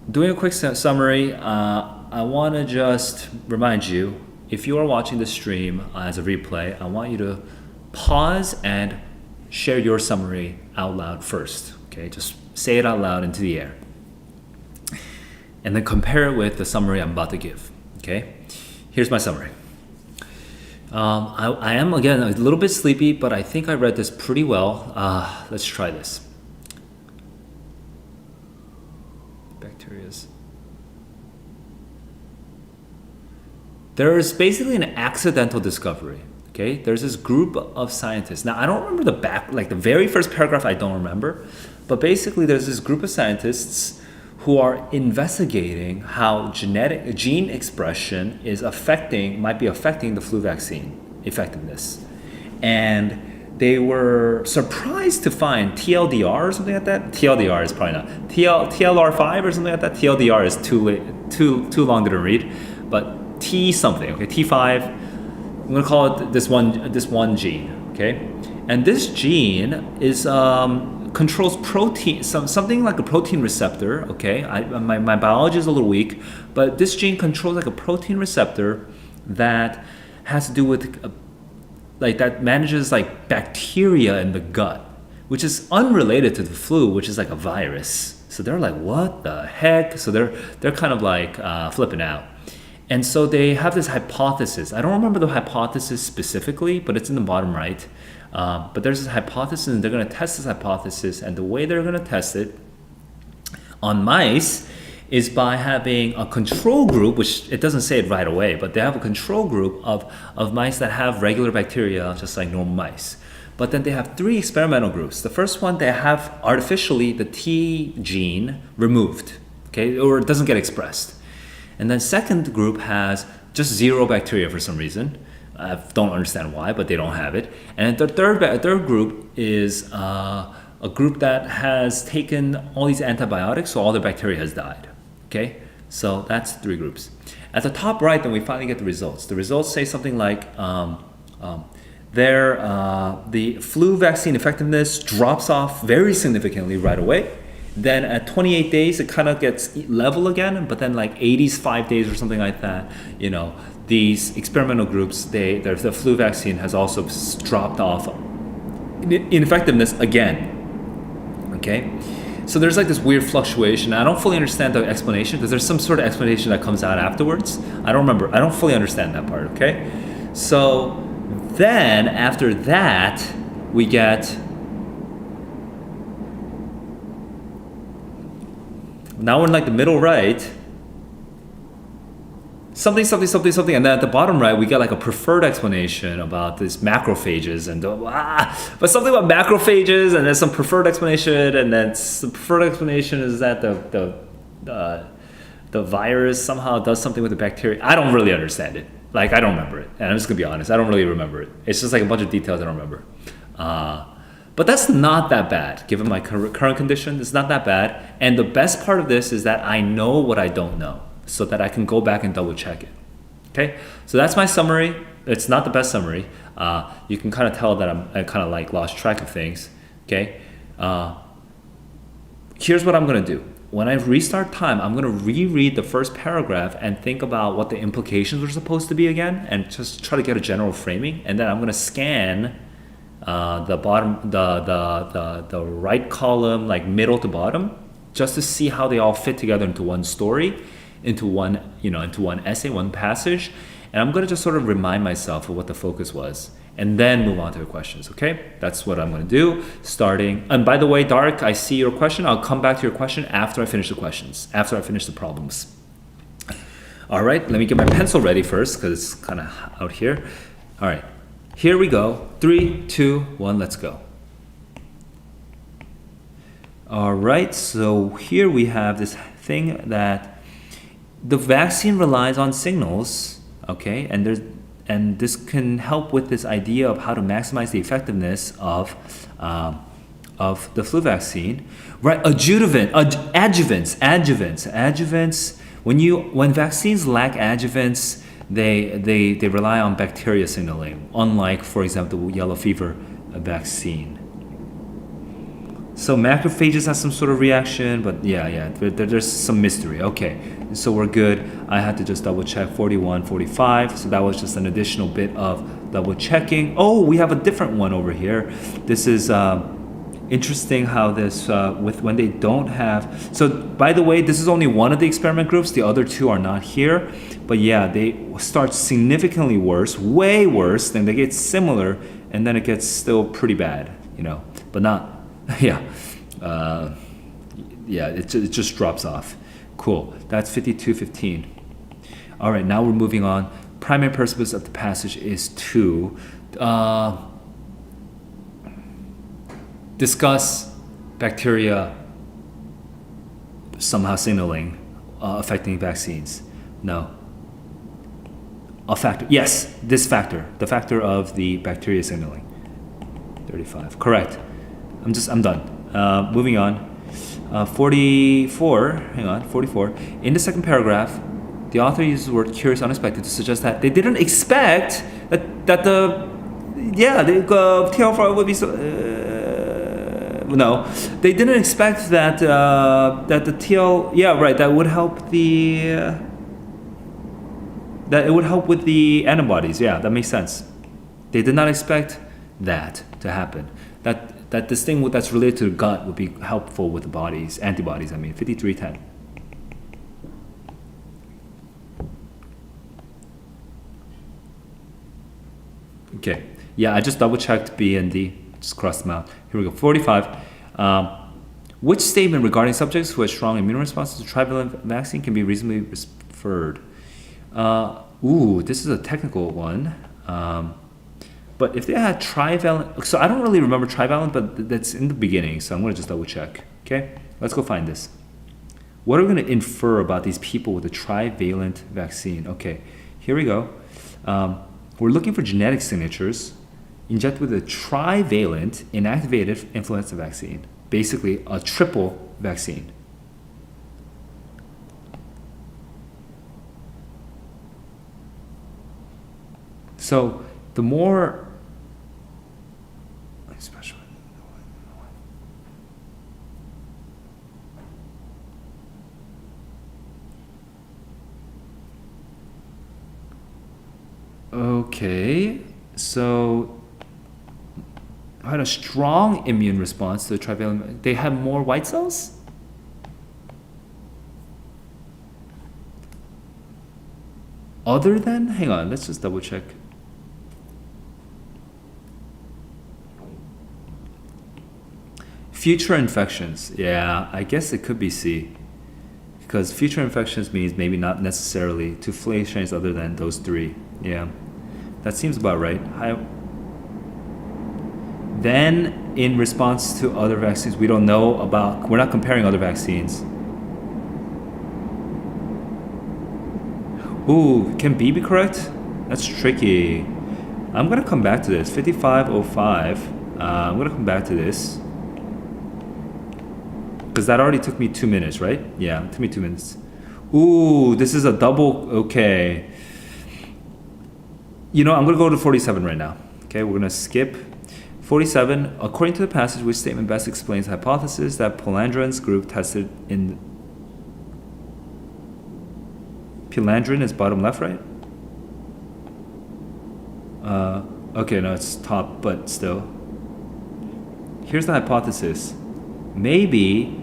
Doing a quick summary, I want to just remind you, if you are watching the stream as a replay, I want you to pause and share your summary out loud first. Okay, just say it out loud into the air. And then compare it with the summary I'm about to give. Okay, here's my summary. I am, again, a little bit sleepy, but I think I read this pretty well. Let's try this. Bacterias. There is basically an accidental discovery. Okay, there's this group of scientists. Now, I don't remember the very first paragraph, I don't remember. But basically, there's this group of scientists who are investigating how gene expression might be affecting the flu vaccine effectiveness. And they were surprised to find TLDR or something like that. TLDR is probably not. TLR5 or something like that. TLDR is too long to read. But T something, okay, T5. I'm gonna call it this one gene, okay? And this gene is controls protein, something like a protein receptor, okay? My biology is a little weak, but this gene controls like a protein receptor that has to do with that manages like bacteria in the gut, which is unrelated to the flu, which is like a virus. So they're like, what the heck? So they're kind of like flipping out. And so they have this hypothesis. I don't remember the hypothesis specifically, but it's in the bottom right. But there's this hypothesis, and they're going to test this hypothesis. And the way they're going to test it on mice is by having a control group, which it doesn't say it right away, but they have a control group of mice that have regular bacteria, just like normal mice. But then they have 3 experimental groups. The first one, they have artificially the T gene removed, okay, or it doesn't get expressed. And then second group has just 0 bacteria for some reason. I don't understand why, but they don't have it. And the third group is a group that has taken all these antibiotics, so all the bacteria has died. Okay, So that's 3 groups. At the top right, then we finally get the results. The results say something like the flu vaccine effectiveness drops off very significantly right away. Then at 28 days, it kind of gets level again, but then like 85 days or something like that, these experimental groups, the flu vaccine has also dropped off in effectiveness again. Okay, so there's like this weird fluctuation. I don't fully understand the explanation because there's some sort of explanation that comes out afterwards. I don't fully understand that part. Okay, so then after that we get, now we're in like the middle right, something, and then at the bottom right we get like a preferred explanation about these macrophages but something about macrophages, and there's some preferred explanation, and then the preferred explanation is that the virus somehow does something with the bacteria. I don't really understand it. Like, I don't remember it, and I'm just gonna be honest, I don't really remember it. It's just like a bunch of details I don't remember. But that's not that bad, given my current condition. It's not that bad, and the best part of this is that I know what I don't know, so that I can go back and double check it. Okay, so that's my summary. It's not the best summary. You can kind of tell that I kind of like lost track of things. Okay, here's what I'm gonna do. When I restart time, I'm gonna reread the first paragraph and think about what the implications were supposed to be again, and just try to get a general framing. And then I'm gonna scan the bottom, the right column, like middle to bottom, just to see how they all fit together into one story, into one essay, one passage. And I'm gonna just sort of remind myself of what the focus was, and then move on to the questions. Okay, that's what I'm gonna do. Starting, and by the way, Dark, I see your question. I'll come back to your question after I finish the questions, after I finish the problems. All right, let me get my pencil ready first because it's kind of out here. All right, here we go. 3, 2, 1, let's go. All right, so here we have this thing that the vaccine relies on signals, okay, and this can help with this idea of how to maximize the effectiveness of the flu vaccine, right? Adjuvants. When vaccines lack adjuvants, they rely on bacteria signaling, unlike, for example, the yellow fever vaccine. So macrophages have some sort of reaction, but there's some mystery. Okay, so we're good. I had to just double check 41, 45. So that was just an additional bit of double checking. Oh, we have a different one over here. This is interesting how this, when they don't have, so by the way, this is only one of the experiment groups. The other 2 are not here. But yeah, they start significantly worse, way worse, then they get similar, and then it gets still pretty bad, but not. It just drops off. Cool. That's 52:15. All right, now we're moving on. Primary purpose of the passage is to discuss bacteria somehow signaling affecting vaccines. No. A factor. Yes, this factor. The factor of the bacteria signaling. 35. Correct. I'm done. Moving on. 44. Hang on. 44. In the second paragraph, the author uses the word curious, unexpected to suggest that they didn't expect that the Tue-Fri would be so. No, they didn't expect that the TL. Yeah, right. That would help that it would help with the antibodies. Yeah, that makes sense. They did not expect that to happen. That this thing that's related to the gut would be helpful with the bodies, antibodies. 5310. Okay. Yeah, I just double checked B and D. Just crossed them out. Here we go. 45. Which statement regarding subjects who have strong immune responses to trivalent vaccine can be reasonably referred? This is a technical one. But if they had trivalent, so I don't really remember trivalent, but that's in the beginning, so I'm going to just double check. Okay, let's go find this. What are we going to infer about these people with a trivalent vaccine? Okay, here we go. We're looking for genetic signatures injected with a trivalent inactivated influenza vaccine, basically a triple vaccine. So the more okay, so had a strong immune response to the trivalent. They have more white cells? Other than, hang on, let's just double check. Future infections. Yeah, I guess it could be C. Because future infections means maybe not necessarily Tue-Fri strains other than those three. Yeah, that seems about right. Then, in response to other vaccines, we don't know about, we're not comparing other vaccines. Ooh, can B be correct? That's tricky. I'm gonna come back to this. 5505. I'm gonna come back to this. Because that already took me 2 minutes, right? Yeah, it took me 2 minutes. Ooh, this is a double, okay. You know, I'm gonna go to 47 right now. Okay, we're gonna skip 47. According to the passage, which statement best explains the hypothesis that Pelandrin's group tested in... Pelandrin is bottom left, right? Okay, no, it's top, but still. Here's the hypothesis. Maybe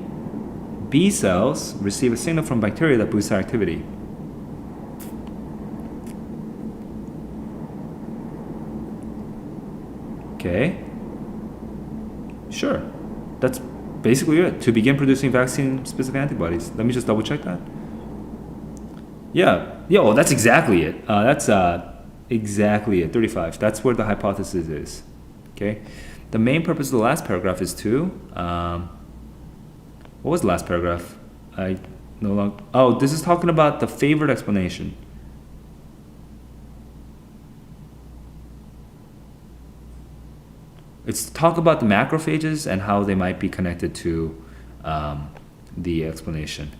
B cells receive a signal from bacteria that boosts their activity. Okay. Sure. That's basically it. To begin producing vaccine-specific antibodies. Let me just double check that. Yeah. Yeah, well, that's exactly it. That's exactly it. 35. That's where the hypothesis is. Okay. The main purpose of the last paragraph is to... what was the last paragraph? I no longer... Oh, this is talking about the favored explanation. It's talk about the macrophages and how they might be connected to the explanation.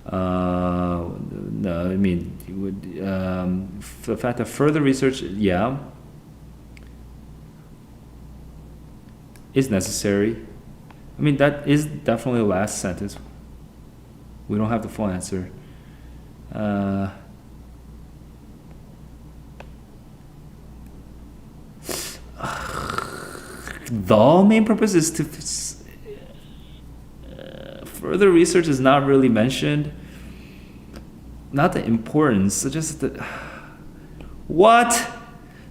No, I mean, you would, the fact that further research, yeah, is necessary. I mean, that is definitely the last sentence. We don't have the full answer. The main purpose is to... further research is not really mentioned. Not the importance, suggests that... What?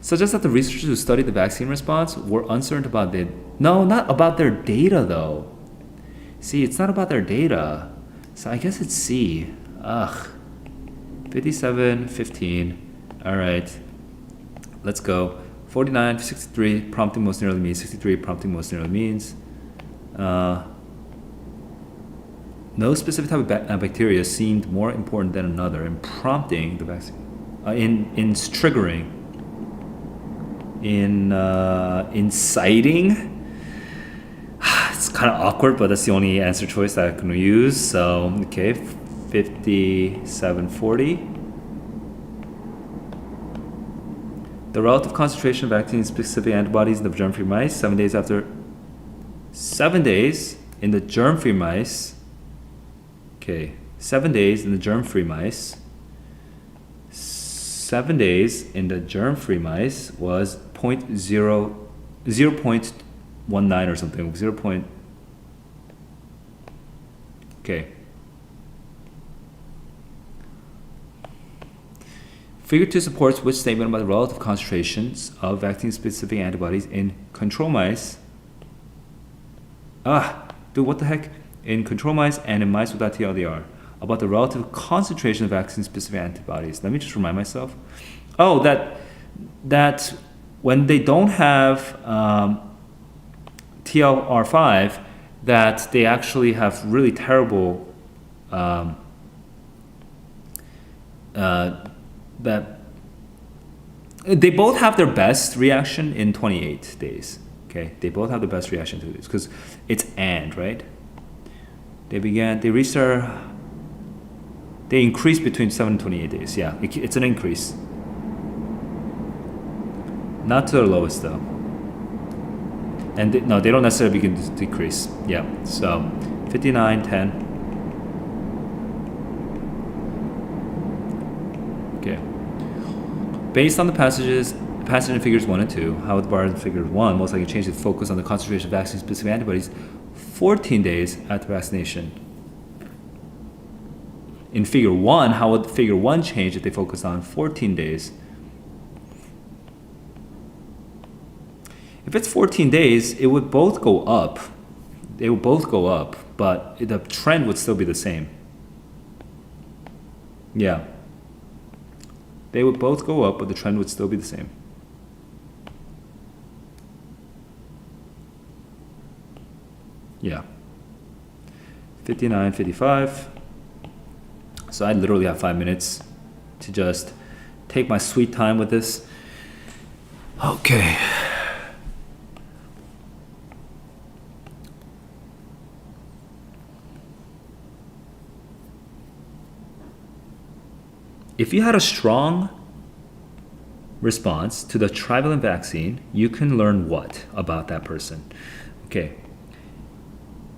Suggests that the researchers who studied the vaccine response were uncertain about the... No, not about their data, though. See, it's not about their data. So I guess it's C. Ugh. 57, 15. All right. Let's go. 49, 63, prompting most nearly means. 63, prompting most nearly means. No specific type of bacteria seemed more important than another in prompting the vaccine. In triggering. In inciting. It's kind of awkward, but that's the only answer choice that I can use. So, okay, 5740. The relative concentration of vaccine-specific antibodies in the germ-free mice 7 days after... 7 days in the germ-free mice. Okay, 7 days in the germ-free mice. 7 days in the germ-free mice was 0.19 or something. 0. Okay. Figure 2 supports which statement about the relative concentrations of vaccine-specific antibodies in control mice. Dude, what the heck? In control mice and in mice without TLDR. About the relative concentration of vaccine-specific antibodies. Let me just remind myself. Oh, that when they don't have TLR5, that they actually have really terrible that they both have their best reaction in 28 days. Okay, they both have the best reaction to this because it's and, right? They increase between 7 and 28 days. Yeah, it's an increase. Not to the lowest though. And no, they don't necessarily begin to decrease. Yeah, so 59, 10. Okay. Based on the passage in figures 1 and 2, how the bar in figure 1 most likely changed its focus on the concentration of vaccine-specific antibodies 14 days after vaccination. In figure 1, how would figure 1 change if they focused on 14 days? If it's 14 days, it would both go up. They would both go up, but the trend would still be the same. Yeah. They would both go up, but the trend would still be the same. Yeah. 59, 55. So I literally have 5 minutes to just take my sweet time with this. Okay. If you had a strong response to the trivalent vaccine, you can learn what about that person? Okay.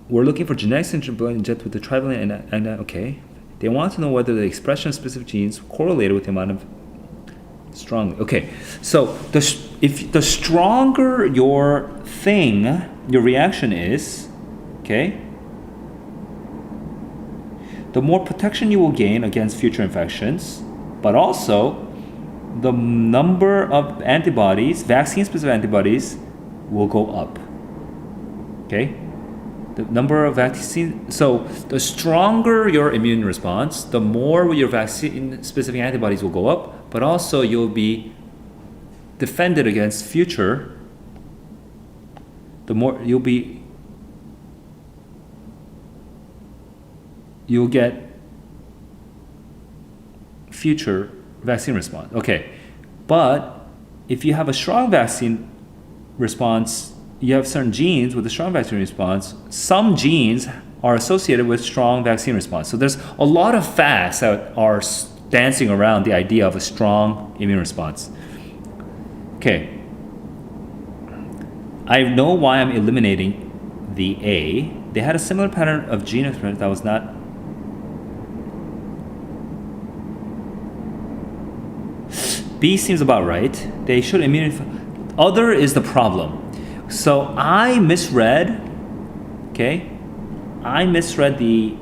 We're looking for genetics injected with the trivalent and okay. They want to know whether the expression of specific genes correlated with the amount of strongly. Okay. So if the stronger your thing, your reaction is, okay, the more protection you will gain against future infections, but also the number of antibodies, vaccine-specific antibodies, will go up. Okay? The number of vaccine. So the stronger your immune response, the more your vaccine-specific antibodies will go up, but also you'll be defended against future. The more you'll get future vaccine response. Okay, but if you have a strong vaccine response, you have certain genes with a strong vaccine response. Some genes are associated with strong vaccine response. So there's a lot of facts that are dancing around the idea of a strong immune response. Okay, I know why I'm eliminating the A. They had a similar pattern of gene expression that was not. B seems about right. They should immunity. Other is the problem. So I misread. Okay, I misread the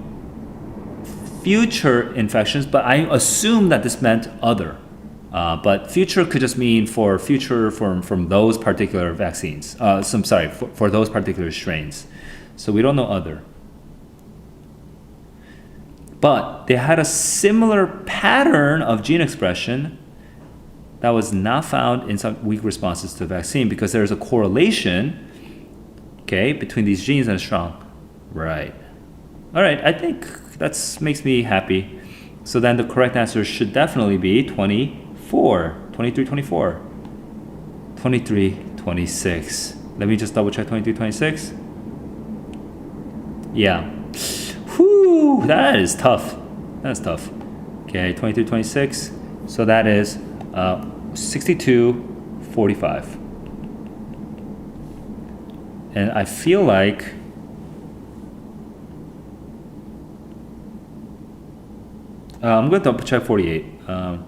future infections, but I assumed that this meant other. But future could just mean for future from those particular vaccines. For those particular strains. So we don't know other. But they had a similar pattern of gene expression that was not found in some weak responses to the vaccine because there's a correlation, okay, between these genes and strong. Right. All right, I think that makes me happy. So then the correct answer should definitely be 23, 24. 23, 26. Let me just double check 23, 26. Yeah. Whew, that is tough. That's tough. Okay, 23, 26. So that is 62, 45. And I feel like I'm going to double check 48. I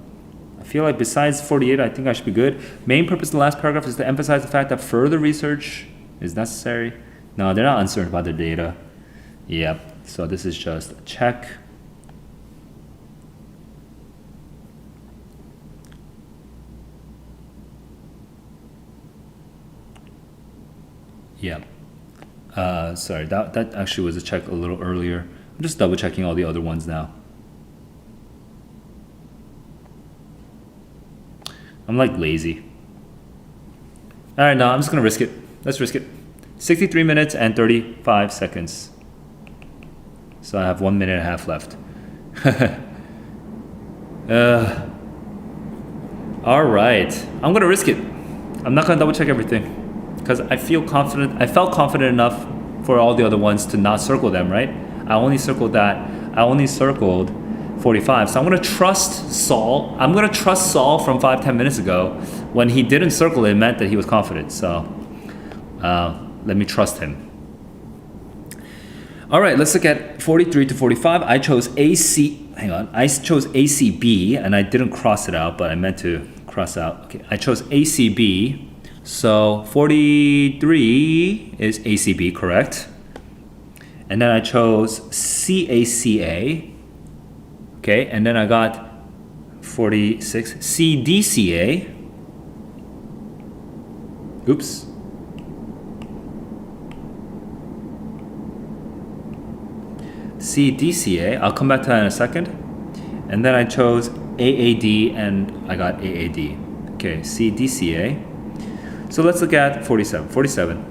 feel like besides 48, I think I should be good. Main purpose of the last paragraph is to emphasize the fact that further research is necessary. No, they're not uncertain about their data. Yep. So this is just a check. Yeah. Sorry, that actually was a check a little earlier. I'm just double checking all the other ones now. I'm like lazy. All right, no, I'm just gonna risk it. Let's risk it. 63 minutes and 35 seconds. So I have 1 minute and a half left. All right, I'm gonna risk it. I'm not gonna double check everything because I feel confident. I felt confident enough for all the other ones to not circle them, right? I only circled 45. So I'm gonna trust Saul. I'm gonna trust Saul from 5-10 minutes ago, when he didn't circle it, it meant that he was confident. So let me trust him. All right, let's look at 43 to 45. I chose ACB, and I didn't cross it out, but I meant to cross out. Okay, I chose ACB. So 43 is ACB, correct? And then I chose CACA. Okay, and then I got 46, CDCA. Oops. CDCA, I'll come back to that in a second. And then I chose AAD and I got AAD. Okay, CDCA. So let's look at 47. 47.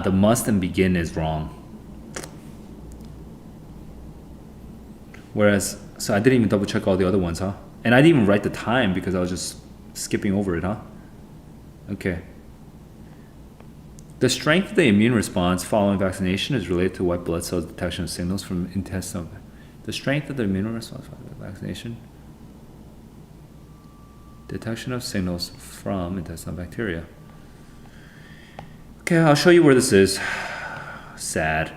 The must and begin is wrong. Whereas, so I didn't even double check all the other ones, huh? And I didn't even write the time because I was just skipping over it, huh? Okay. The strength of the immune response following vaccination is related to white blood cell detection of signals from intestinal. The strength of the immune response following vaccination. Detection of signals from intestinal bacteria. Okay, I'll show you where this is. Sad.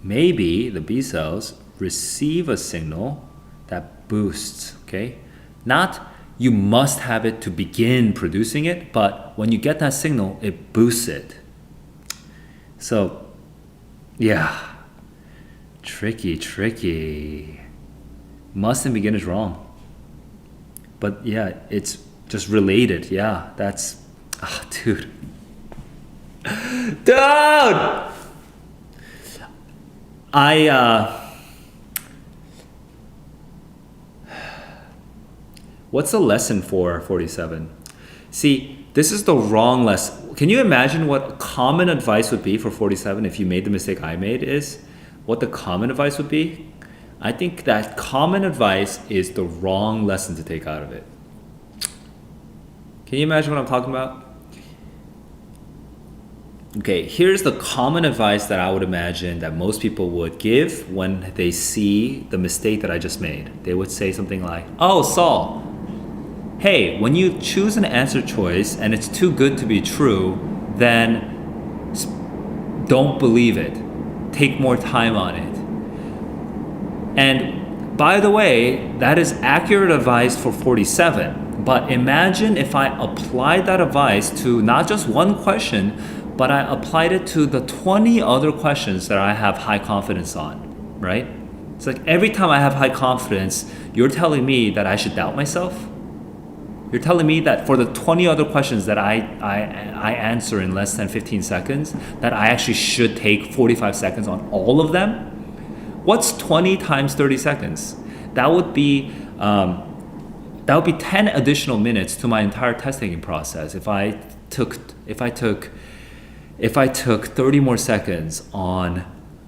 Maybe the B cells receive a signal that boosts, okay? Not you must have it to begin producing it, but when you get that signal, it boosts it. So, yeah. Tricky. Must and begin is wrong. But yeah, it's just related. Yeah, that's, dude. Dude! What's the lesson for 47? See, this is the wrong lesson. Can you imagine what common advice would be for 47 if you made the mistake I made is? What the common advice would be? I think that common advice is the wrong lesson to take out of it. Can you imagine what I'm talking about? Okay, here's the common advice that I would imagine that most people would give when they see the mistake that I just made. They would say something like, oh, Saul, hey, when you choose an answer choice and it's too good to be true, then don't believe it. Take more time on it. And by the way, that is accurate advice for 47. But imagine if I applied that advice to not just one question, but I applied it to the 20 other questions that I have high confidence on, right? It's like every time I have high confidence, you're telling me that I should doubt myself? You're telling me that for the 20 other questions that I answer in less than 15 seconds, that I actually should take 45 seconds on all of them? What's 20 times 30 seconds? That would be 10 additional minutes to my entire test taking process if I took 30 more seconds on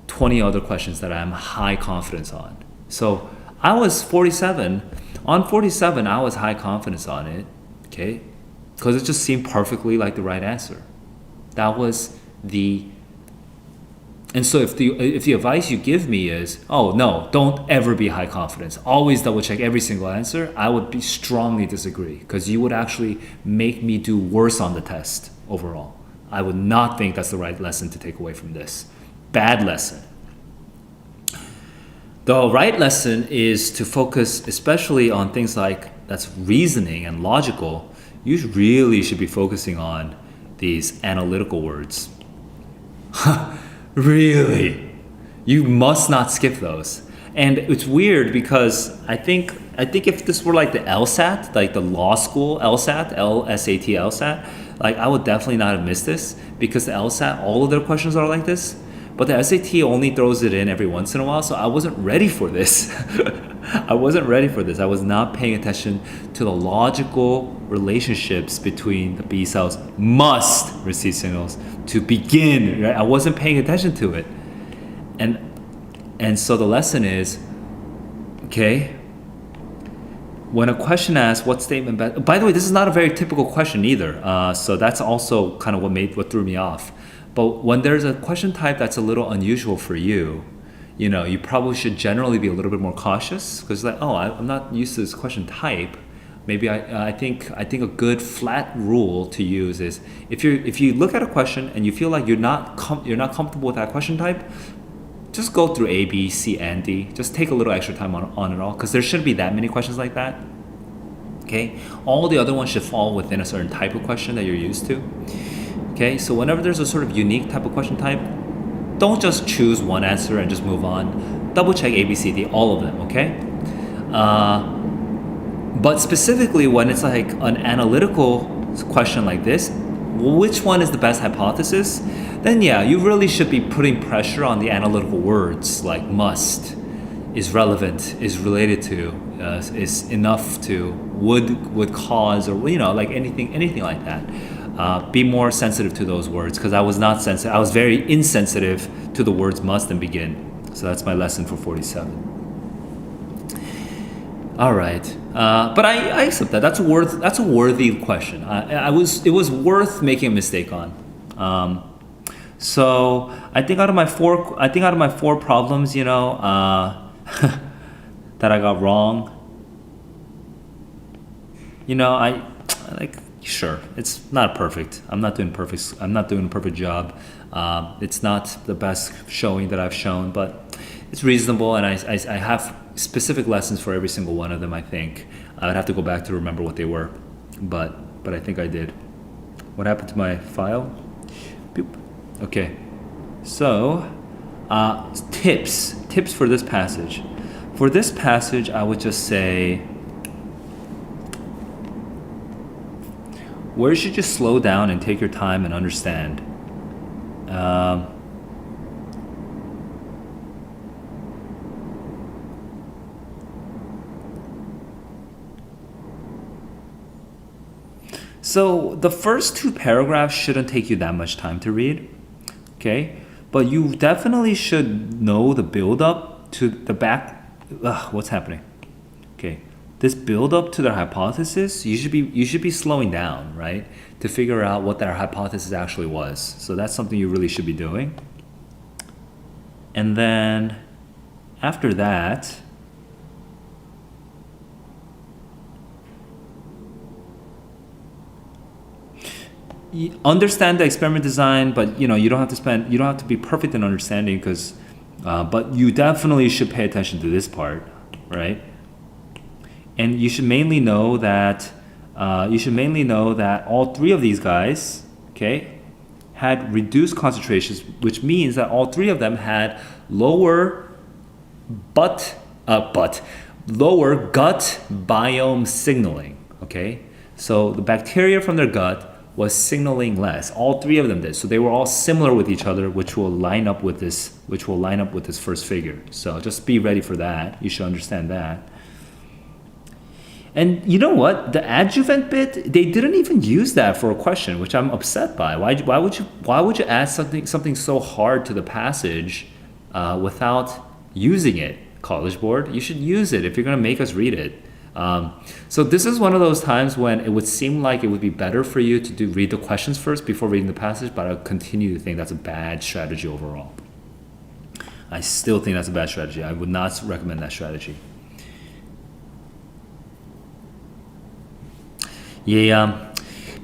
20 other questions that I'm high confidence on. So I was 47. On 47, I was high confidence on it, okay? Because it just seemed perfectly like the right answer. That was the... And so if the advice you give me is, oh no, don't ever be high confidence, always double check every single answer, I would be strongly disagree because you would actually make me do worse on the test overall. I would not think that's the right lesson to take away from this. Bad lesson. The right lesson is to focus especially on things like that's reasoning and logical. You really should be focusing on these analytical words. Really? You must not skip those. And it's weird because I think if this were like the LSAT, like the law school LSAT, LSAT, LSAT, like I would definitely not have missed this because the LSAT, all of their questions are like this. But the SAT only throws it in every once in a while, so I wasn't ready for this. I wasn't ready for this. I was not paying attention to the logical relationships between the B cells must receive signals to begin, right? I wasn't paying attention to it. And And so the lesson is, okay, when a question asks what statement best, by the way, this is not a very typical question either. So that's also kind of what threw me off. But when there's a question type that's a little unusual for you, you probably should generally be a little bit more cautious because like, oh, I'm not used to this question type. Maybe I think a good flat rule to use is if you look at a question and you feel like you're not comfortable with that question type, just go through A, B, C, and D. Just take a little extra time on it all because there shouldn't be that many questions like that. Okay, all the other ones should fall within a certain type of question that you're used to. Okay, so whenever there's a sort of unique type of question type, don't just choose one answer and just move on. Double check A, B, C, D, all of them. Okay. But specifically when it's like an analytical question like this, which one is the best hypothesis? Then yeah, you really should be putting pressure on the analytical words like must, is relevant, is related to, is enough to, would cause, or like anything like that. Be more sensitive to those words because I was not sensitive. I was very insensitive to the words must and begin. So that's my lesson for 47. All right, but I accept that. That's a worthy question. It was worth making a mistake on. So I think out of my four problems, that I got wrong, I like sure it's not perfect. I'm not doing a perfect job. It's not the best showing that I've shown, but it's reasonable, and I have specific lessons for every single one of them. I think I'd have to go back to remember what they were, but I think I did. What happened to my file? Boop. Okay, so tips for this passage. For this passage, I would just say, where should you slow down and take your time and understand? So the first two paragraphs shouldn't take you that much time to read, okay? But you definitely should know the build-up to the back. What's happening? Okay, this build-up to their hypothesis, you should be slowing down, right? To figure out what their hypothesis actually was. So that's something you really should be doing. And then after that, understand the experiment design, but you don't have to be perfect in understanding because, but you definitely should pay attention to this part, right? And you should mainly know that all three of these guys, okay, had reduced concentrations, which means that all three of them had lower gut biome signaling. Okay, so the bacteria from their gut was signaling less. All three of them did. So they were all similar with each other, which will line up with this first figure. So just be ready for that. You should understand that. And you know what? The adjuvant bit, they didn't even use that for a question, which I'm upset by. Why would you add something so hard to the passage without using it? College Board, you should use it if you're going to make us read it. So this is one of those times when it would seem like it would be better for you to read the questions first before reading the passage, but I continue to think that's a bad strategy overall. I still think that's a bad strategy. I would not recommend that strategy. Yeah.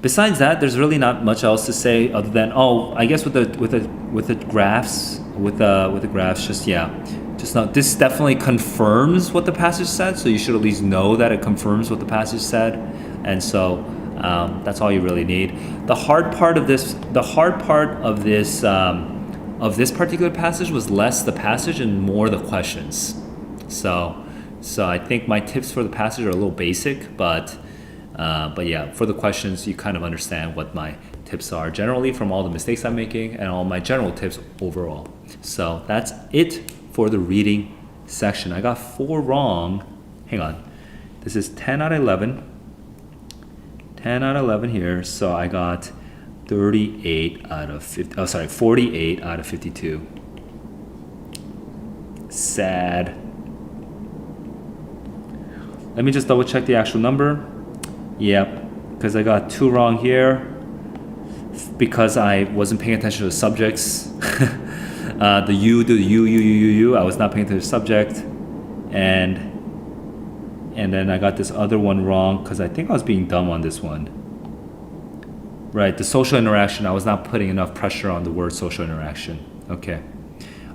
Besides that, there's really not much else to say other than I guess with the graphs, just know this definitely confirms what the passage said. So you should at least know that it confirms what the passage said, and so that's all you really need. The hard part of this particular passage was less the passage and more the questions. So I think my tips for the passage are a little basic, but yeah, for the questions, you kind of understand what my tips are generally from all the mistakes I'm making and all my general tips overall. So that's it for the reading section. I got 4 wrong. Hang on. This is 10 out of 11. 10 out of 11 here. So I got 48 out of 52. Sad. Let me just double check the actual number. Yep, because I got 2 wrong here because I wasn't paying attention to the subjects. The you, I was not paying attention to the subject. And then I got this other one wrong because I think I was being dumb on this one. Right, the social interaction, I was not putting enough pressure on the word social interaction. Okay.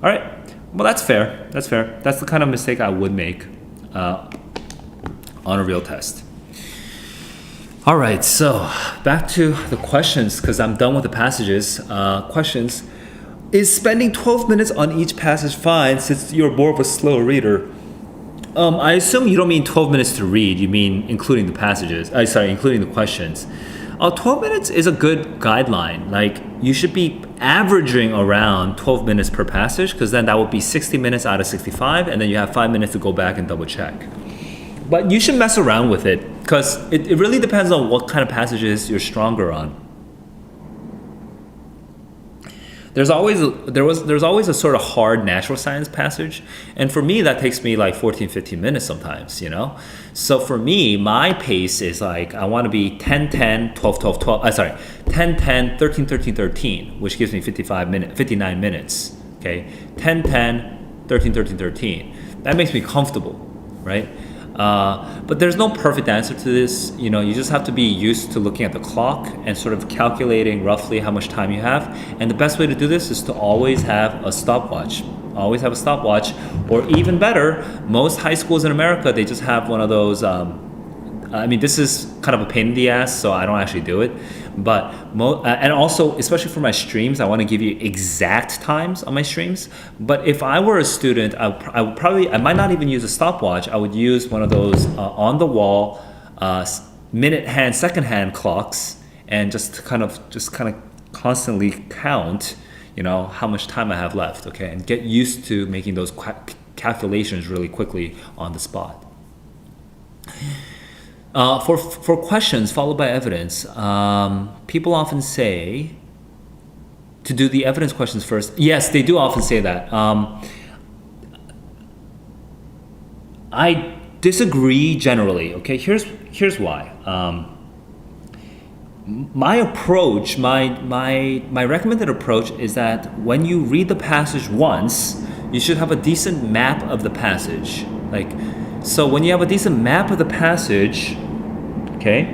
All right, well, that's fair. That's fair. That's the kind of mistake I would make on a real test. All right, so back to the questions because I'm done with the passages. Questions. Is spending 12 minutes on each passage fine since you're more of a slow reader? I assume you don't mean 12 minutes to read. You mean including the passages. Including the questions. 12 minutes is a good guideline. Like you should be averaging around 12 minutes per passage because then that would be 60 minutes out of 65 and then you have 5 minutes to go back and double check. But you should mess around with it because it really depends on what kind of passages you're stronger on. There's always a sort of hard natural science passage, and for me that takes me like 14-15 minutes sometimes, you know. So for me, my pace is like I want to be 10-10, 12-12-12. 10-10, 13-13-13, which gives me 59 minutes. Okay, 10-10, 13-13-13. That makes me comfortable, right? But there's no perfect answer to this. You know, you just have to be used to looking at the clock and sort of calculating roughly how much time you have. And the best way to do this is to always have a stopwatch. Always have a stopwatch, or even better, most high schools in America, they just have one of those. I mean, this is kind of a pain in the ass, so I don't actually do it. But and also, especially for my streams, I want to give you exact times on my streams. But if I were a student, I might not even use a stopwatch. I would use one of those on the wall minute hand, second hand clocks, and just kind of constantly count, you know, how much time I have left. Okay, and get used to making those calculations really quickly on the spot. For questions followed by evidence, people often say to do the evidence questions first. Yes, they do often say that. I disagree generally. Okay, here's why. My approach, my recommended approach is that when you read the passage once, you should have a decent map of the passage. So when you have a decent map of the passage, okay?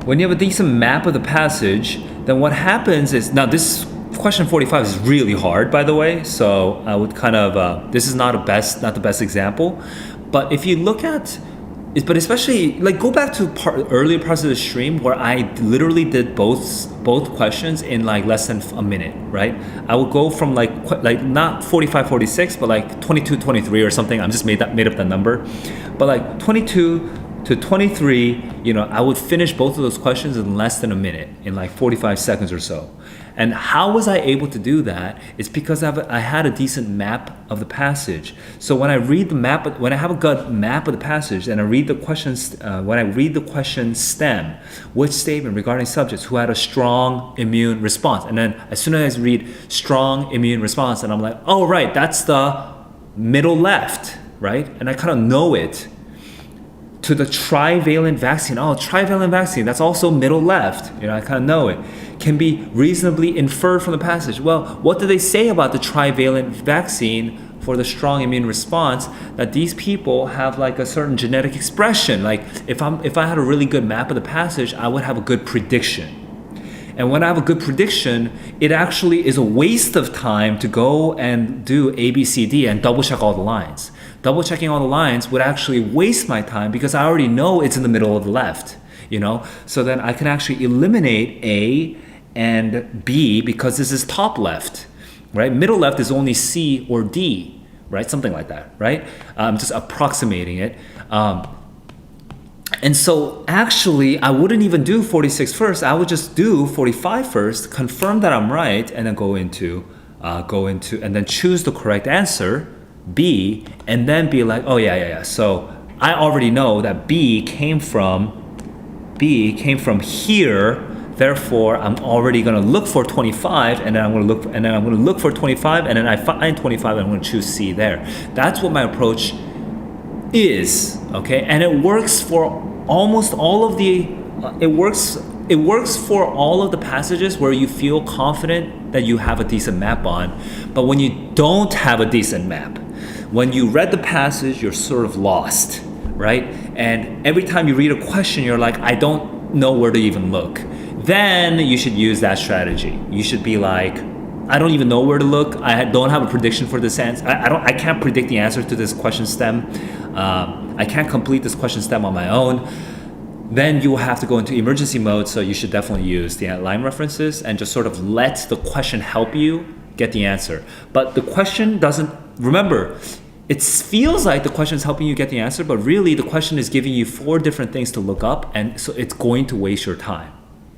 When you have a decent map of the passage, then what happens is, now this question 45 is really hard, by the way, so I would kind of, this is not the best example, but if you look at, but especially, like, go back to earlier parts of the stream where I literally did both questions in like less than a minute, right? I would go from like not 45, 46, but like 22, 23 or something. I'm just made up that number. But like 22 to 23, you know, I would finish both of those questions in less than a minute, in like 45 seconds or so. And how was I able to do that? It's because I had a decent map of the passage. So when I read the map, when I have a good map of the passage, and I read the questions, when I read the question stem, which statement regarding subjects who had a strong immune response, and then as soon as I read strong immune response, and I'm like, oh right, that's the middle left, right? And I kind of know it. To the trivalent vaccine, trivalent vaccine, that's also middle left, you know, I kind of know it. Can be reasonably inferred from the passage. Well, what do they say about the trivalent vaccine for the strong immune response? That these people have like a certain genetic expression. Like if I had a really good map of the passage, I would have a good prediction. And when I have a good prediction, it actually is a waste of time to go and do A, B, C, D and double check all the lines. Double checking all the lines would actually waste my time because I already know it's in the middle of the left, you know? So then I can actually eliminate A and B because this is top left, right? Middle left is only C or D, right? Something like that, right? I'm just approximating it. And so actually, I wouldn't even do 46 first. I would just do 45 first, confirm that I'm right, and then go into, and then choose the correct answer, B, and then be like, oh yeah. So I already know that B came from here, Therefore, I'm already going to look for 25, and then I'm going to look for 25, and then I find 25, and I'm going to choose C there. That's what my approach is, okay? And it works for almost all of the it works for all of the passages where you feel confident that you have a decent map on. But when you don't have a decent map, when you read the passage, you're sort of lost, right? And every time you read a question, you're like, I don't know where to even look. Then you should use that strategy. You should be like, I don't even know where to look. I don't have a prediction for this answer. I can't predict the answer to this question stem. I can't complete this question stem on my own. Then you will have to go into emergency mode. So you should definitely use the line references and just sort of let the question help you get the answer. But the question doesn't, remember, it feels like the question is helping you get the answer, but really the question is giving you 4 different things to look up, and so it's going to waste your time.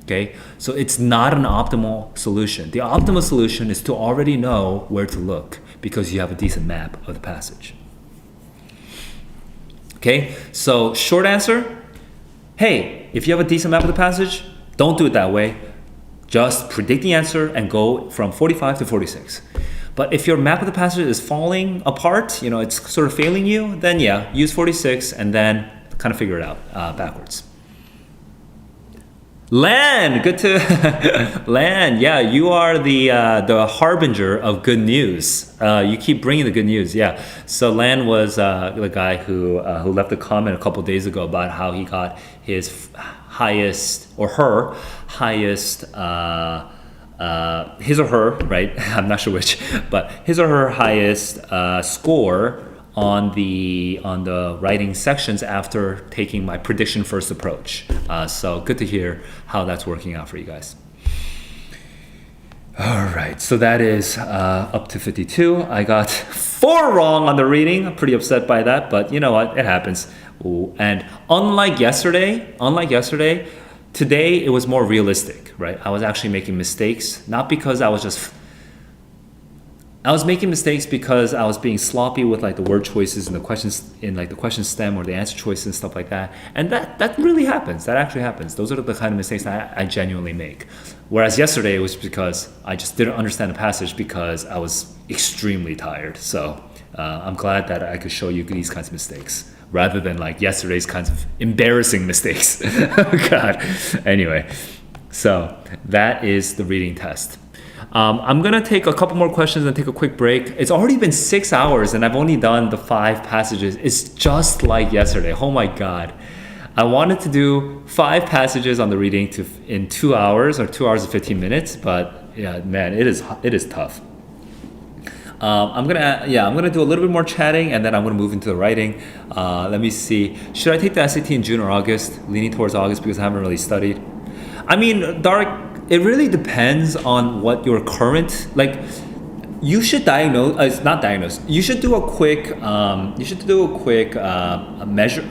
Okay, so it's not an optimal solution. The optimal solution is to already know where to look because you have a decent map of the passage. Okay, so short answer, hey, if you have a decent map of the passage, don't do it that way. Just predict the answer and go from 45 to 46. But if your map of the passage is falling apart, it's sort of failing you, then yeah, use 46 and then kind of figure it out backwards. Lan, good to Lan. Yeah, you are the harbinger of good news. You keep bringing the good news. Yeah. So Lan was the guy who left a comment a couple of days ago about how he got his highest or her highest his or her, right? I'm not sure which, but his or her highest score on the writing sections after taking my prediction first approach. So good to hear how that's working out for you guys. All right, so that is up to 52. I got 4 wrong on the reading. I'm pretty upset by that, but you know what? It happens. Ooh. And unlike yesterday, today it was more realistic, right? I was actually making mistakes, not because I was making mistakes because I was being sloppy with like the word choices and the questions in like the question stem or the answer choices and stuff like that. And that really happens. That actually happens. Those are the kind of mistakes that I genuinely make. Whereas yesterday it was because I just didn't understand the passage because I was extremely tired. So I'm glad that I could show you these kinds of mistakes rather than like yesterday's kinds of embarrassing mistakes. Oh God. Anyway, so that is the reading test. I'm gonna take a couple more questions and take a quick break. It's already been 6 hours and I've only done the 5 passages. It's just like yesterday. Oh my God. I wanted to do 5 passages on the reading in 2 hours or 2 hours and 15 minutes, but yeah, man, it is tough. I'm gonna do a little bit more chatting and then I'm gonna move into the writing. Let me see. Should I take the SAT in June or August? Leaning towards August because I haven't really studied. I mean, Dark, it really depends on what your current, like, you should you should do a quick measure,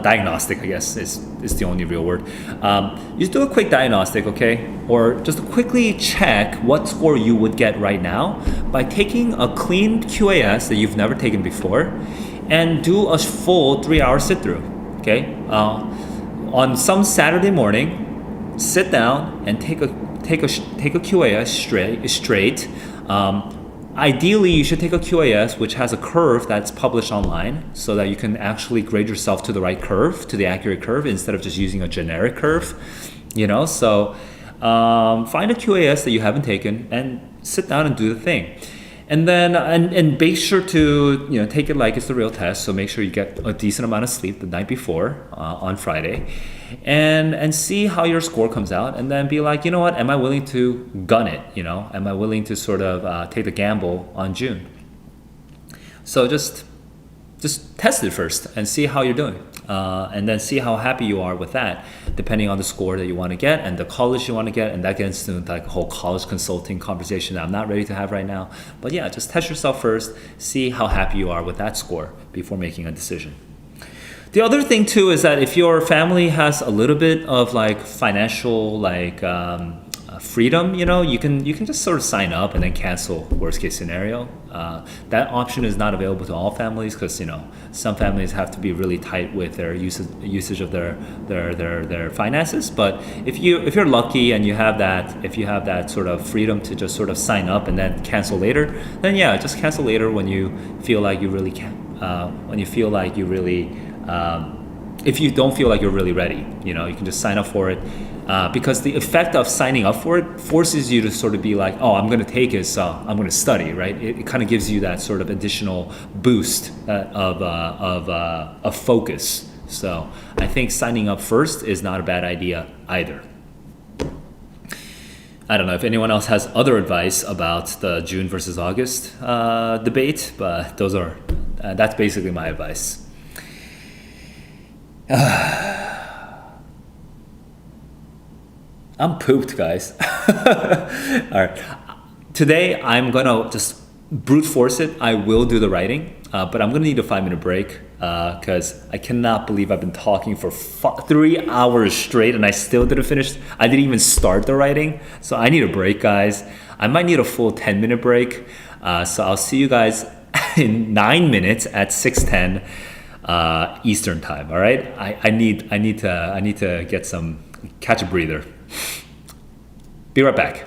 diagnostic, I guess is the only real word. You should do a quick diagnostic, okay? Or just to quickly check what score you would get right now by taking a clean QAS that you've never taken before and do a full 3-hour sit through, okay? On some Saturday morning, sit down and take a QAS straight. Ideally, you should take a QAS which has a curve that's published online so that you can actually grade yourself to the right curve, to the accurate curve, instead of just using a generic curve. So find a QAS that you haven't taken and sit down and do the thing. And then and make sure to take it like it's the real test. So make sure you get a decent amount of sleep the night before on Friday, and see how your score comes out. And then be like, you know what? Am I willing to gun it? Am I willing to sort of take the gamble on June? So just test it first and see how you're doing. And then see how happy you are with that, depending on the score that you want to get and the college you want to get. And that gets into like a whole college consulting conversation that I'm not ready to have right now. But yeah, just test yourself first, see how happy you are with that score before making a decision. The other thing too is that if your family has a little bit of like financial freedom, you can just sort of sign up and then cancel. Worst case scenario, that option is not available to all families because some families have to be really tight with their usage of their finances. But if you're lucky and if you have that sort of freedom to just sort of sign up and then cancel later, then yeah, just cancel later when you feel like you really can. When you feel like you really if you don't feel like you're really ready, you can just sign up for it. Because the effect of signing up for it forces you to sort of be like, oh, I'm going to take it, so I'm going to study, right? It kind of gives you that sort of additional boost of focus. So I think signing up first is not a bad idea either. I don't know if anyone else has other advice about the June versus August debate, but that's basically my advice. I'm pooped, guys. All right. Today, I'm going to just brute force it. I will do the writing, but I'm going to need a 5-minute break because I cannot believe I've been talking for 3 hours straight and I still didn't finish. I didn't even start the writing. So I need a break, guys. I might need a full 10-minute break. So I'll see you guys in 9 minutes at 6:10 Eastern time. All right. I need to catch a breather. Be right back.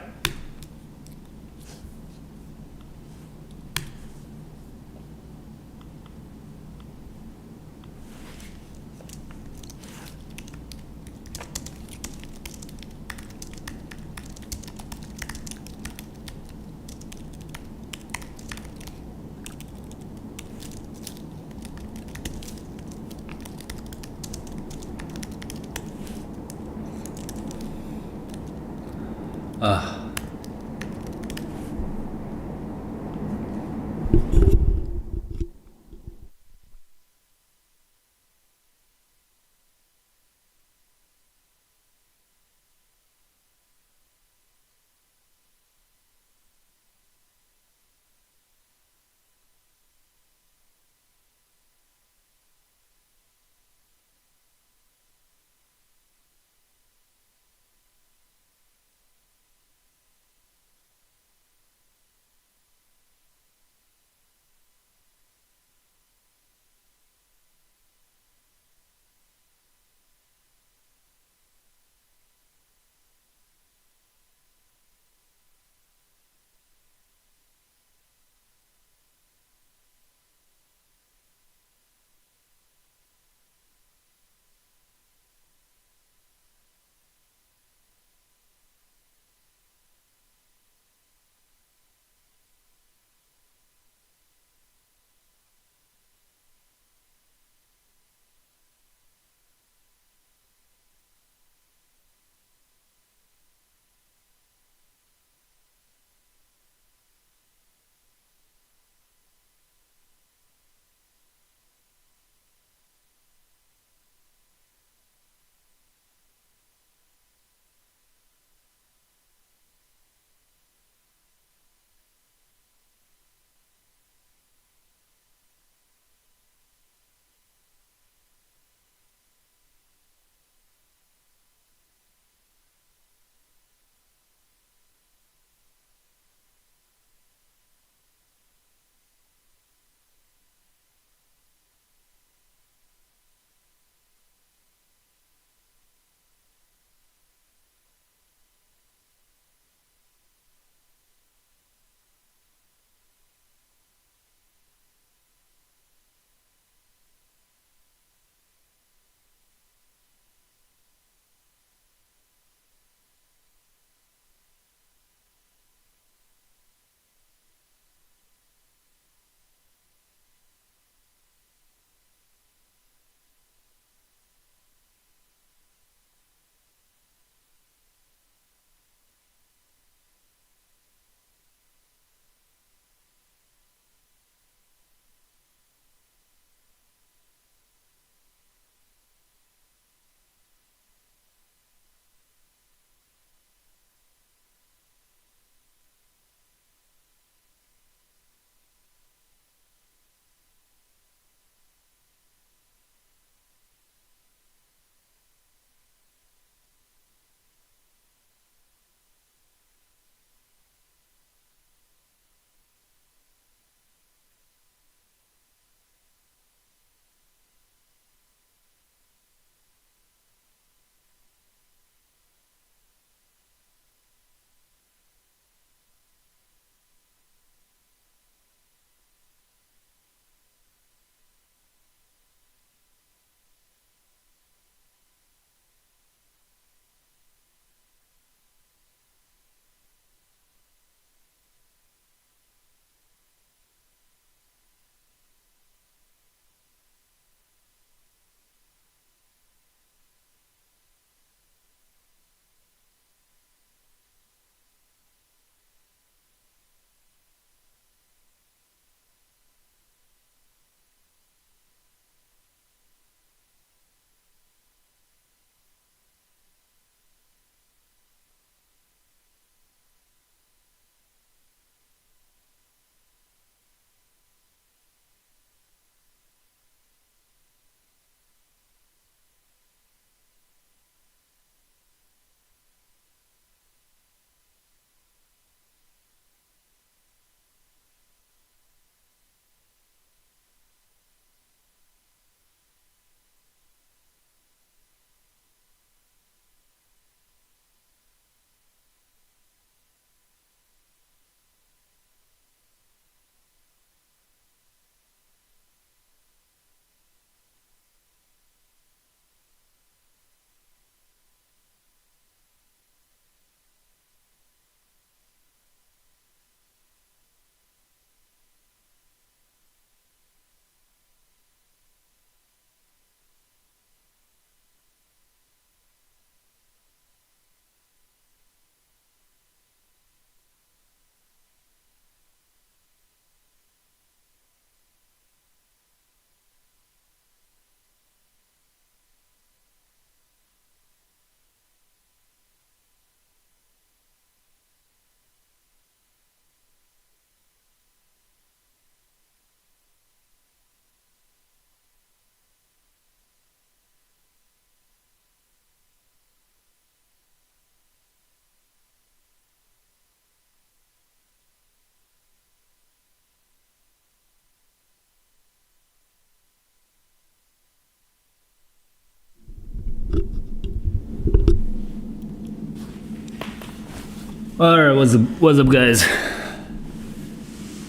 All right, what's up, guys?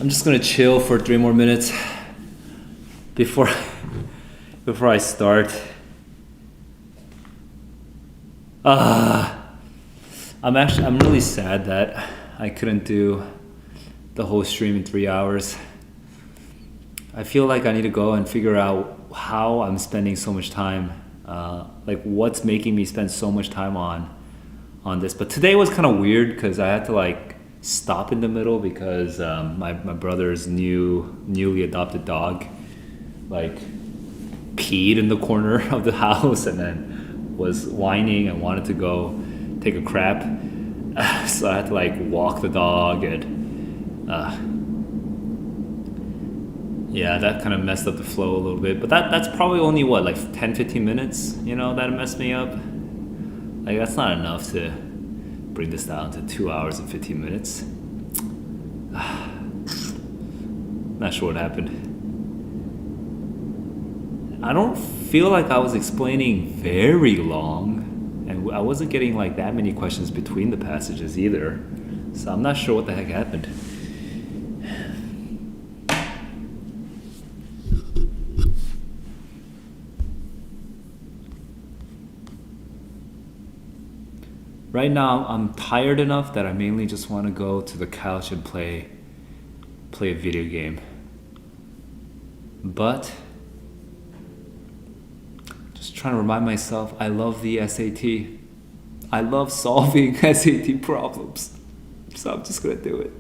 I'm just gonna chill for 3 more minutes before before I start. I'm really sad that I couldn't do the whole stream in 3 hours. I feel like I need to go and figure out how I'm spending so much time, like what's making me spend so much time on this. But today was kind of weird because I had to like stop in the middle because my brother's newly adopted dog like peed in the corner of the house and then was whining and wanted to go take a crap. So I had to like walk the dog and yeah, that kind of messed up the flow a little bit. But that's probably only what, like 10-15 minutes, that messed me up. Like that's not enough to bring this down to 2 hours and 15 minutes. Not sure what happened. I don't feel like I was explaining very long, and I wasn't getting like that many questions between the passages either. So I'm not sure what the heck happened. Right now, I'm tired enough that I mainly just want to go to the couch and play a video game. But just trying to remind myself, I love the SAT. I love solving SAT problems. So I'm just gonna do it.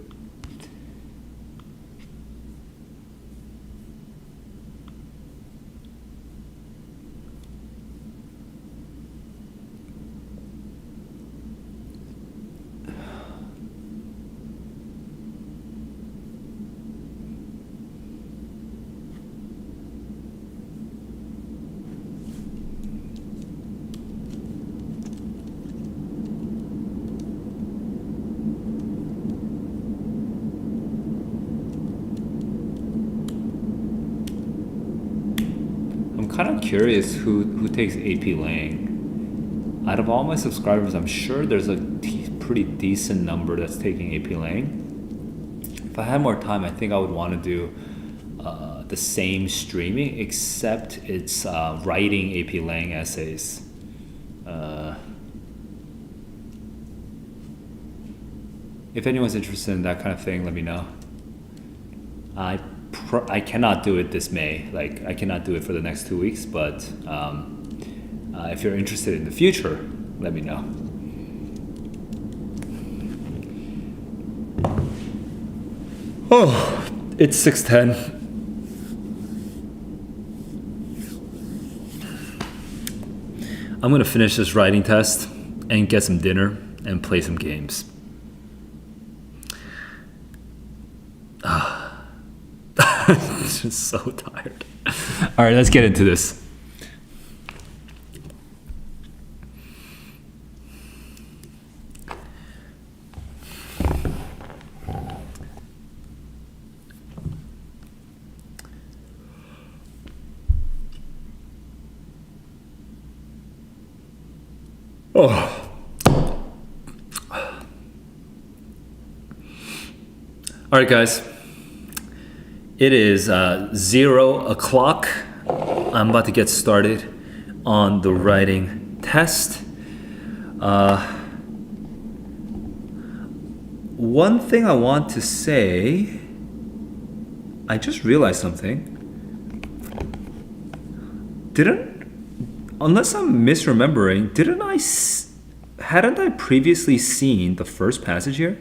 Kind of curious who takes AP Lang. Out of all my subscribers, I'm sure there's a pretty decent number that's taking AP Lang. If I had more time, I think I would want to do the same streaming, except it's writing AP Lang essays. If anyone's interested in that kind of thing, let me know. I cannot do it this May. Like I cannot do it for the next 2 weeks. But if you're interested in the future, let me know. Oh, it's 6:10. I'm gonna finish this writing test and get some dinner and play some games. Just so tired. All right, let's get into this. Oh. All right, guys. It is 0 o'clock. I'm about to get started on the writing test. One thing I want to say, I just realized something. Unless I'm misremembering, hadn't I previously seen the first passage here?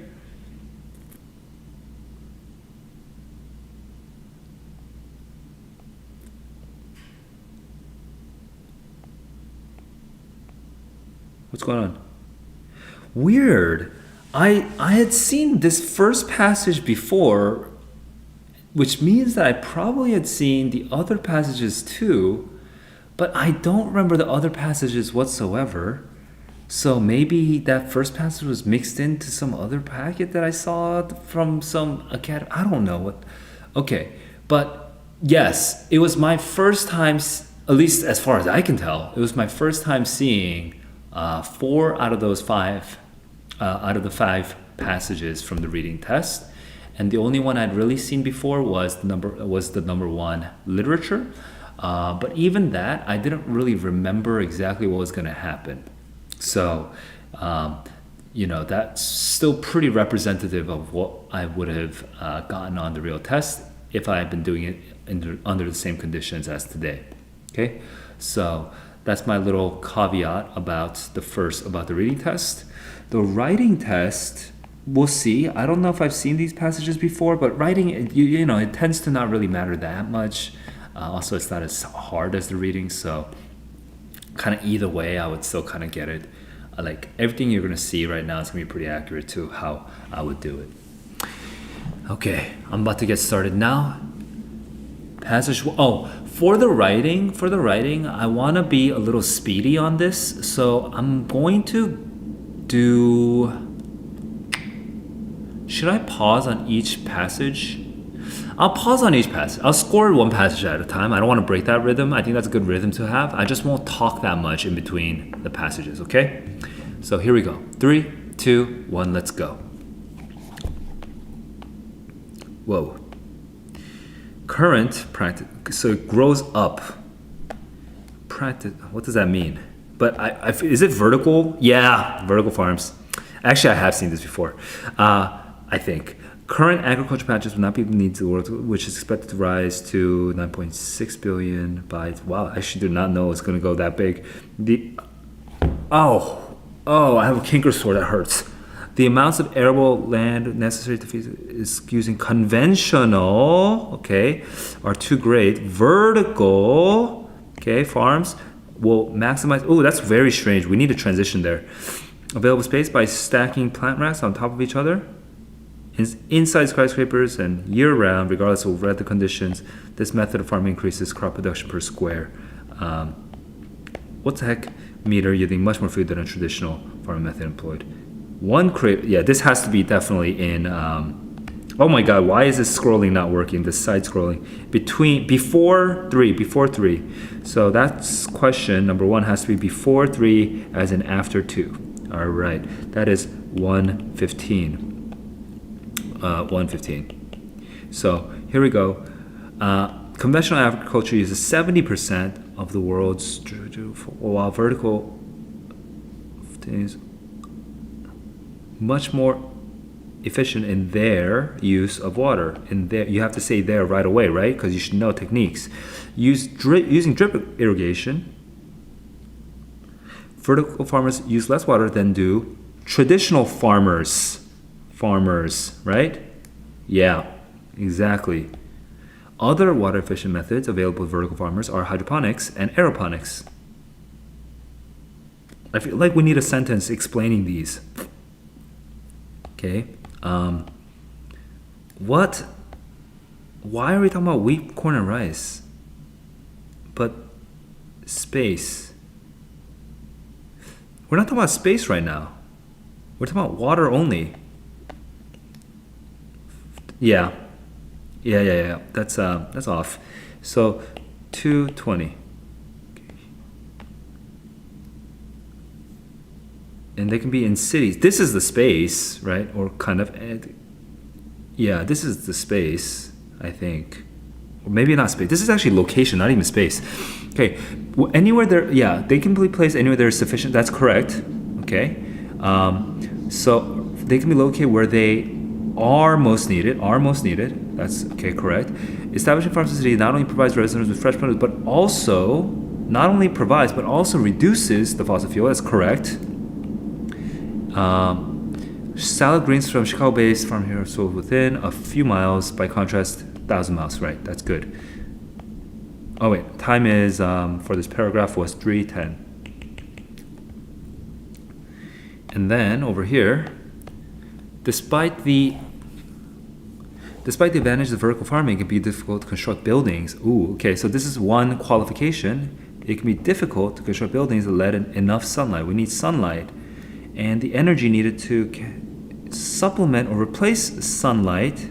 What's going on? Weird. I had seen this first passage before, which means that I probably had seen the other passages too, but I don't remember the other passages whatsoever. So maybe that first passage was mixed into some other packet that I saw from some academy. I don't know what. Okay, but yes, it was my first time, at least as far as I can tell, it was my first time seeing 4 out of those 5 out of the 5 passages from the reading test. And the only one I'd really seen before was the number 1 literature. But even that, I didn't really remember exactly what was going to happen. So, that's still pretty representative of what I would have gotten on the real test if I had been doing it under the same conditions as today. Okay, so that's my little caveat about the reading test. The writing test, we'll see. I don't know if I've seen these passages before, but writing, it tends to not really matter that much. Also, it's not as hard as the reading, so kind of either way, I would still kind of get it. Like everything you're going to see right now is going to be pretty accurate to how I would do it. Okay, I'm about to get started now. For the writing, I want to be a little speedy on this, so I'm going to do. Should I pause on each passage? I'll pause on each passage. I'll score one passage at a time. I don't want to break that rhythm. I think that's a good rhythm to have. I just won't talk that much in between the passages, okay? So here we go. 3, 2, 1, let's go. Whoa. Current practice, so it grows up. Practice, what does that mean? But is it vertical? Yeah, vertical farms. Actually, I have seen this before. I think current agriculture patches will not be needs the world, which is expected to rise to 9.6 billion by. Wow, I actually did not know it's going to go that big. I have a canker sore that hurts. The amounts of arable land necessary to feed is using conventional, are too great. Vertical, farms will maximize. Oh, that's very strange. We need a transition there. Available space by stacking plant racks on top of each other. Inside skyscrapers and year-round, regardless of weather conditions. This method of farming increases crop production per square. What the heck? Meter, yielding much more food than a traditional farming method employed. One crate, this has to be definitely in. Oh my God, why is this scrolling not working? This side scrolling before three. So that's question number 1 has to be before 3, as in after 2. All right, that is 115. 115. So here we go. Conventional agriculture uses 70% of the world's, while vertical is much more efficient in their use of water. You have to say there right away, right? Because you should know techniques. Using drip irrigation, vertical farmers use less water than do traditional farmers, right? Yeah, exactly. Other water efficient methods available to vertical farmers are hydroponics and aeroponics. I feel like we need a sentence explaining these. Okay. Why are we talking about wheat, corn, and rice? But space. We're not talking about space right now. We're talking about water only. Yeah. That's off. So 220. And they can be in cities. This is the space, right? Or kind of. Yeah, this is the space, I think. Or maybe not space. This is actually location, not even space. Okay. Anywhere there, they can be placed anywhere there is sufficient. That's correct. Okay. So they can be located where they are most needed. That's okay, correct. Establishing farms in the city not only provides residents with fresh produce, but also reduces the fossil fuel. That's correct. Salad greens from Chicago-based farm here sold within a few miles. By contrast, 1,000 miles. Right, that's good. Oh wait, time is for this paragraph was 3:10. And then over here, despite the advantage of vertical farming, it can be difficult to construct buildings. Ooh, okay, so this is one qualification. It can be difficult to construct buildings that let in enough sunlight. We need sunlight. And the energy needed to supplement or replace sunlight.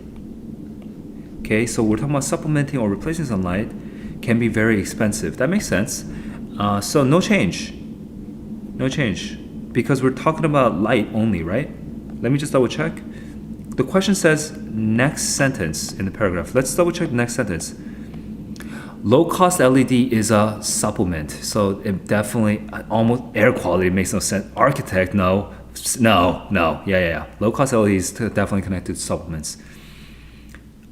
Okay, so we're talking about supplementing or replacing sunlight can be very expensive. That makes sense. So no change. because we're talking about light only, right? Let me just double check. The question says next sentence in the paragraph. Let's double check the next sentence. Low cost LED is a supplement. So it definitely, almost air quality makes no sense. Architect, no. Yeah. Low cost LED is definitely connected to supplements.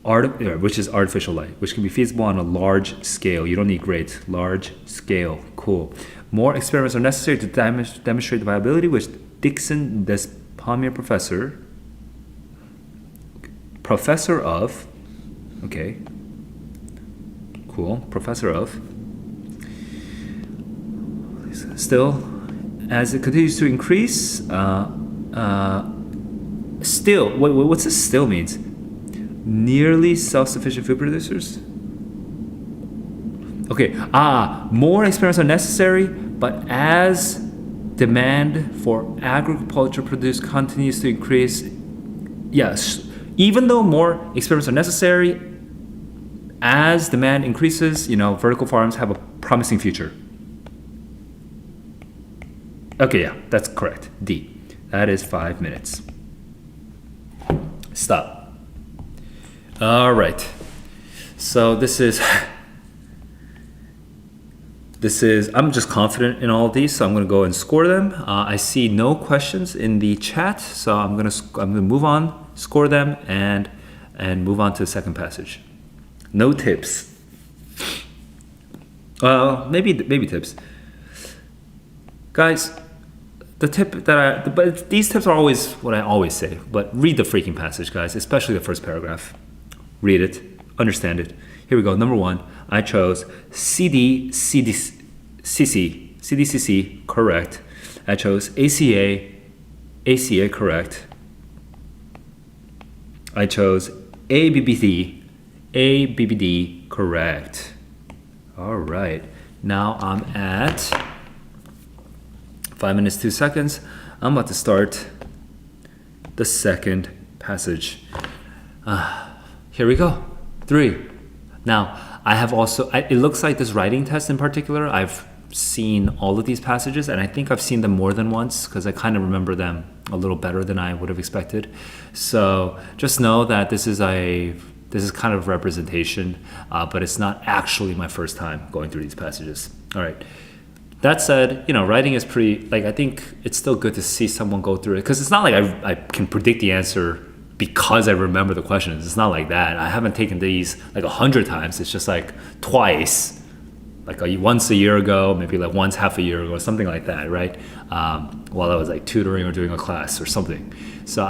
Which is artificial light, which can be feasible on a large scale. You don't need grades. Large scale. Cool. More experiments are necessary to demonstrate the viability, which Dixon Despommier professor of, okay, cool, professor of, still, as it continues to increase, still, what's this still means? Nearly self-sufficient food producers? Okay, more experiments are necessary, but as demand for agriculture produce continues to increase, yes, even though more experiments are necessary, as demand increases, vertical farms have a promising future. Okay, yeah, that's correct. D. That is 5 minutes. Stop. All right. So this is, I'm just confident in all of these, so I'm going to go and score them. I see no questions in the chat, so I'm going to move on, score them, and move on to the second passage. No tips. Maybe tips. Guys, but these tips are always what I always say, but read the freaking passage, guys, especially the first paragraph. Read it, understand it. Here we go. Number 1, I chose CDCC, correct. I chose ACA, correct. I chose ABBD, correct. All right. Now I'm at 5 minutes, 2 seconds. I'm about to start the second passage. Here we go. 3. Now, I have also, it looks like this writing test in particular, I've seen all of these passages, and I think I've seen them more than once because I kind of remember them a little better than I would have expected. So just know that this is kind of representation, but it's not actually my first time going through these passages. All right. That said, writing is pretty, I think it's still good to see someone go through it, because it's not like I can predict the answer because I remember the questions. It's not like that. I haven't taken these 100 times. It's just twice, once a year ago, maybe once half a year ago, something like that, right? While I was tutoring or doing a class or something. So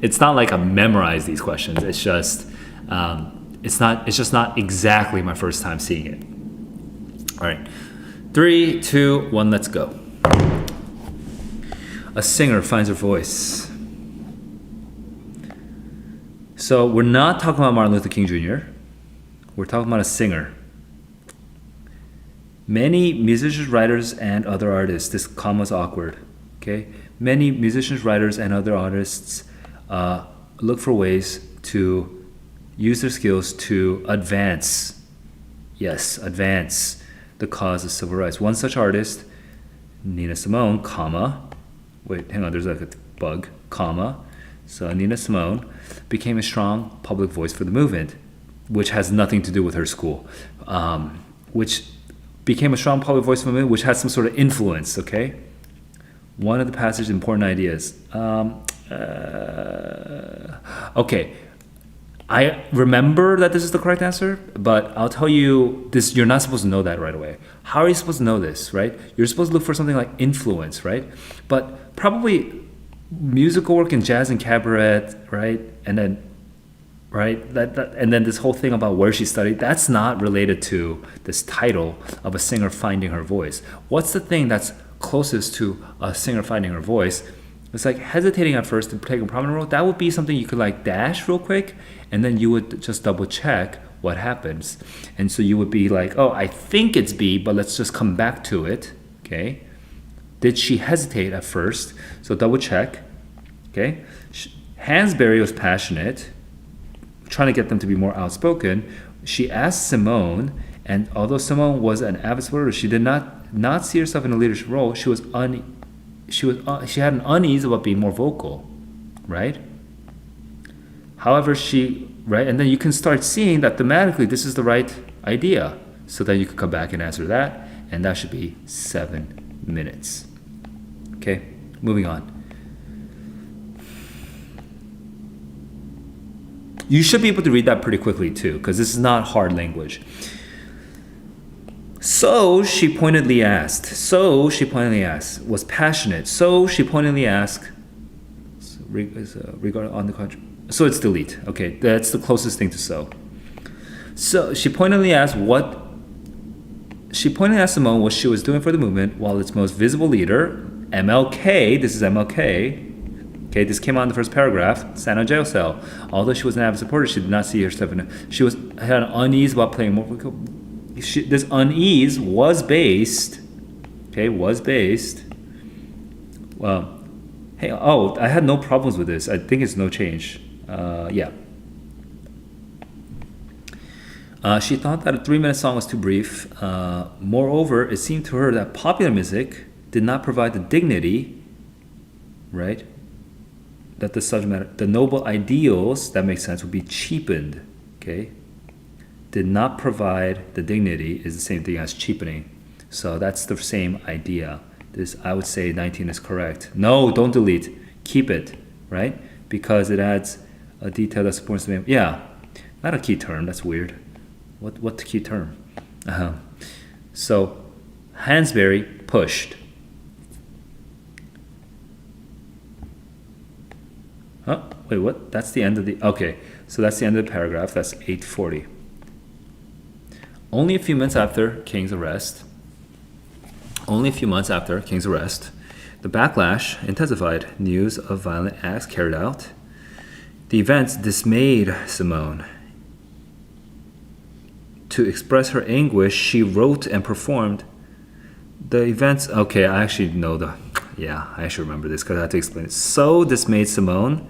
it's not like I memorized these questions. It's just it's just not exactly my first time seeing it. All right, 3, 2, 1, let's go. A singer finds her voice. So we're not talking about Martin Luther King Jr. We're talking about a singer. Many musicians, writers, and other artists. This comma's awkward. Okay. Many musicians, writers, and other artists look for ways to use their skills to advance. Yes, advance the cause of civil rights. One such artist, Nina Simone, comma. Wait, hang on. There's a bug. Comma. So Nina Simone became a strong public voice for the movement, which has nothing to do with her school, which became a strong public voice for the movement, which has some sort of influence, okay? One of the passage's important ideas. Okay, I remember that this is the correct answer, but I'll tell you this, you're not supposed to know that right away. How are you supposed to know this, right? You're supposed to look for something like influence, right? But probably musical work in jazz and cabaret, right? And then, right? And then this whole thing about where she studied, that's not related to this title of a singer finding her voice. What's the thing that's closest to a singer finding her voice? It's hesitating at first to take a prominent role. That would be something you could dash real quick, and then you would just double check what happens. And so you would be oh, I think it's B, but let's just come back to it, okay? Did she hesitate at first? So double check, okay? Hansberry was passionate, trying to get them to be more outspoken. She asked Simone, and although Simone was an avid supporter, she did not see herself in a leadership role. She she had an unease about being more vocal, right? However, right, and then you can start seeing that thematically this is the right idea. So then you can come back and answer that, and that should be 7 minutes. Okay, moving on. You should be able to read that pretty quickly too, because this is not hard language. So she pointedly asked. Was passionate. So she pointedly asked. Regarding on the contrary. So it's delete. Okay, that's the closest thing to so. So she pointedly asked Simone what she was doing for the movement while its most visible leader, MLK, this is MLK, okay, this came out in the first paragraph, sat on jail cell. Although she was an avid supporter, she did not see herself in it. She had an unease about playing more. This unease was based, well, hey, I had no problems with this. I think it's no change. Yeah. She thought that a 3-minute song was too brief. Moreover, it seemed to her that popular music did not provide the dignity, right? That the subject matter, the noble ideals, that makes sense, would be cheapened, okay? Did not provide the dignity is the same thing as cheapening. So that's the same idea. This, I would say 19 is correct. No, don't delete. Keep it, right? Because it adds a detail that supports the name. Yeah, not a key term. That's weird. What the key term? So, Hansberry pushed. Oh, wait, what? That's the end of the... Okay, so that's the end of the paragraph. That's 840. Only a few months after King's arrest, the backlash intensified. News of violent acts carried out. The events dismayed Simone. To express her anguish, she wrote and performed the events. Okay, I actually know I should remember this because I had to explain it. So dismayed Simone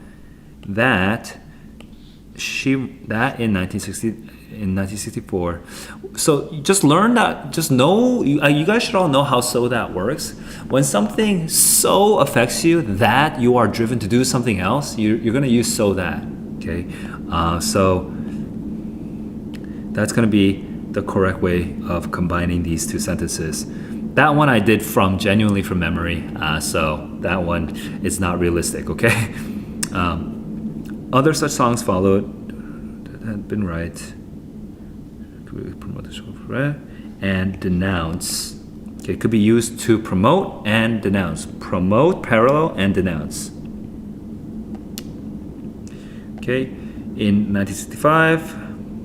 that in 1964. So just learn that. Just know. You guys should all know how so that works. When something so affects you that you are driven to do something else, you're going to use so that. Okay, so that's going to be the correct way of combining these two sentences. That one I did genuinely from memory, so that one is not realistic, okay? Other such songs followed that had been right. Promote the show, and denounce. Okay, it could be used to promote and denounce. Promote, parallel, and denounce. Okay, in 1965,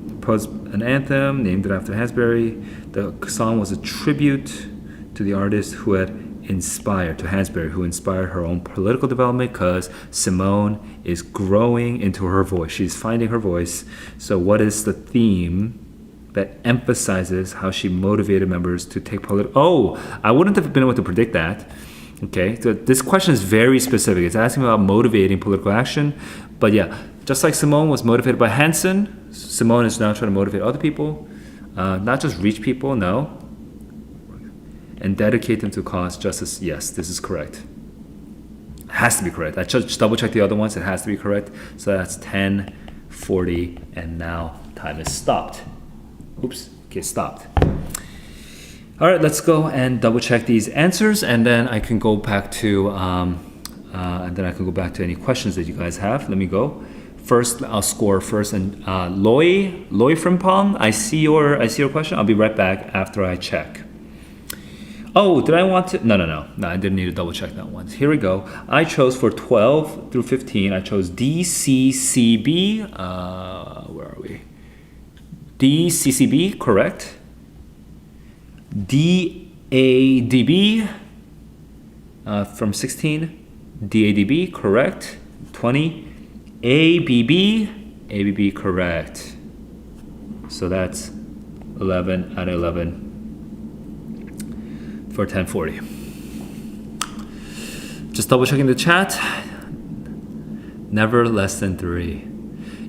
proposed an anthem named it after Hansberry. The song was a tribute to the artist who had inspired her own political development, because Simone is growing into her voice. She's finding her voice. So what is the theme that emphasizes how she motivated members to take I wouldn't have been able to predict that. Okay, so this question is very specific. It's asking about motivating political action. But yeah, just like Simone was motivated by Hanson, Simone is now trying to motivate other people, not just reach people, no, and dedicate them to cause justice. Yes, this is correct. It has to be correct. I just double check the other ones. It has to be correct. So that's 10:40, and now time is stopped. Oops. Okay, stopped. All right, let's go and double check these answers, and then I can go back to any questions that you guys have. Let me go. First, I'll score first, and Loy Frimpong, I see your question. I'll be right back after I check. Oh, did I want to? No, I didn't need to double check that one. Here we go. I chose for 12 through 15. I chose DCCB. Where are we? DCCB, correct. DADB from 16. DADB, correct. 20. ABB, correct. So that's 11 out of 11 for 1040. Just double checking the chat. Never less than 3.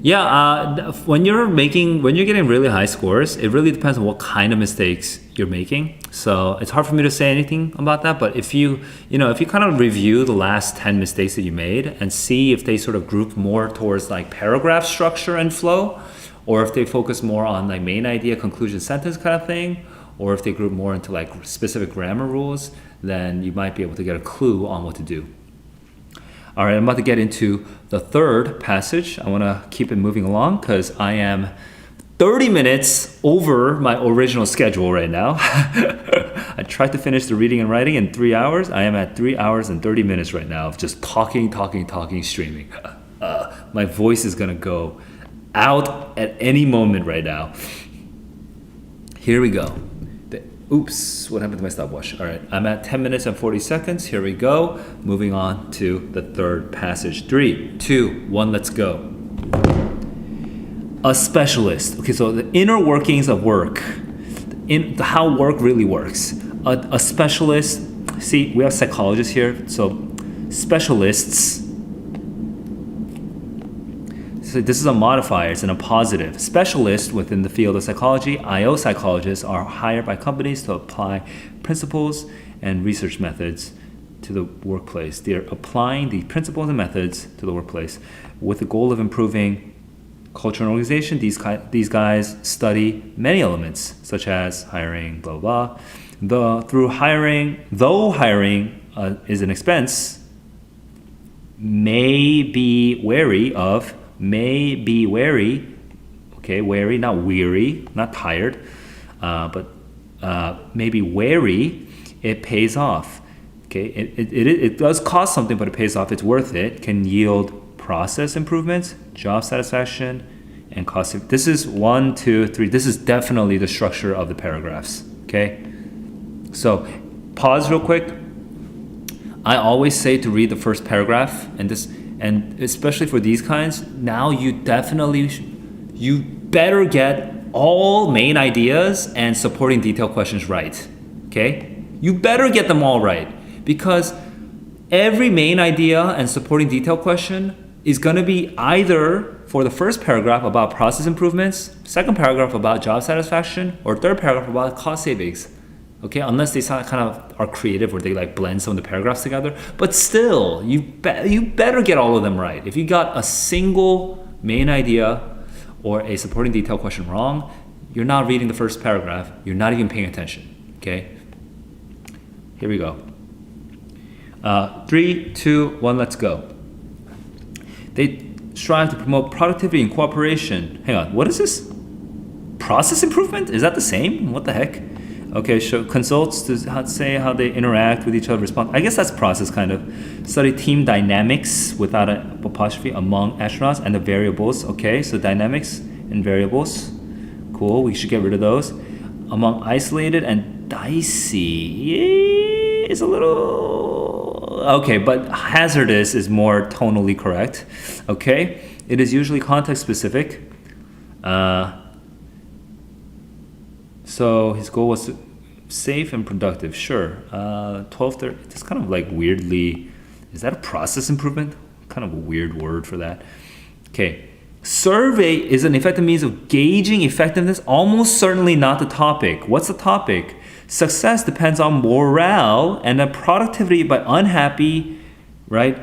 Yeah, when you're getting really high scores, it really depends on what kind of mistakes you're making. So it's hard for me to say anything about that. But if if you kind of review the last 10 mistakes that you made and see if they sort of group more towards like paragraph structure and flow, or if they focus more on like main idea, conclusion, sentence kind of thing, or if they group more into like specific grammar rules, then you might be able to get a clue on what to do. All right, I'm about to get into the third passage. I want to keep it moving along because I am 30 minutes over my original schedule right now. I tried to finish the reading and writing in 3 hours. I am at 3 hours and 30 minutes right now of just talking, streaming. My voice is going to go out at any moment right now. Here we go. Oops, what happened to my stopwatch? All right, I'm at 10 minutes and 40 seconds. Here we go. Moving on to the third passage. 3, 2, 1, let's go. A specialist. Okay, so the inner workings of work, how work really works. A specialist, see, we have psychologists here, so specialists. So this is a modifier, it's in a positive. Specialists within the field of psychology, IO psychologists, are hired by companies to apply principles and research methods to the workplace. They're applying the principles and methods to the workplace with the goal of improving culture and organization. These guys study many elements, such as hiring, blah, blah, blah. Though hiring is an expense, may be wary, okay, wary, not weary, not tired, but maybe wary, it pays off. Okay, it does cost something, but it pays off, it's worth it, can yield process improvements, job satisfaction, and cost. This is 1, 2, 3, this is definitely the structure of the paragraphs, okay? So, pause real quick. I always say to read the first paragraph, and especially for these kinds, now you better get all main ideas and supporting detail questions right, okay? You better get them all right, because every main idea and supporting detail question is going to be either for the first paragraph about process improvements, second paragraph about job satisfaction, or third paragraph about cost savings. Okay, unless they kind of are creative where they like blend some of the paragraphs together. But still, you better get all of them right. If you got a single main idea or a supporting detail question wrong, you're not reading the first paragraph. You're not even paying attention. Okay, here we go. 3, 2, 1, let's go. They strive to promote productivity and cooperation. Hang on, what is this? Process improvement? Is that the same? What the heck? Okay, so consults to say how they interact with each other, respond. I guess that's process kind of. Study team dynamics without an apostrophe among astronauts and the variables. Okay, so dynamics and variables. Cool, we should get rid of those. Among isolated and dicey is a little... Okay, but hazardous is more tonally correct. Okay, it is usually context specific. So his goal was safe and productive. Sure. 12:30. It's kind of like weirdly. Is that a process improvement? Kind of a weird word for that. Okay. Survey is an effective means of gauging effectiveness. Almost certainly not the topic. What's the topic? Success depends on morale and the productivity, but unhappy, right?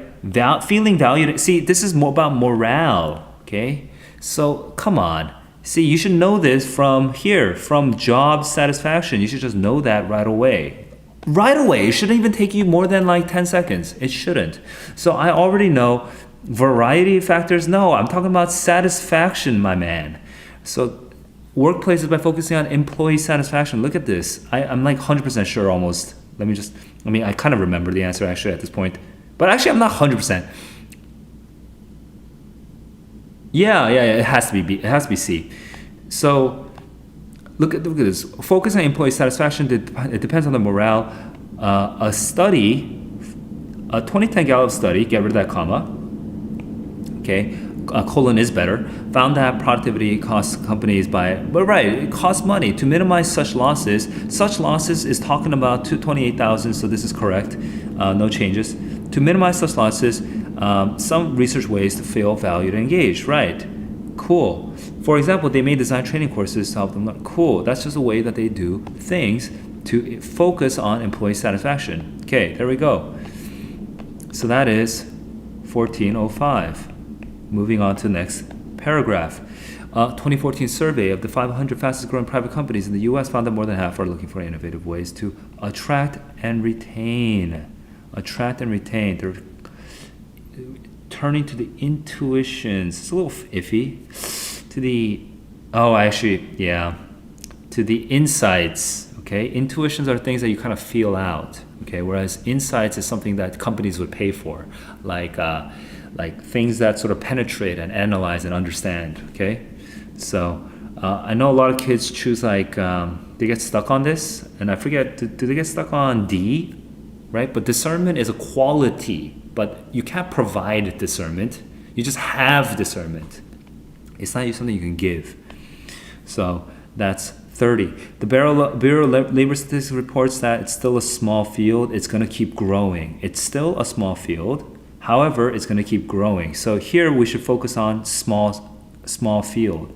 Feeling valued. See, this is more about morale. Okay. So come on. See, you should know this from here, from job satisfaction. You should just know that right away. Right away. It shouldn't even take you more than like 10 seconds. It shouldn't. So I already know variety of factors. No, I'm talking about satisfaction, my man. So workplaces by focusing on employee satisfaction. Look at this. I'm like 100% sure almost. I kind of remember the answer actually at this point. But actually, I'm not 100%. Yeah, it has to be B. It has to be C. So look at this. Focus on employee satisfaction. It depends on the morale. A 2010 Gallup study. Get rid of that comma. Okay, colon is better. Found that productivity costs companies it costs money to minimize such losses. Such losses is talking about 28,000. So this is correct. No changes. To minimize such losses. Some research ways to feel valued and engaged, right? Cool. For example, they may design training courses to help them learn. Cool. That's just a way that they do things to focus on employee satisfaction. Okay, there we go. So that is 1405. Moving on to the next paragraph. 2014 survey of the 500 fastest growing private companies in the U.S. found that more than half are looking for innovative ways to attract and retain. Attract and retain. They're turning to the intuitions. It's a little iffy. To the, to the insights. Okay, intuitions are things that you kind of feel out. Okay, whereas insights is something that companies would pay for, like things that sort of penetrate and analyze and understand. Okay, so I know a lot of kids choose they get stuck on this, and I forget, do they get stuck on D, right? But discernment is a quality, but you can't provide discernment. You just have discernment. It's not something you can give. So that's 30. The Bureau of Labor Statistics reports that it's still a small field. It's going to keep growing. It's still a small field. However, it's going to keep growing. So here we should focus on small field.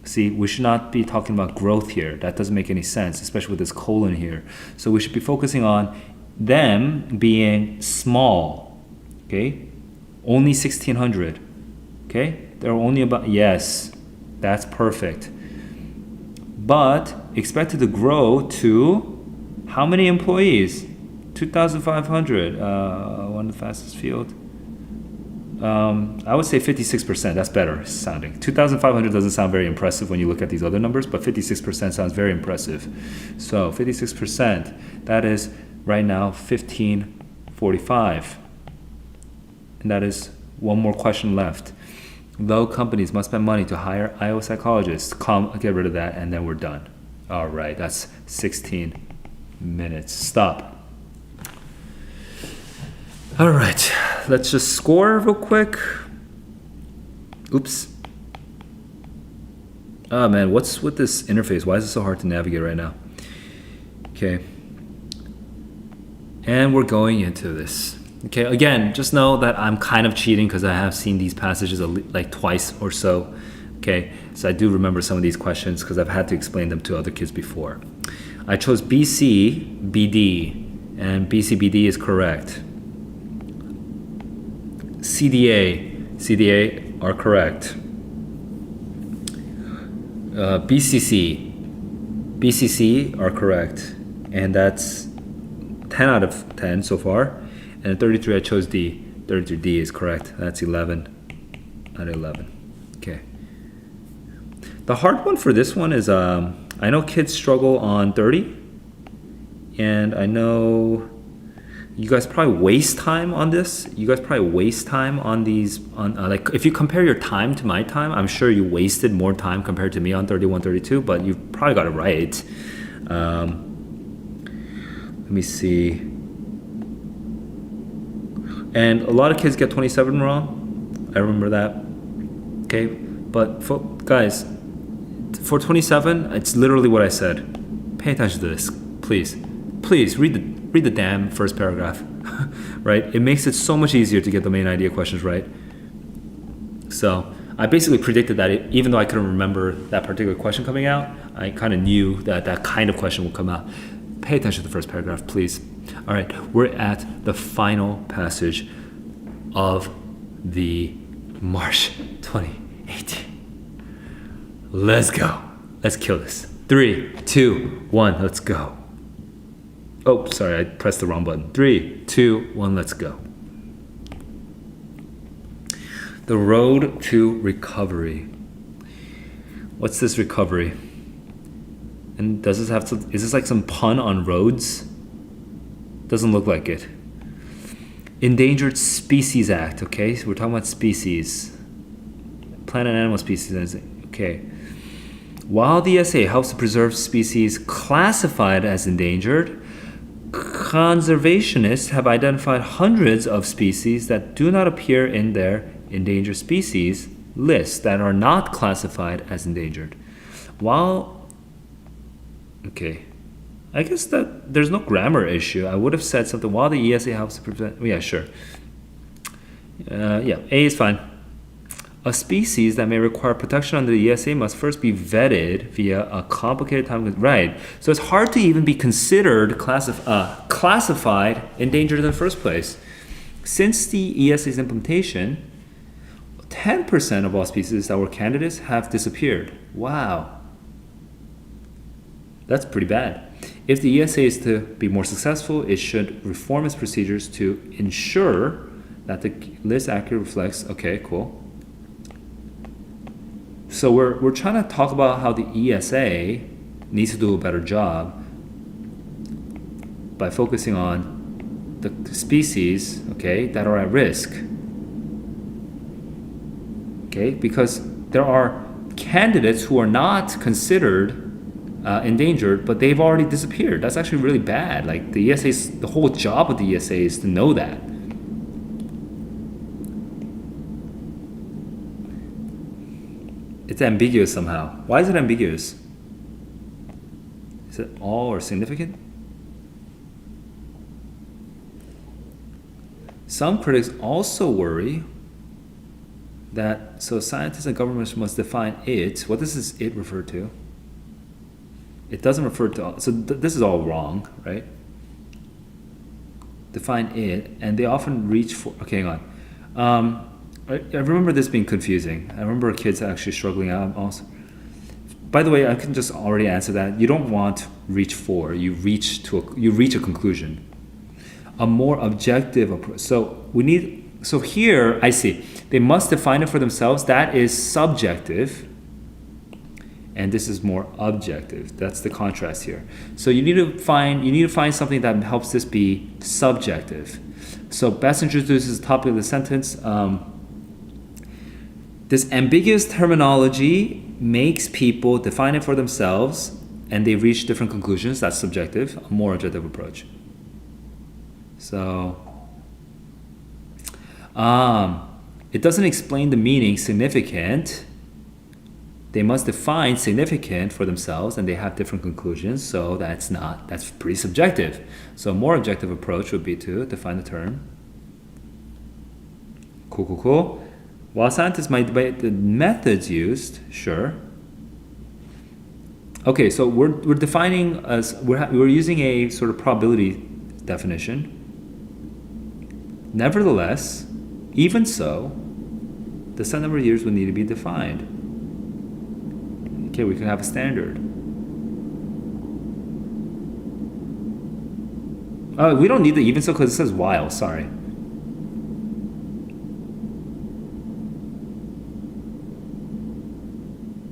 See, we should not be talking about growth here. That doesn't make any sense, especially with this colon here. So we should be focusing on them being small. Okay? Only 1,600. Okay? They're only about, yes, that's perfect. But expected to grow to how many employees? 2,500. One of the fastest field. I would say 56%. That's better sounding. 2,500 doesn't sound very impressive when you look at these other numbers, but 56% sounds very impressive. So 56%, that is right now 1,545. And that is one more question left. Though companies must spend money to hire IO psychologists, get rid of that, and then we're done. All right, that's 16 minutes. Stop. All right, let's just score real quick. Oops. Oh man, what's with this interface? Why is it so hard to navigate right now? Okay. And we're going into this. Okay, again, just know that I'm kind of cheating because I have seen these passages like twice or so. Okay, so I do remember some of these questions because I've had to explain them to other kids before. I chose BC-BD, and BC-BD is correct. CDA are correct. BCC are correct, and that's 10 out of 10 so far. And 33, I chose D. 33D is correct. That's 11 out of 11. Okay. The hard one for this one is, I know kids struggle on 30. And I know you guys probably waste time on this. You guys probably waste time on these. Like, if you compare your time to my time, I'm sure you wasted more time compared to me on 31, 32. But you probably got it right. Let me see. And a lot of kids get 27 wrong. I remember that. Okay, but guys, for 27, it's literally what I said. Pay attention to this, please. Please read the damn first paragraph, right? It makes it so much easier to get the main idea questions right. So I basically predicted that even though I couldn't remember that particular question coming out, I kind of knew that that kind of question would come out. Pay attention to the first paragraph, please. All right, we're at the final passage of the March 2018. Let's go. Let's kill this. 3, 2, 1, let's go. Oh, sorry, I pressed the wrong button. 3, 2, 1, let's go. The road to recovery. What's this recovery? And does this have to, is this like some pun on roads? Doesn't look like it. Endangered Species Act, okay? So we're talking about species. Plant and animal species, okay. While the ESA helps to preserve species classified as endangered, conservationists have identified hundreds of species that do not appear in their endangered species list that are not classified as endangered. Okay, I guess that there's no grammar issue. I would have said something while the ESA helps to prevent. Yeah, sure. Yeah, A is fine. A species that may require protection under the ESA must first be vetted via a complicated time. Right. So it's hard to even be considered classified endangered in the first place. Since the ESA's implementation, 10% of all species that were candidates have disappeared. Wow. That's pretty bad. If the ESA is to be more successful, it should reform its procedures to ensure that the list accurately reflects. Okay, cool. So we're trying to talk about how the ESA needs to do a better job by focusing on the species, okay, that are at risk. Okay, because there are candidates who are not considered endangered, but they've already disappeared. That's actually really bad. Like the whole job of the ESA is to know that. It's ambiguous somehow. Why is it ambiguous? Is it all or significant? Some critics also worry that scientists and governments must define it. What does this it refer to? It doesn't refer to, this is all wrong, right? Define it, and they often reach for, okay, hang on. I remember this being confusing. I remember kids actually struggling out also. By the way, I can just already answer that. You don't want reach for, you reach a conclusion. A more objective approach. So here, I see, they must define it for themselves. That is subjective. And this is more objective. That's the contrast here. So you need to find something that helps this be subjective. So best introduces the topic of the sentence. This ambiguous terminology makes people define it for themselves, and they reach different conclusions. That's subjective. A more objective approach. So it doesn't explain the meaning significant. They must define significant for themselves, and they have different conclusions, so that's pretty subjective. So a more objective approach would be to define the term. Cool. While scientists might debate the methods used, sure. Okay, so we're defining we're using a sort of probability definition. Nevertheless, even so, the set number of years would need to be defined. Okay, we can have a standard. We don't need the even so because it says while, sorry.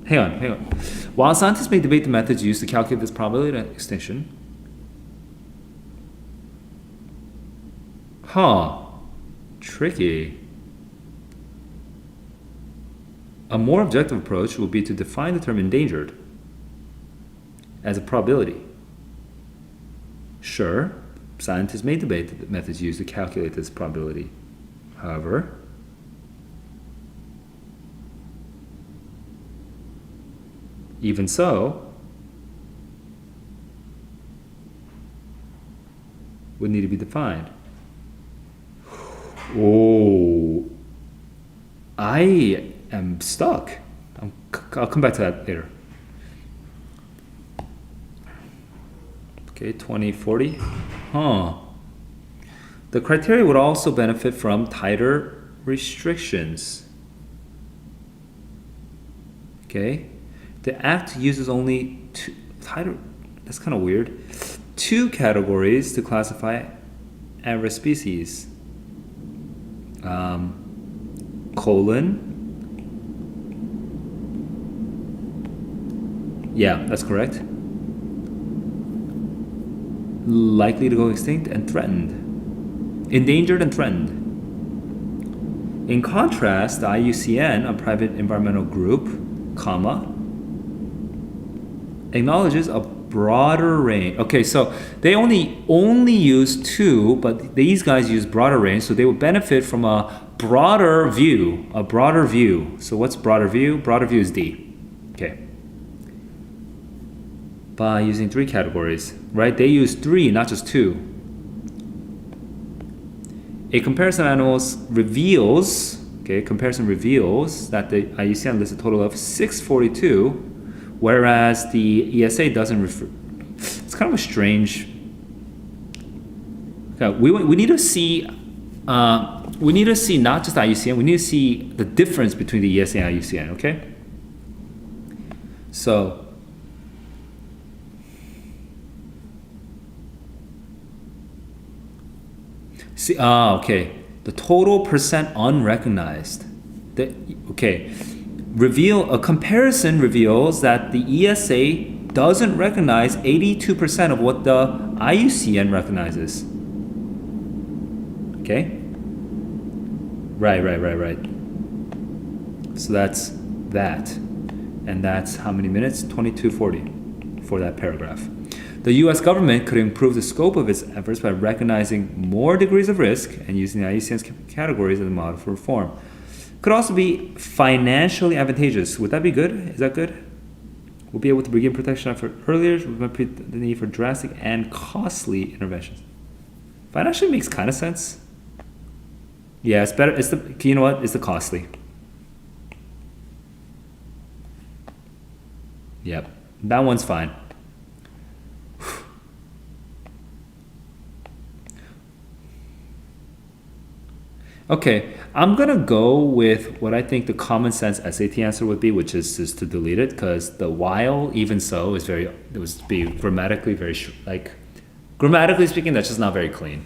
Hang on. While scientists may debate the methods used to calculate this probability of extinction, tricky. A more objective approach will be to define the term endangered as a probability. Sure, scientists may debate the methods used to calculate this probability. However, even so, would need to be defined. Oh, I am stuck. I'll come back to that later. Okay, 2040. The criteria would also benefit from tighter restrictions. Okay, the Act uses only that's kind of weird, 2 categories to classify at-risk species. Yeah, that's correct. Likely to go extinct and threatened. Endangered and threatened. In contrast, the IUCN, a private environmental group, acknowledges a broader range. Okay, so they only use 2, but these guys use broader range, so they would benefit from a broader view. So what's broader view? Broader view is D. Okay. By using 3 categories, right? They use 3, not just 2. A comparison of animals reveals Okay, comparison reveals that the IUCN lists a total of 642, whereas the ESA doesn't refer. It's kind of a strange. Okay, we need to see. We need to see not just IUCN. We need to see the difference between the ESA and IUCN. Okay. So. See. Okay. The total percent unrecognized. A comparison reveals that the ESA doesn't recognize 82% of what the IUCN recognizes. Okay? Right. So that's that. And that's how many minutes? 22:40 for that paragraph. The U.S. government could improve the scope of its efforts by recognizing more degrees of risk and using the IUCN's categories as a model for reform. Could also be financially advantageous. Would that be good? Is that good? We'll be able to begin protection effort earlier without the need for drastic and costly interventions. Financially makes kind of sense. Yeah, it's better. You know what? It's the costly. Yep, that one's fine. Okay, I'm gonna go with what I think the common sense SAT answer would be, which is just to delete it, because the while, even so, it was be grammatically very grammatically speaking, that's just not very clean.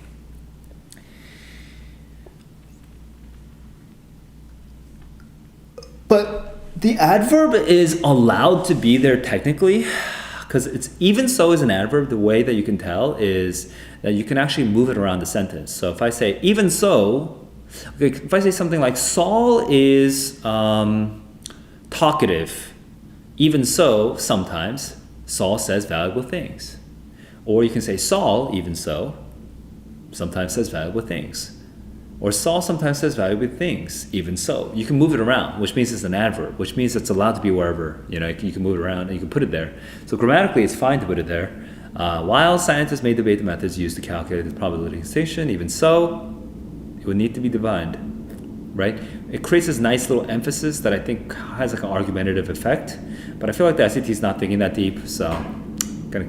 But the adverb is allowed to be there technically, because it's even so is an adverb. The way that you can tell is that you can actually move it around the sentence. So if I say even so. Okay, if I say something like Saul is talkative, even so, sometimes Saul says valuable things. Or you can say Saul, even so, sometimes says valuable things. Or Saul sometimes says valuable things, even so. You can move it around, which means it's an adverb, which means it's allowed to be wherever. You can move it around and you can put it there. So grammatically, it's fine to put it there. While scientists may debate the methods used to calculate the probability of extinction, even so, would need to be defined, right? It creates this nice little emphasis that I think has like an argumentative effect, but I feel like the SAT is not thinking that deep, so I'm gonna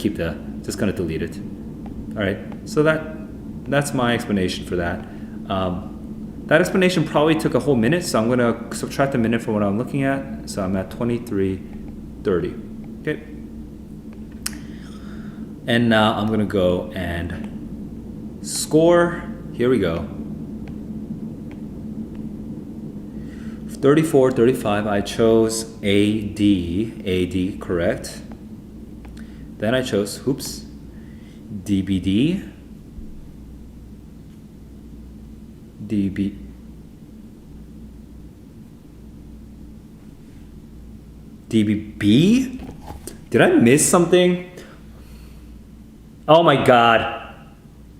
just gonna delete it. All right, so that's my explanation for that. That explanation probably took a whole minute, so I'm gonna subtract a minute from what I'm looking at, so I'm at 23:30. Okay, and now I'm gonna go and score. Here we go. 34, 35, I chose AD, correct. Then I chose, DBD, DBB? Did I miss something? Oh my God.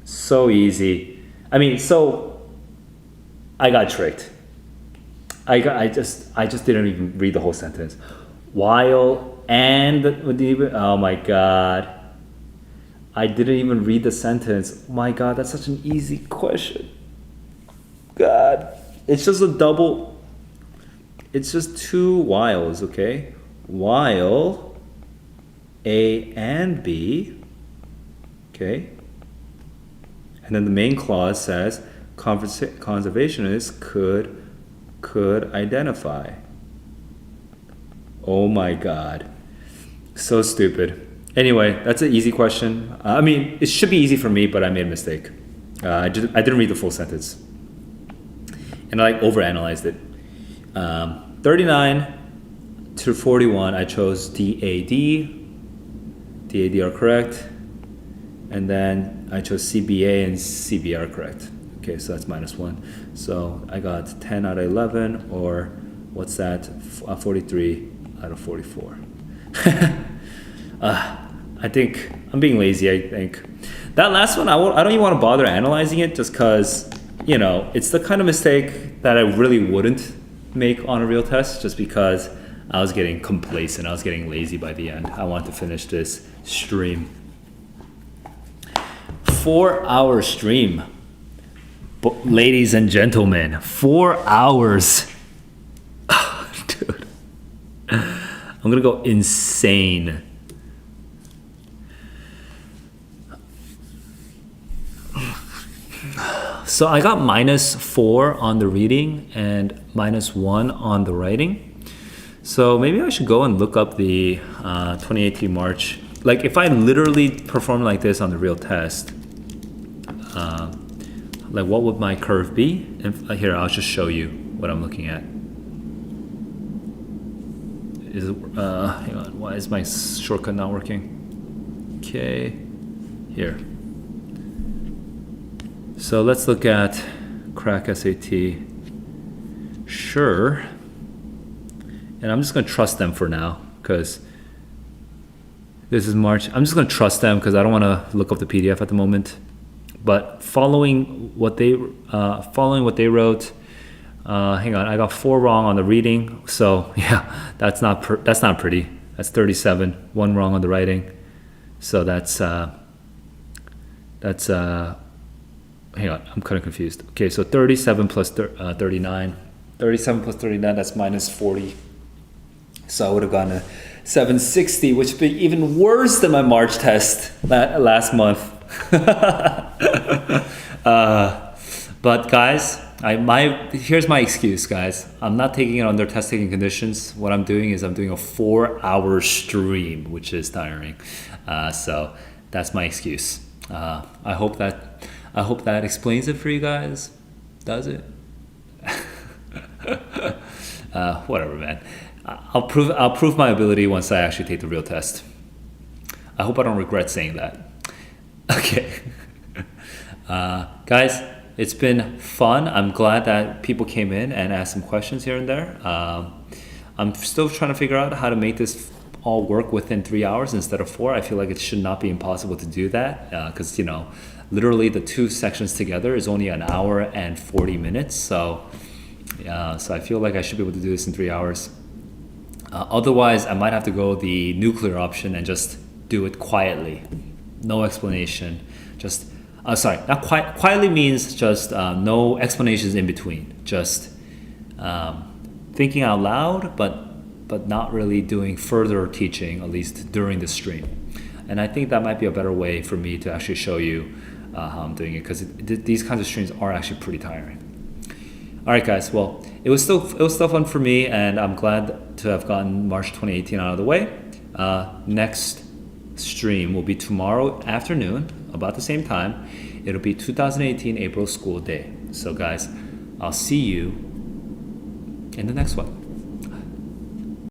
So easy. I got tricked. I just didn't even read the whole sentence. While and oh my God. I didn't even read the sentence. Oh my God, that's such an easy question. God. It's just it's just two whiles, okay? While A and B, okay? And then the main clause says conservationists could identify. Oh my God. So stupid. Anyway, that's an easy question. It should be easy for me, but I made a mistake. I didn't read the full sentence. And I overanalyzed it. 39 to 41, I chose DAD. DAD are correct. And then I chose CBA and CB are correct. Okay, so that's -1. So I got 10 out of 11, or what's that? 43 out of 44. I think I'm being lazy, I think. That last one, I don't even want to bother analyzing it just because, it's the kind of mistake that I really wouldn't make on a real test just because I was getting complacent. I was getting lazy by the end. I wanted to finish this stream. 4-hour stream. But ladies and gentlemen, 4 hours. Dude. I'm gonna go insane. So I got -4 on the reading and -1 on the writing. So maybe I should go and look up the 2018 March. Like if I literally perform like this on the real test, like what would my curve be? And here, I'll just show you what I'm looking at. Hang on, why is my shortcut not working? Okay, here. So let's look at crack SAT. Sure. And I'm just gonna trust them for now because this is March. I'm just gonna trust them because I don't wanna look up the PDF at the moment. But following what they wrote, hang on, I got 4 wrong on the reading. So yeah, that's not pretty. That's 37, 1 wrong on the writing. So that's hang on, I'm kind of confused. Okay, so 37 plus 39. 37 plus 39, that's -40. So I would have gotten a 760, which would be even worse than my March test last month. But guys, here's my excuse, guys. I'm not taking it under test taking conditions. What I'm doing is I'm doing a 4-hour stream, which is tiring. So that's my excuse. I hope that explains it for you guys. Does it? Whatever, man. I'll prove my ability once I actually take the real test. I hope I don't regret saying that. Okay. Guys, it's been fun. I'm glad that people came in and asked some questions here and there. I'm still trying to figure out how to make this all work within 3 hours instead of 4. I feel like it should not be impossible to do that because, literally the 2 sections together is only an hour and 40 minutes. So I feel like I should be able to do this in 3 hours. Otherwise, I might have to go the nuclear option and just do it quietly. No explanation. Just, sorry, not quietly means just no explanations in between. Just thinking out loud, but not really doing further teaching, at least during the stream. And I think that might be a better way for me to actually show you how I'm doing it, because these kinds of streams are actually pretty tiring. All right, guys. Well, it was still fun for me, and I'm glad to have gotten March 2018 out of the way. Next stream will be tomorrow afternoon, about the same time. It'll be 2018 April School Day. So, guys, I'll see you in the next one.